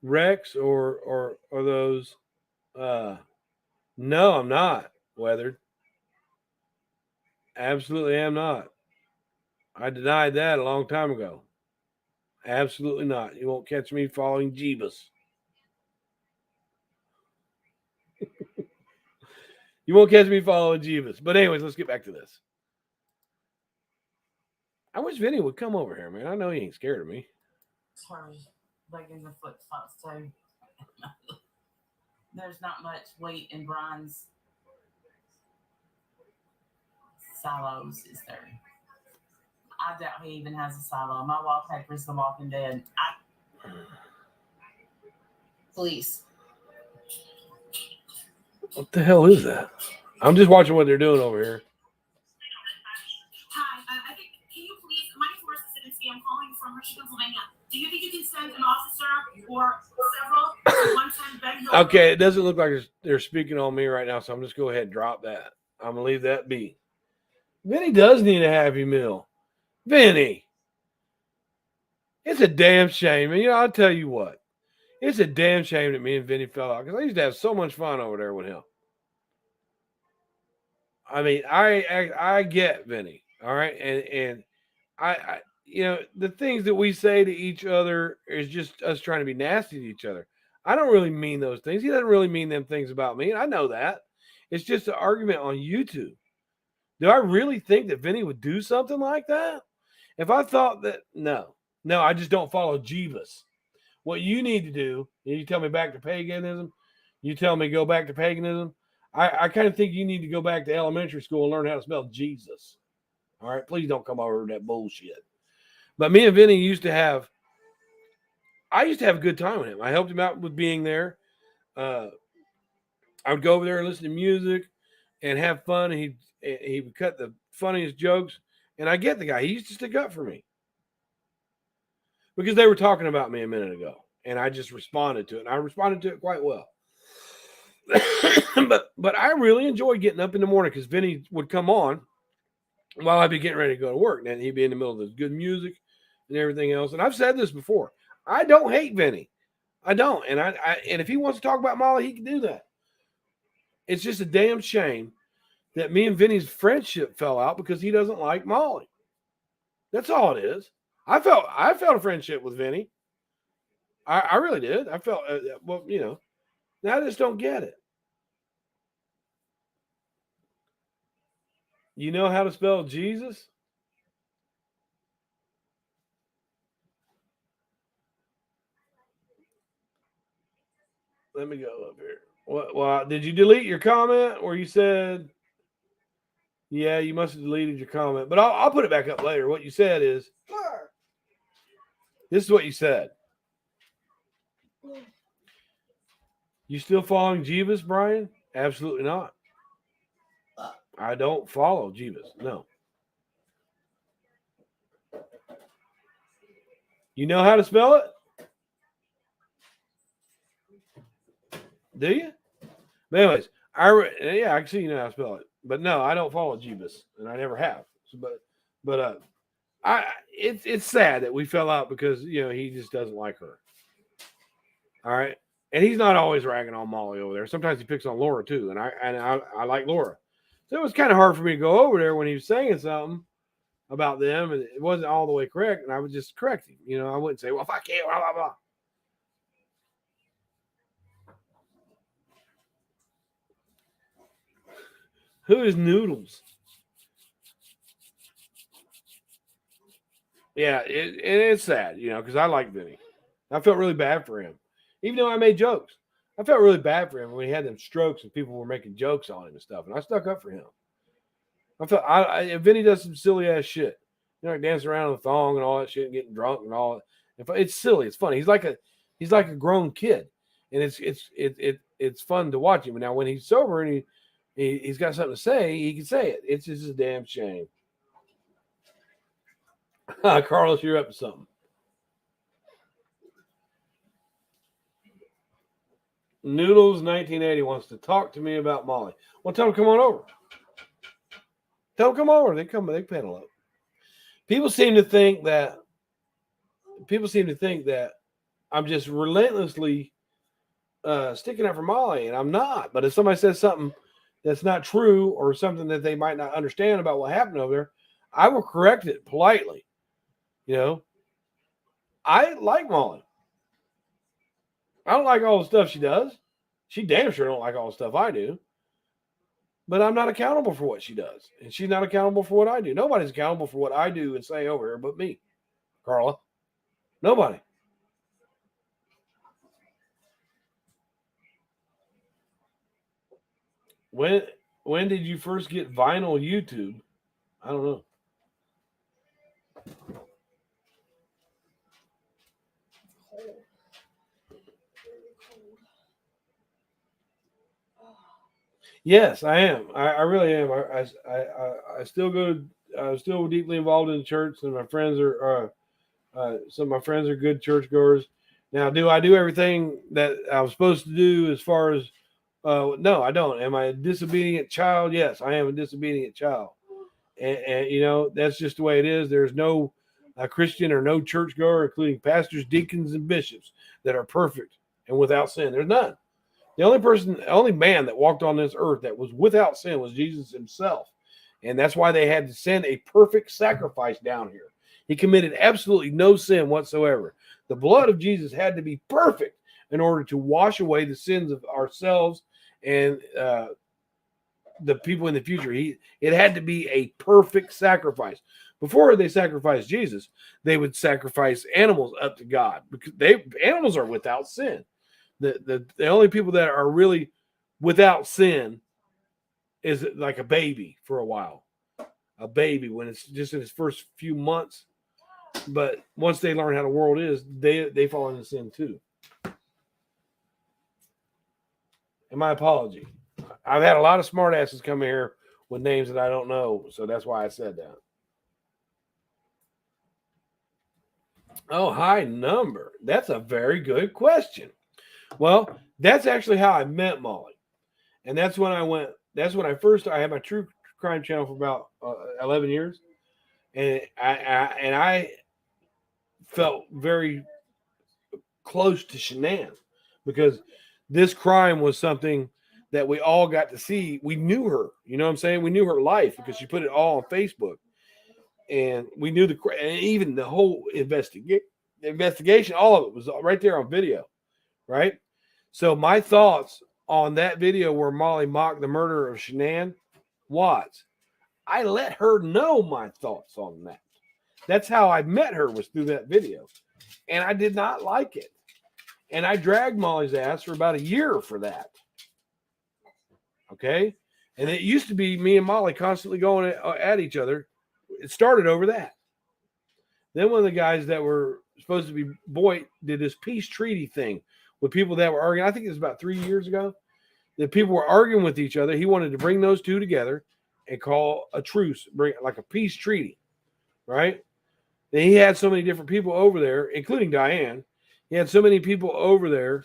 Rex or those. No, I'm not weathered. Absolutely am not. I denied that a long time ago. Absolutely not. You won't catch me following Jeebus. You won't catch me following Jeebus. But anyways, let's get back to this. I wish Vinny would come over here, man. I know he ain't scared of me. Sorry, like in the flip flops too. There's not much weight in Bryan's silos, is there? I doubt he even has a silo. My wallpaper is The Walking Dead. police. What the hell is that? I'm just watching what they're doing over here. Hi, I think, can you please, my name is Marissa Sidinsky. I'm calling from Richmond, Pennsylvania. Do you think you can send an officer or several to 110 Ben Hill? Okay, it doesn't look like they're speaking on me right now, so I'm just go ahead and drop that. I'm gonna leave that be. Vinny does need a Happy Meal. Vinny. It's a damn shame. And I'll tell you what. It's a damn shame that me and Vinny fell out because I used to have so much fun over there with him. I mean, I get Vinny, all right, and I the things that we say to each other is just us trying to be nasty to each other. I don't really mean those things. He doesn't really mean them things about me, and I know that. It's just an argument on YouTube. Do I really think that Vinny would do something like that? If I thought that, no, I just don't follow Jeebus. What you need to do, you tell me back to paganism, you tell me go back to paganism. I kind of think you need to go back to elementary school and learn how to spell Jesus. All right, please don't come over with that bullshit. But me and Vinny used to have a good time with him. I helped him out with being there. I would go over there and listen to music and have fun. And he would cut the funniest jokes. And I get the guy. He used to stick up for me. Because they were talking about me a minute ago. And I just responded to it. And I responded to it quite well. but I really enjoyed getting up in the morning because Vinny would come on while I'd be getting ready to go to work. And he'd be in the middle of this good music and everything else. And I've said this before. I don't hate Vinny. I don't. And and if he wants to talk about Molly, he can do that. It's just a damn shame that me and Vinny's friendship fell out because he doesn't like Molly. That's all it is. I felt a friendship with Vinny. I really did. I felt, I just don't get it. You know how to spell Jesus? Let me go up here. Well, did you delete your comment where you said, yeah, you must have deleted your comment, but I'll put it back up later. What you said is, this is what you said. You still following Jeebus, Brian? Absolutely not. I don't follow Jeebus. No. You know how to spell it? Do you? But anyways, I can see you know how to spell it. But no, I don't follow Jeebus, and I never have. So, but it's sad that we fell out because he just doesn't like her. All right, and he's not always ragging on Molly over there. Sometimes he picks on Laura too, and I like Laura. So it was kind of hard for me to go over there when he was saying something about them, and it wasn't all the way correct, and I would just correct him. I wouldn't say, "Well, if I can't," blah blah blah. Who is Noodles? Yeah, it's sad, because I like Vinny. I felt really bad for him. Even though I made jokes. I felt really bad for him when he had them strokes and people were making jokes on him and stuff. And I stuck up for him. Vinny does some silly ass shit. Like dancing around with a thong and all that shit and getting drunk and all that. It's silly. It's funny. He's like a grown kid. And it's fun to watch him. And now when he's sober and he's got something to say, he can say it. It's just a damn shame. Carlos, you're up to something. Noodles 1980 wants to talk to me about Molly. Well, tell him to come on over. Tell them come over. They pedal up. People seem to think that I'm just relentlessly sticking up for Molly, and I'm not. But if somebody says something that's not true or something that they might not understand about what happened over there, I will correct it politely. I like Molly. I don't like all the stuff she does. She damn sure don't like all the stuff I do. But I'm not accountable for what she does. And she's not accountable for what I do. Nobody's accountable for what I do and say over here but me, Carla. Nobody. When did you first get vinyl YouTube? I don't know. Yes, I am. I really am. I still go. I'm still deeply involved in the church, and my friends are. Some of my friends are good churchgoers. Now, do I do everything that I'm supposed to do as far as? No, I don't. Am I a disobedient child? Yes, I am a disobedient child, and you know that's just the way it is. There's no Christian or no churchgoer, including pastors, deacons, and bishops, that are perfect and without sin. There's none. The only man that walked on this earth that was without sin was Jesus himself. And that's why they had to send a perfect sacrifice down here. He committed absolutely no sin whatsoever. The blood of Jesus had to be perfect in order to wash away the sins of ourselves and the people in the future. It had to be a perfect sacrifice. Before they sacrificed Jesus, they would sacrifice animals up to God because animals are without sin. The only people that are really without sin is like a baby for a while. A baby when it's just in its first few months. But once they learn how the world is, they fall into sin too. And my apology. I've had a lot of smart asses come here with names that I don't know, so that's why I said that. Oh, high number. That's a very good question. Well, that's actually how I met Molly. And that's when I had my true crime channel for about 11 years. And I felt very close to Shanann because this crime was something that we all got to see. We knew her, you know what I'm saying? We knew her life because she put it all on Facebook. And we knew and even the whole investigation, all of it was right there on video, right? So my thoughts on that video where Molly mocked the murder of Shanann Watts, I let her know my thoughts on that. That's how I met her, was through that video. And I did not like it. And I dragged Molly's ass for about a year for that. Okay? And it used to be me and Molly constantly going at each other. It started over that. Then one of the guys that were supposed to be Boyd did this peace treaty thing with people that were arguing. I think it was about 3 years ago. The people were arguing with each other. He wanted to bring those two together and call a truce, bring like a peace treaty, right? And he had so many different people over there, including Diane. He had so many people over there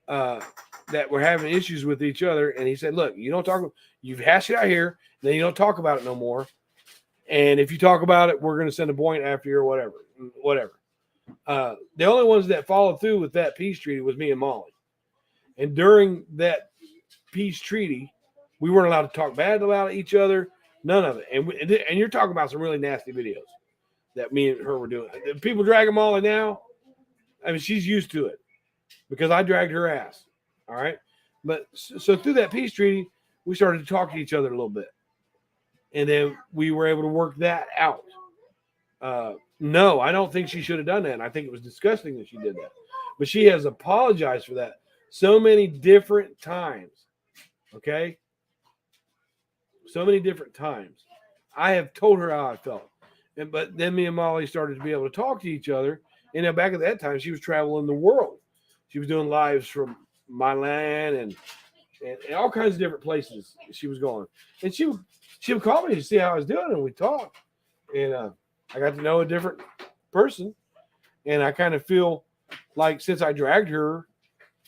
that were having issues with each other. And he said, look, you've hashed it out here, then you don't talk about it no more. And if you talk about it, we're going to send a point after you or whatever. The only ones that followed through with that peace treaty was me and Molly. And during that peace treaty, we weren't allowed to talk bad about each other, none of it. And you're talking about some really nasty videos that me and her were doing. People dragging Molly now, I mean, she's used to it because I dragged her ass. All right. But so through that peace treaty, we started to talk to each other a little bit. And then we were able to work that out. No, I don't think she should have done that. And I think it was disgusting that she did that. But she has apologized for that so many different times. Okay? So many different times. I have told her how I felt. But then me and Molly started to be able to talk to each other. And then back at that time, she was traveling the world. She was doing lives from Milan and all kinds of different places she was going. And she would call me to see how I was doing, and we talked. And I got to know a different person. And I kind of feel like since I dragged her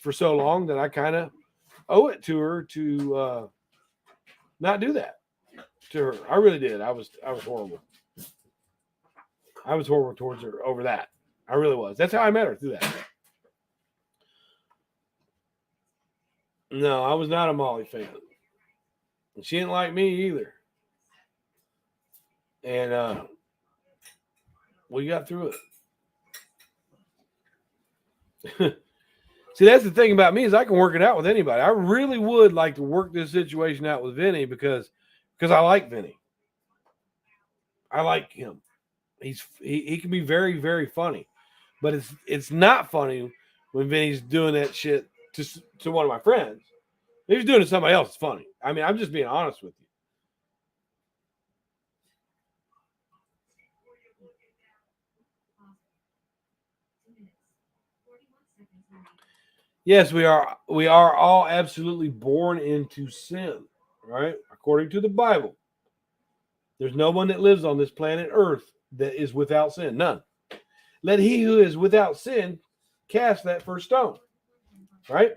for so long that I kind of owe it to her to not do that to her. I really did. I was horrible. I was horrible towards her over that. I really was. That's how I met her, through that. No, I was not a Molly fan. She didn't like me either. And we got through it. See, that's the thing about me, is I can work it out with anybody. I really would like to work this situation out with Vinny because I like Vinny. I like him. He can be very, very funny. But it's not funny when Vinny's doing that shit to one of my friends. If he's doing it to somebody else, it's funny. I mean, I'm just being honest with you. Yes, we are all absolutely born into sin. right? According to the Bible, there's no one that lives on this planet Earth that is without sin. None. Let he who is without sin cast that first stone, right?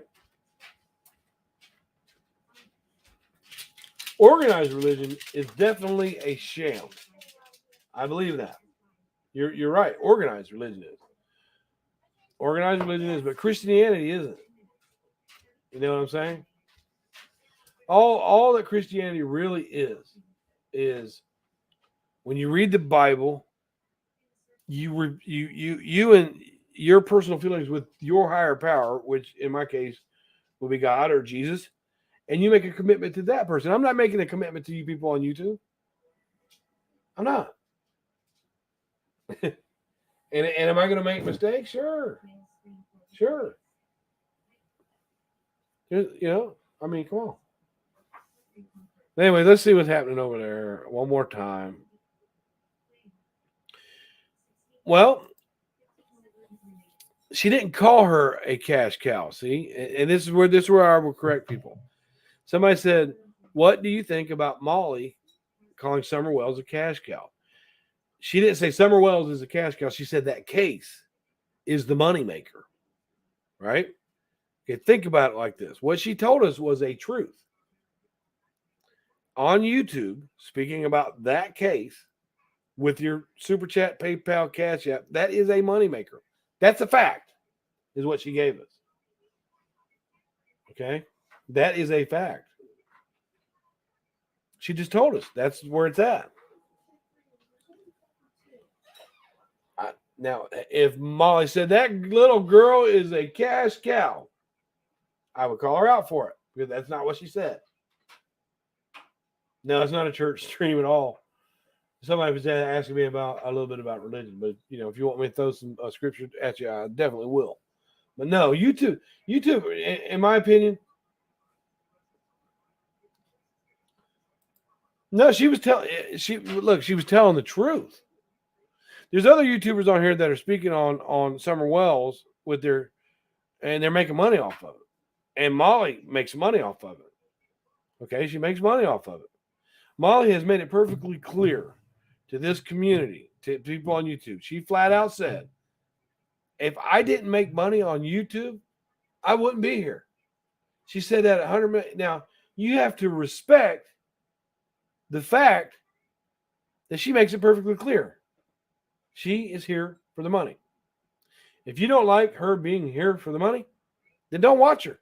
Organized religion is definitely a sham. I believe that. You're right. Organized religion is. Organized religion is, but Christianity isn't. You know what I'm saying? All that Christianity really is when you read the Bible, you and your personal feelings with your higher power, which in my case will be God or Jesus, and you make a commitment to that person. I'm not making a commitment to you people on YouTube. I'm not. and am I going to make mistakes? Sure. You know, I mean, come on. Anyway, let's see what's happening over there one more time. Well, she didn't call her a cash cow. See, and this is where I will correct people. Somebody said, "What do you think about Molly calling Summer Wells a cash cow?" She didn't say Summer Wells is a cash cow. She said that case is the moneymaker, right? Okay, think about it like this. What she told us was a truth. On YouTube, speaking about that case with your Super Chat, PayPal, Cash App, that is a moneymaker. That's a fact, is what she gave us. Okay? That is a fact. She just told us that's where it's at. Now, if Molly said that little girl is a cash cow, I would call her out for it because that's not what she said. No, it's not a church stream at all. Somebody was asking me about a little bit about religion, but you know, if you want me to throw some scripture at you, I definitely will. But no, YouTube, in my opinion, no, she was telling the truth. There's other YouTubers on here that are speaking on Summer Wells and they're making money off of it. And Molly makes money off of it. Okay, she makes money off of it. Molly has made it perfectly clear to this community, to people on YouTube. She flat out said, if I didn't make money on YouTube, I wouldn't be here. She said that 100 million. Now, you have to respect the fact that she makes it perfectly clear. She is here for the money. If you don't like her being here for the money, then don't watch her.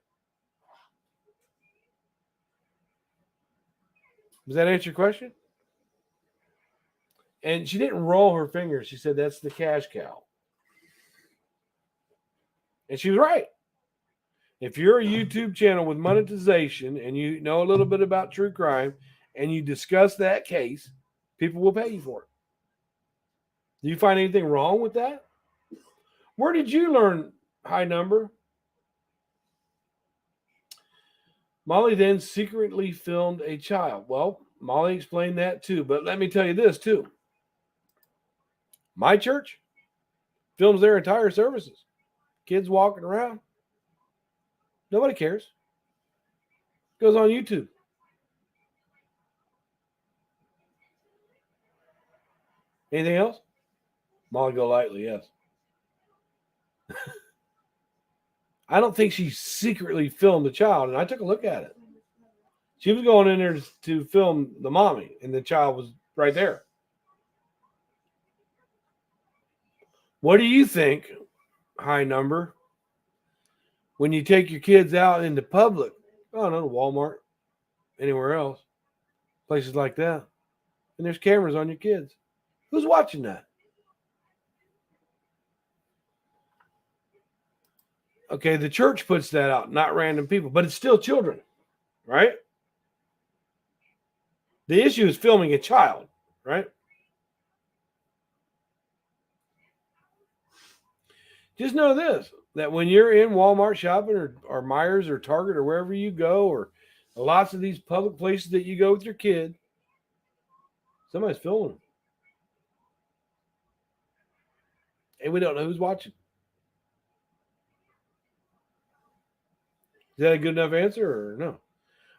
Does that answer your question? And she didn't roll her fingers. She said, that's the cash cow. And she was right. If you're a YouTube channel with monetization and you know a little bit about true crime and you discuss that case, people will pay you for it. Do you find anything wrong with that? Where did you learn high number? Molly then secretly filmed a child. Well, Molly explained that too. But let me tell you this too. My church films their entire services. Kids walking around. Nobody cares. It goes on YouTube. Anything else? Molly go lightly, yes. I don't think she secretly filmed the child, and I took a look at it. She was going in there to film the mommy, and the child was right there. What do you think, high number, when you take your kids out into public? I don't know, Walmart, anywhere else, places like that, and there's cameras on your kids. Who's watching that? Okay, the church puts that out, not random people, but it's still children, right? The issue is filming a child, right? Just know this, that when you're in Walmart shopping or Myers or Target or wherever you go, or lots of these public places that you go with your kid, somebody's filming them. And we don't know who's watching. Is that a good enough answer or no?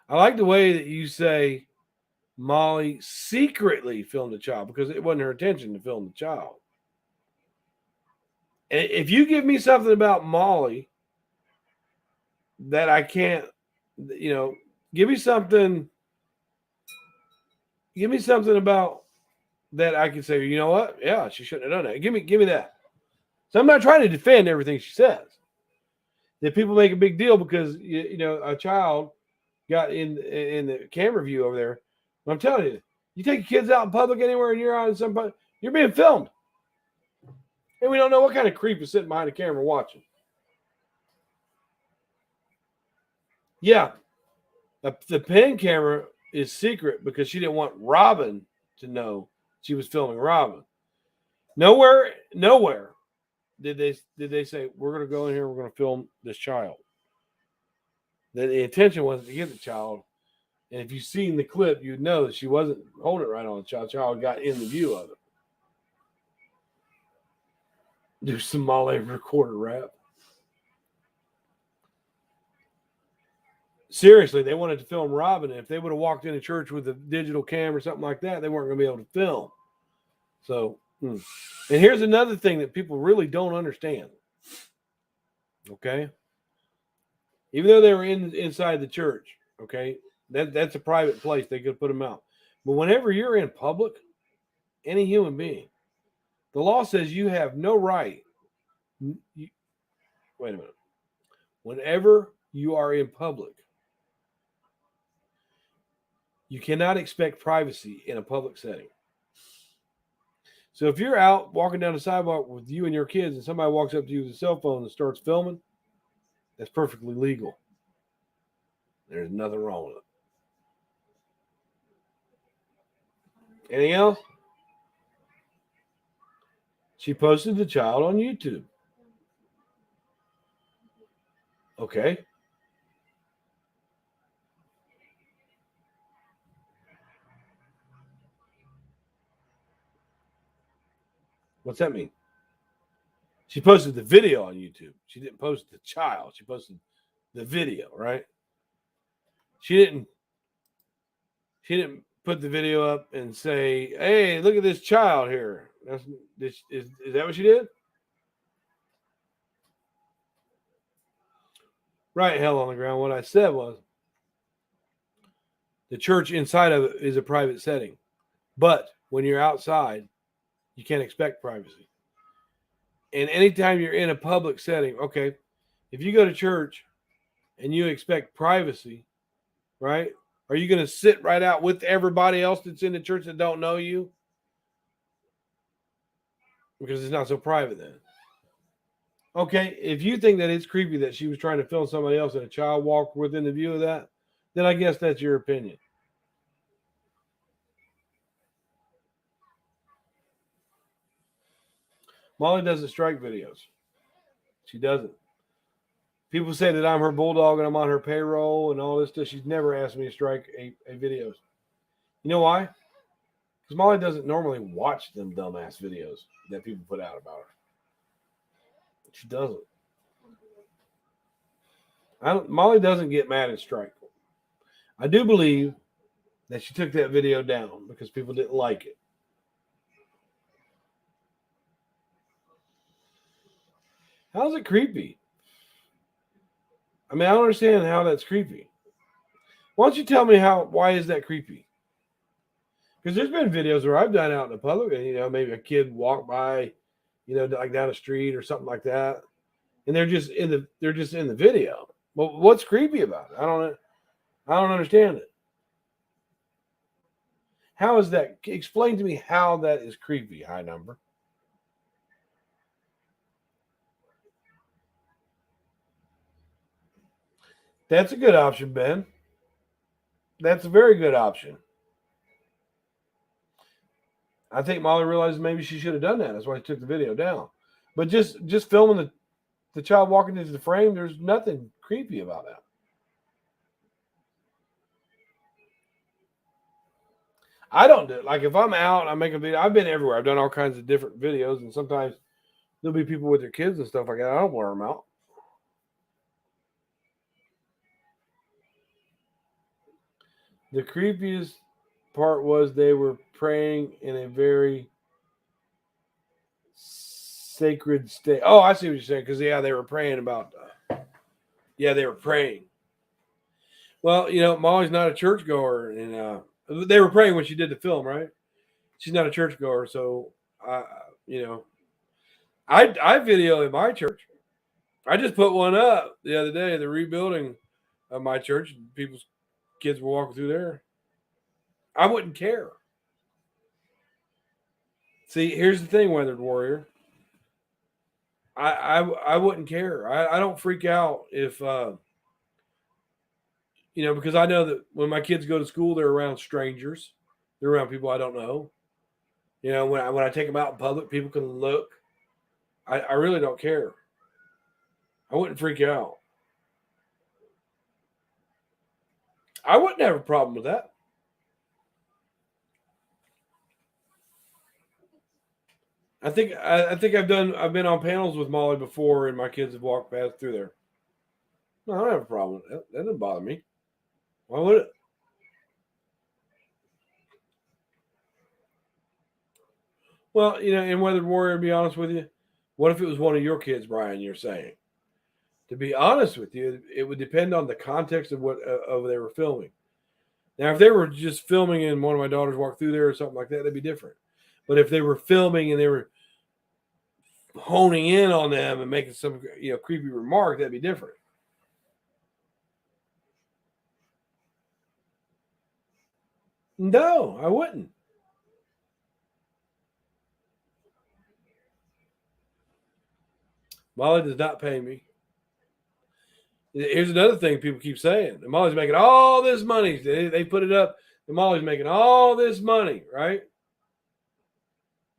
I like the way that you say Molly secretly filmed the child because it wasn't her intention to film the child. And if you give me something about Molly that I can't, give me something about that I can say, you know what? Yeah, she shouldn't have done that. Give me that. So I'm not trying to defend everything she says. That people make a big deal because a child got in the camera view over there. I'm telling you, you take your kids out in public anywhere and you're on somebody, you're being filmed. And we don't know what kind of creep is sitting behind the camera watching. Yeah, the pen camera is secret because she didn't want Robin to know she was filming Robin. Nowhere did they say we're going to go in here, we're going to film this child. The intention was to get the child, and if you've seen the clip, you'd know that she wasn't holding it right on the child. The child got in the view of it. Do some Molly recorder rap. Seriously, they wanted to film Robin, and if they would have walked into church with a digital camera or something like that, they weren't going to be able to film. So, and here's another thing that people really don't understand. Okay, even though they were inside the church, okay, that's a private place. They could put them out. But whenever you're in public, any human being, the law says you have no right. Wait a minute. Whenever you are in public, you cannot expect privacy in a public setting. So if you're out walking down the sidewalk with you and your kids and somebody walks up to you with a cell phone and starts filming, that's perfectly legal. There's nothing wrong with it. Anything else? She posted the child on YouTube. Okay. What's that mean? She posted the video on YouTube. She didn't post the child. She posted the video, right? She didn't put the video up and say, "Hey, look at this child here." Is that what she did? Right, hell on the ground. What I said was the church inside of it is a private setting. But when you're outside, you can't expect privacy. And anytime you're in a public setting, okay, if you go to church and you expect privacy, right? Are you going to sit right out with everybody else that's in the church that don't know you? Because it's not so private then. Okay, if you think that it's creepy that she was trying to film somebody else and a child walked within the view of that, then I guess that's your opinion. Molly doesn't strike videos. She doesn't. People say that I'm her bulldog and I'm on her payroll and all this stuff. She's never asked me to strike a videos. You know why? Because Molly doesn't normally watch them dumbass videos that people put out about her. She doesn't. Molly doesn't get mad at strike. I do believe that she took that video down because people didn't like it. How's it creepy? I mean, I don't understand how that's creepy. Why don't you tell me why is that creepy? Because there's been videos where I've done out in the public and, maybe a kid walked by, like down the street or something like that. And they're just in the video. Well, what's creepy about it? I don't understand it. How is that? Explain to me how that is creepy, high number. That's a good option, Ben. That's a very good option. I think Molly realized maybe she should have done that. That's why she took the video down. But just filming the child walking into the frame, there's nothing creepy about that. I don't do it. Like if I'm out, I make a video. I've been everywhere. I've done all kinds of different videos, and sometimes there'll be people with their kids and stuff like that. I don't blur them out. The creepiest part was they were praying in a very sacred state. Oh, I see what you're saying. Because, yeah, they were praying about... they were praying. Well, Molly's not a churchgoer. And they were praying when she did the film, right? She's not a churchgoer. So, I video in my church. I just put one up the other day, the rebuilding of my church. People's kids were walking through there. I wouldn't care. See, here's the thing, Weathered Warrior. I wouldn't care. I don't freak out if because I know that when my kids go to school, they're around strangers. They're around people I don't know. When I take them out in public, people can look. I really don't care. I wouldn't freak out. I wouldn't have a problem with that. I think I've been on panels with Molly before, and my kids have walked past through there. No, I don't have a problem with that. That doesn't bother me. Why would it? Well, in Weathered Warrior, to be honest with you, what if it was one of your kids, Brian? You're saying. To be honest with you, it would depend on the context of what they were filming. Now, if they were just filming and one of my daughters walked through there or something like that, that'd be different. But if they were filming and they were honing in on them and making some creepy remark, that'd be different. No, I wouldn't. Molly does not pay me. Here's another thing people keep saying. And Molly's making all this money. They put it up. And Molly's making all this money, right?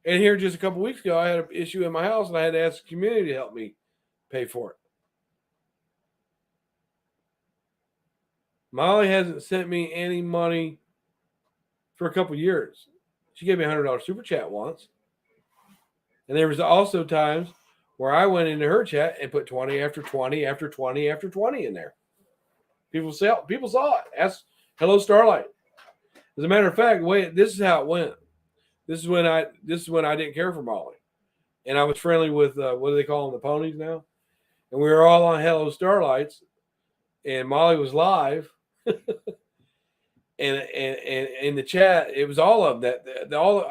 And here just a couple weeks ago, I had an issue in my house, and I had to ask the community to help me pay for it. Molly hasn't sent me any money for a couple years. She gave me a $100 super chat once. And there was also times where I went into her chat and put 20 after 20 after 20 after 20 in there. People saw it. Ask Hello Starlight. As a matter of fact, this is how it went. This is when I didn't care for Molly, and I was friendly with what do they call them, the ponies now, and we were all on Hello Starlights, and Molly was live, and in the chat it was all of them.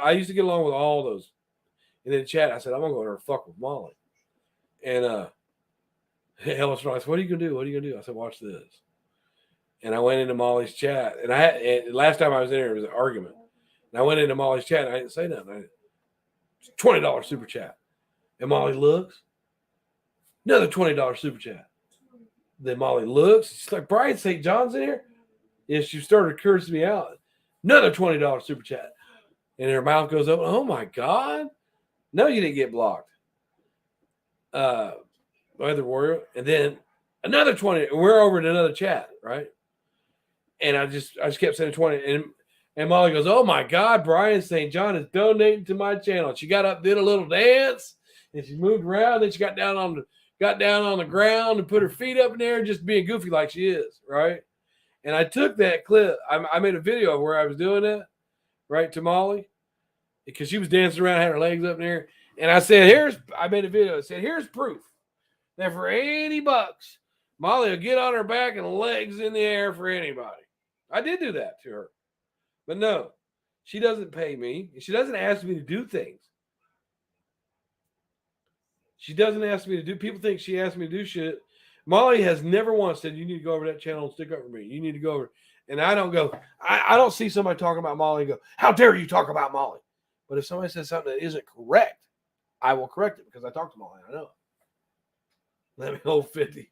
I used to get along with all those. And in the chat, I said, I'm gonna go over and fuck with Molly. And Hello Starlights, what are you gonna do? What are you gonna do? I said, watch this. And I went into Molly's chat, and last time I was in there, it was an argument. And I went into Molly's chat, and I didn't say nothing. $20 super chat. And Molly looks. Another $20 super chat. Then Molly looks. She's like, BryanSt.John's in here? Yeah, she started cursing me out. Another $20 super chat. And her mouth goes open. Oh, my God. No, you didn't get blocked. Weather Warrior. And then another 20. And we're over in another chat, right? And I just kept saying 20. And Molly goes, oh, my God, BryanSt.John is donating to my channel. She got up, did a little dance, and she moved around. Then she got down on the ground and put her feet up in there, just being goofy like she is, right? And I took that clip. I made a video of where I was doing that, right, to Molly, because she was dancing around, had her legs up in there. And I said, I made a video. I said, here's proof that for $80, Molly will get on her back and legs in the air for anybody. I did do that to her. But no, she doesn't pay me. She doesn't ask me to do things. She doesn't ask me to do. People think she asked me to do shit. Molly has never once said, you need to go over that channel and stick up for me. You need to go over. And I don't go, I don't see somebody talking about Molly and go, how dare you talk about Molly? But if somebody says something that isn't correct, I will correct it because I talked to Molly. I know. Let me hold 50.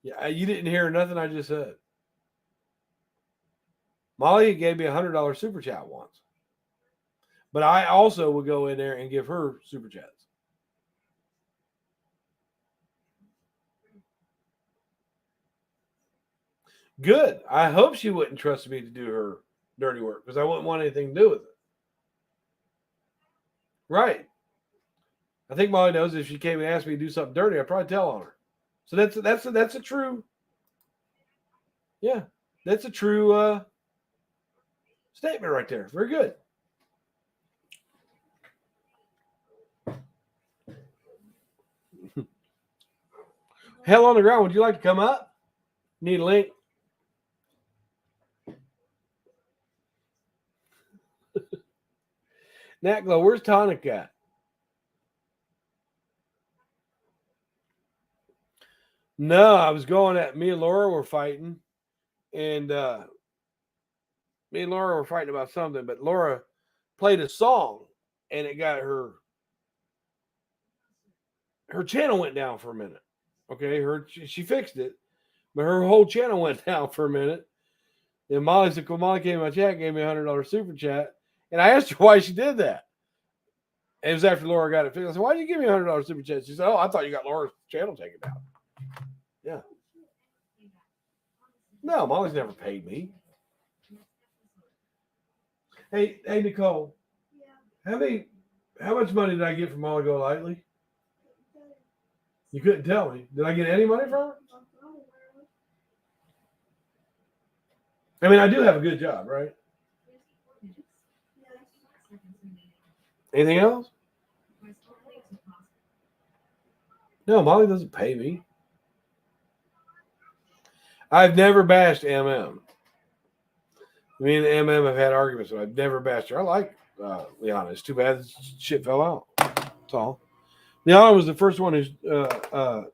Yeah, you didn't hear nothing I just said. Molly gave me a $100 super chat once. But I also would go in there and give her super chats. Good. I hope she wouldn't trust me to do her dirty work because I wouldn't want anything to do with it. Right. I think Molly knows if she came and asked me to do something dirty, I'd probably tell on her. So that's a true. Yeah. That's a true statement right there. Very good. Hell on the ground. Would you like to come up? Need a link? Nat Glow, where's Tonic at? No, I was going at me and Laura were fighting, and me and Laura were fighting about something, but Laura played a song and it got her channel went down for a minute. Okay, she fixed it, but her whole channel went down for a minute. And Molly said, "Well, Molly came in my chat, gave me $100 super chat," and I asked her why she did that. And it was after Laura got it fixed. I said, "Why did you give me $100 super chat?" She said, "Oh, I thought you got Laura's channel taken down." Yeah. No, Molly's never paid me. Hey, Nicole. Yeah. How much money did I get from Molly Go Lightly? You couldn't tell me. Did I get any money from her? I mean, I do have a good job, right? Anything else? No, Molly doesn't pay me. I've never bashed MM. Me and MM have had arguments, but I've never bashed her. I like Liana. It's too bad shit fell out. That's all. Liana was the first one who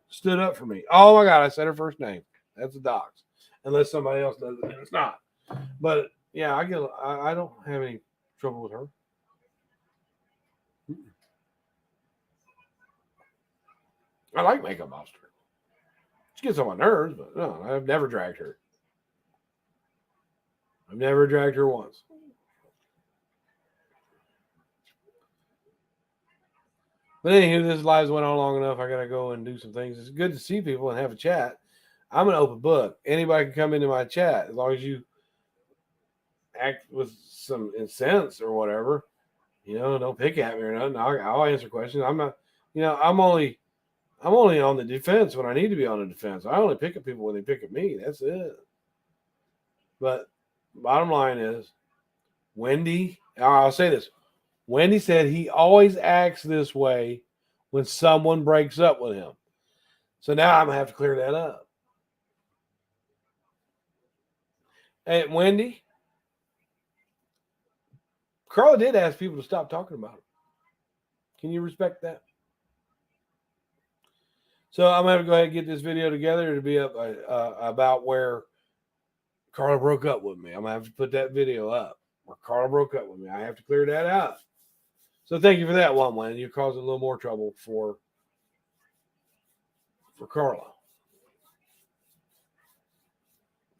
stood up for me. Oh my God, I said her first name. That's the docs. Unless somebody else does it, and it's not. But yeah, I don't have any trouble with her. I like Makeup Monster. She gets on my nerves, but no, I've never dragged her. I've never dragged her once. But anywho, this live went on long enough. I gotta go and do some things. It's good to see people and have a chat. I'm an open book. Anybody can come into my chat as long as you act with some sense or whatever. You know, don't pick at me or nothing. I'll answer questions. I'm not. You know, I'm only on the defense when I need to be on the defense. I only pick at people when they pick at me. That's it. But bottom line is, Wendy. I'll say this. Wendy said he always acts this way when someone breaks up with him. So now I'm going to have to clear that up. Hey, Wendy, Carla did ask people to stop talking about him. Can you respect that? So I'm going to go ahead and get this video together to be up about where Carla broke up with me. I'm going to have to put that video up where Carla broke up with me. I have to clear that out. So thank you for that one, Wendy. You're causing a little more trouble for Carla.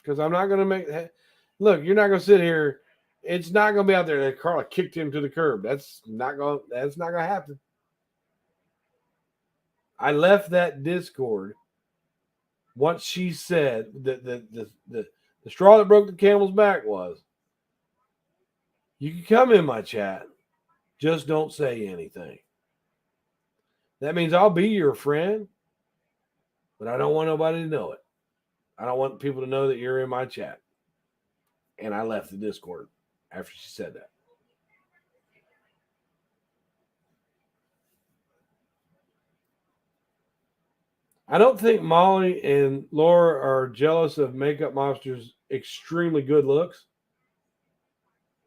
Because I'm not going to make that. Look, you're not going to sit here. It's not going to be out there that Carla kicked him to the curb. That's not going to happen. I left that Discord once she said that the straw that broke the camel's back was, you can come in my chat, just don't say anything. That means I'll be your friend, but I don't want nobody to know it. I don't want people to know that you're in my chat. And I left the Discord after she said that. I don't think Molly and Laura are jealous of Makeup Monster's extremely good looks.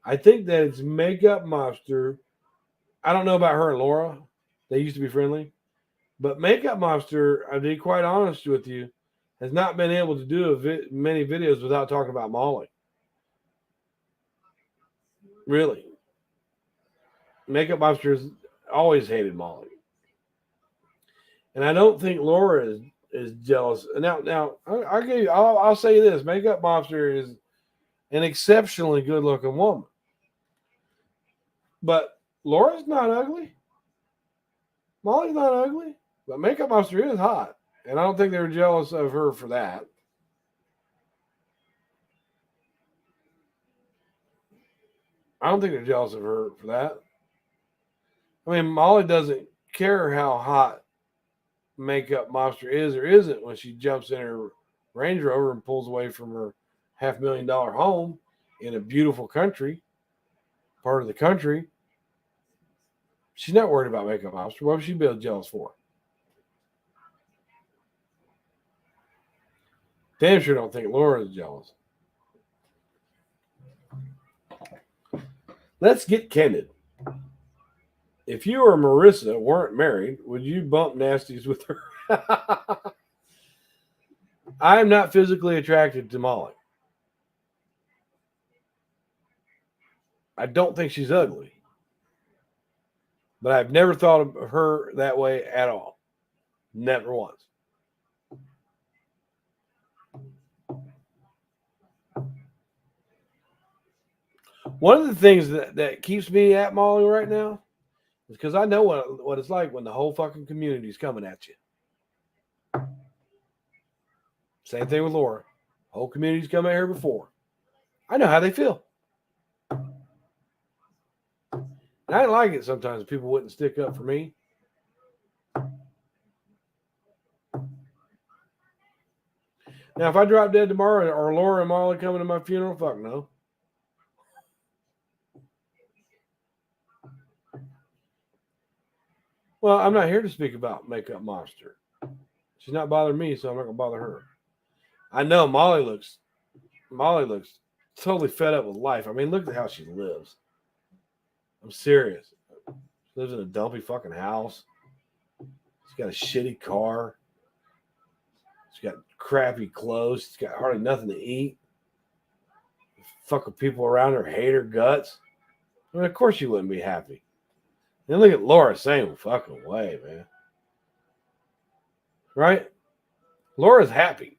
I think that it's Makeup Monster. I don't know about her and Laura. They used to be friendly. But Makeup Monster, I'll be quite honest with you, has not been able to do many videos without talking about Molly. Really. Makeup Monster has always hated Molly. And I don't think Laura is jealous. Now I'll say this. Makeup Monster is an exceptionally good-looking woman. But Laura's not ugly. Molly's not ugly. But Makeup Monster is hot. And I don't think they were jealous of her for that. I don't think they're jealous of her for that. I mean, Molly doesn't care how hot Makeup Monster is or isn't when she jumps in her Range Rover and pulls away from her $500,000 home in a beautiful country, part of the country. She's not worried about Makeup Monster. What would she be jealous for? Damn sure don't think Laura's jealous. Let's get candid. If you or Marissa weren't married, would you bump nasties with her? I am not physically attracted to Molly. I don't think she's ugly. But I've never thought of her that way at all. Never once. One of the things that keeps me at Molly right now is because I know what it's like when the whole fucking community is coming at you. Same thing with Laura. Whole community's come at her before. I know how they feel. And I like it sometimes if people wouldn't stick up for me. Now, if I drop dead tomorrow, are Laura and Molly coming to my funeral? Fuck no. Well, I'm not here to speak about Makeup Monster. She's not bothering me, so I'm not gonna bother her. I know Molly looks totally fed up with life. I mean, look at how she lives. I'm serious. She lives in a dumpy fucking house. She's got a shitty car. She's got crappy clothes. She's got hardly nothing to eat. Fucking people around her hate her guts. I mean, of course she wouldn't be happy. Then look at Laura, same fucking way, man. Right? Laura's happy.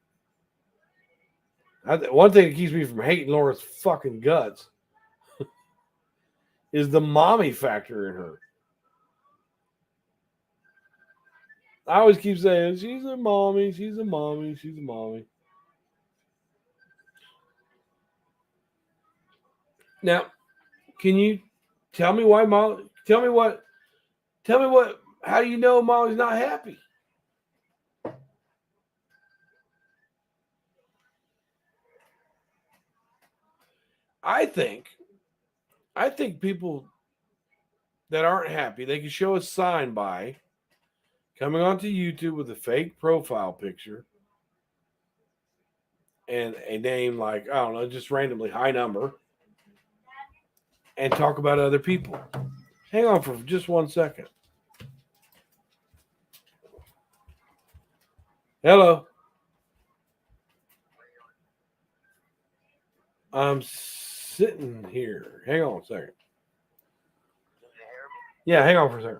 One thing that keeps me from hating Laura's fucking guts is the mommy factor in her. I always keep saying, she's a mommy, she's a mommy, she's a mommy. Now, can you tell me why Molly, how do you know Molly's not happy? I think people that aren't happy, they can show a sign by coming onto YouTube with a fake profile picture and a name like, I don't know, just randomly high number, and talk about other people. Hang on for just 1 second. Hello. I'm sitting here. Hang on a second. Yeah, hang on for a second.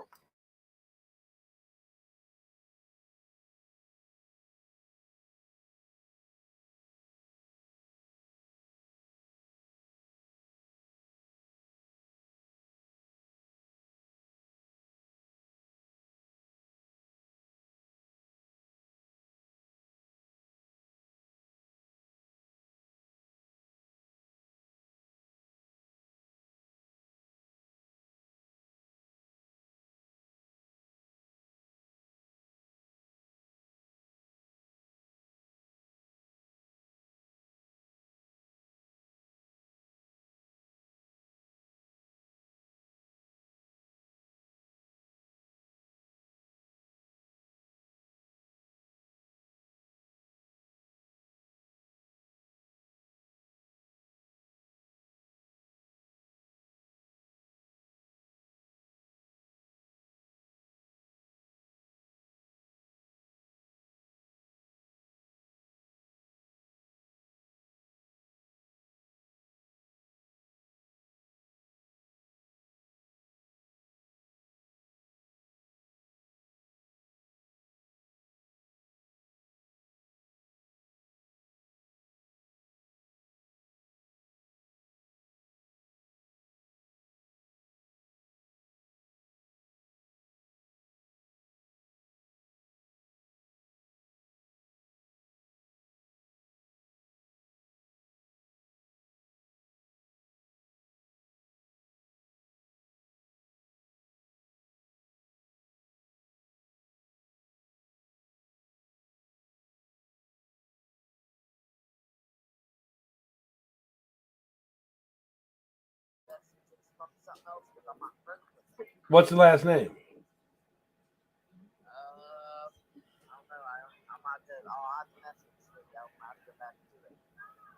What's the last name?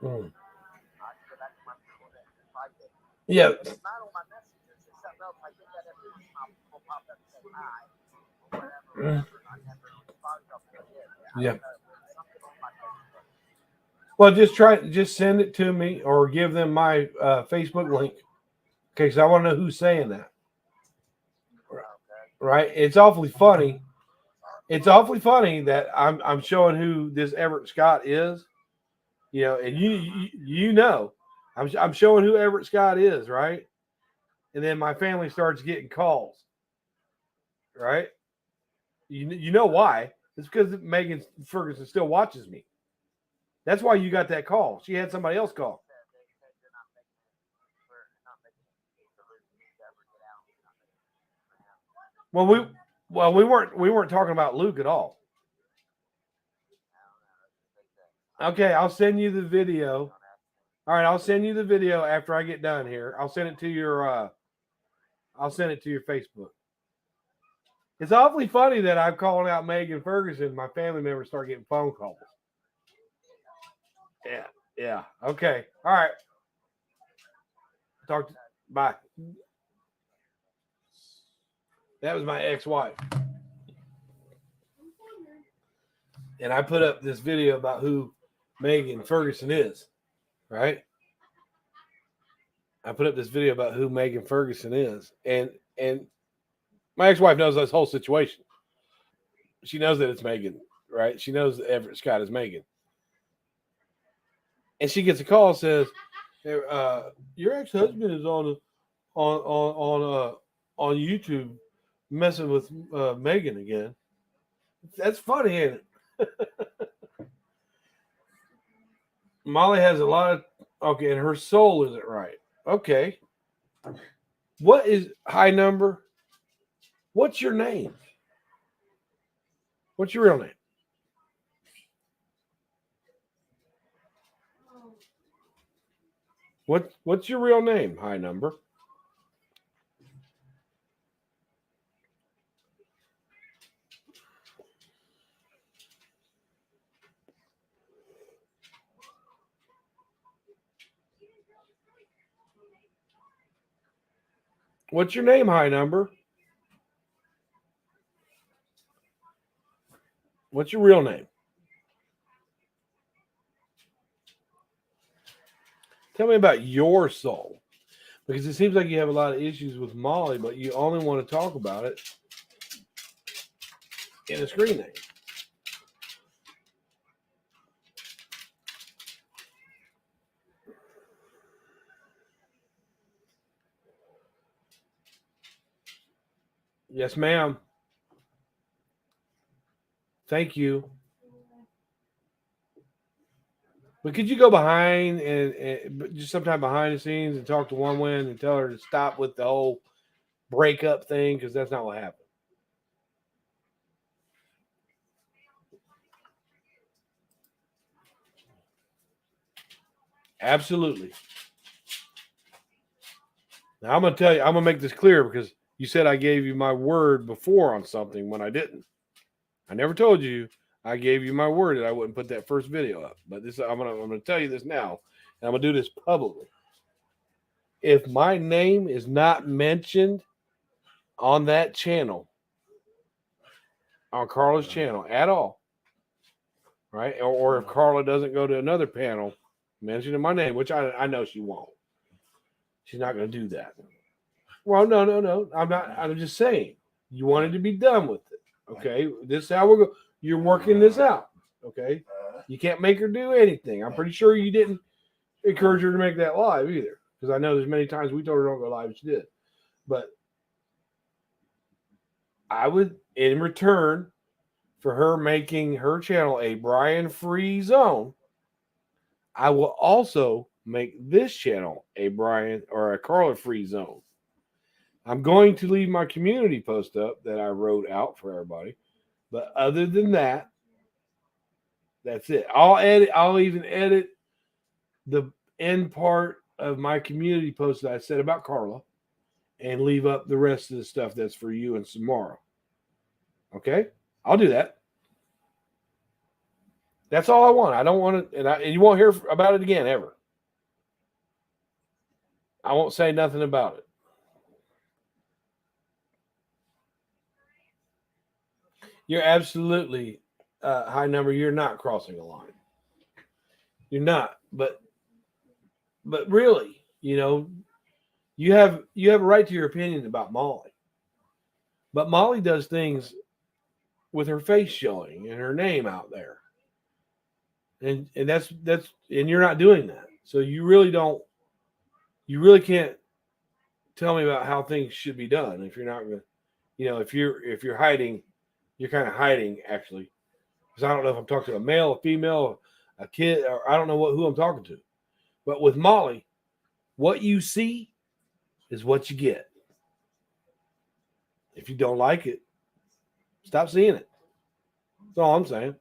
Hmm. Yeah. Yeah. Well, just send it to me or give them my Facebook link. Okay, so I want to know who's saying that. Right? It's awfully funny. It's awfully funny that I'm showing who this Everett Scott is. You know, and you know, I'm showing who Everett Scott is, right? And then my family starts getting calls, right? You know why? It's because Megan Ferguson still watches me. That's why you got that call. She had somebody else call. Well, we weren't talking about Luke at all. Okay, I'll send you the video. All right, I'll send you the video after I get done here. I'll send it to your Facebook. It's awfully funny that I'm calling out Megan Ferguson. My family members start getting phone calls. Yeah, yeah. Okay. All right. Bye. That was my ex-wife. And I put up this video about who Megan Ferguson is, right? I put up this video about who Megan Ferguson is. And my ex-wife knows this whole situation. She knows that it's Megan, right? She knows that Everett Scott is Megan. And she gets a call and says, your ex-husband is on YouTube messing with Megan again. That's funny, ain't it? Molly has a lot of okay, and her soul isn't right. Okay. What is high number? What's your name? What's your real name? What's your real name, high number? What's your name, high number? What's your real name? Tell me about your soul. Because it seems like you have a lot of issues with Molly, but you only want to talk about it in a screen name. Yes, ma'am. Thank you. But could you go behind and just sometime behind the scenes and talk to One Win and tell her to stop with the whole breakup thing? Because that's not what happened. Absolutely. Now I'm going to tell you, I'm going to make this clear because you said I gave you my word before on something when I didn't. I never told you I gave you my word that I wouldn't put that first video up. But this I'm going to tell you this now, and I'm going to do this publicly. If my name is not mentioned on that channel, on Carla's channel at all, right? Or if Carla doesn't go to another panel mentioning my name, which I know she won't. She's not going to do that. Well, no. I'm not. I'm just saying. You wanted to be done with it. Okay? This is how we're going. You're working this out. Okay? You can't make her do anything. I'm pretty sure you didn't encourage her to make that live either. Because I know there's many times we told her don't go live and she did. But I would, in return for her making her channel a Bryan free zone, I will also make this channel a Bryan or a Carla free zone. I'm going to leave my community post up that I wrote out for everybody. But other than that, that's it. I'll even edit the end part of my community post that I said about Carla. and leave up the rest of the stuff that's for you and Samara. Okay? I'll do that. That's all I want. I don't want to, and you won't hear about it again ever. I won't say nothing about it. You're absolutely high number. You're not crossing a line. You're not. But really, you know, you have a right to your opinion about Molly. But Molly does things with her face showing and her name out there. And that's and you're not doing that. So you really can't tell me about how things should be done if you're not going to, you know, if you're hiding, you're kind of hiding actually. Because I don't know if I'm talking to a male, a female, a kid, or I don't know who I'm talking to. But with Molly, what you see is what you get. If you don't like it, stop seeing it. That's all I'm saying.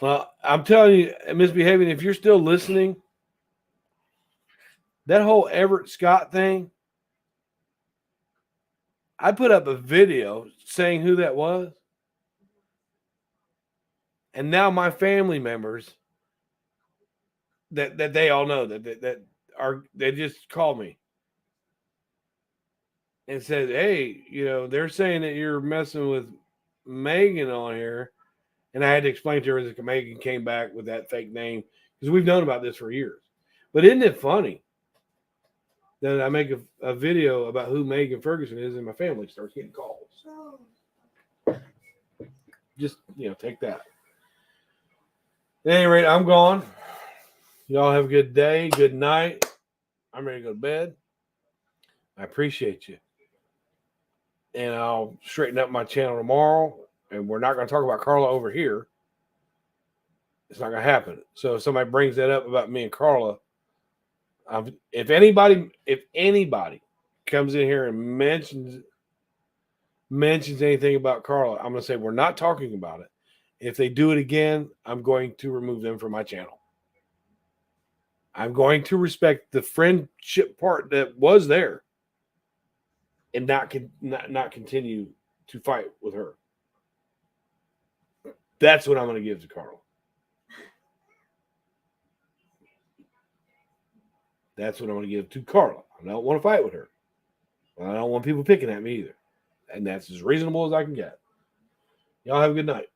Well, I'm telling you, Misbehaving, if you're still listening, that whole Everett Scott thing, I put up a video saying who that was. And now my family members that they all know that they just called me and said, hey, you know, they're saying that you're messing with Megan on here. And I had to explain to her that Megan came back with that fake name because we've known about this for years. But isn't it funny that I make a video about who Megan Ferguson is and my family starts getting calls? Just, you know, take that. At any rate, I'm gone. Y'all have a good day, good night. I'm ready to go to bed. I appreciate you. And I'll straighten up my channel tomorrow. And we're not going to talk about Carla over here. It's not going to happen. So if somebody brings that up about me and Carla, if anybody comes in here and mentions anything about Carla, I'm going to say we're not talking about it. If they do it again, I'm going to remove them from my channel. I'm going to respect the friendship part that was there and not continue to fight with her. That's what I'm going to give to Carla. That's what I'm going to give to Carla. I don't want to fight with her. I don't want people picking at me either. And that's as reasonable as I can get. Y'all have a good night.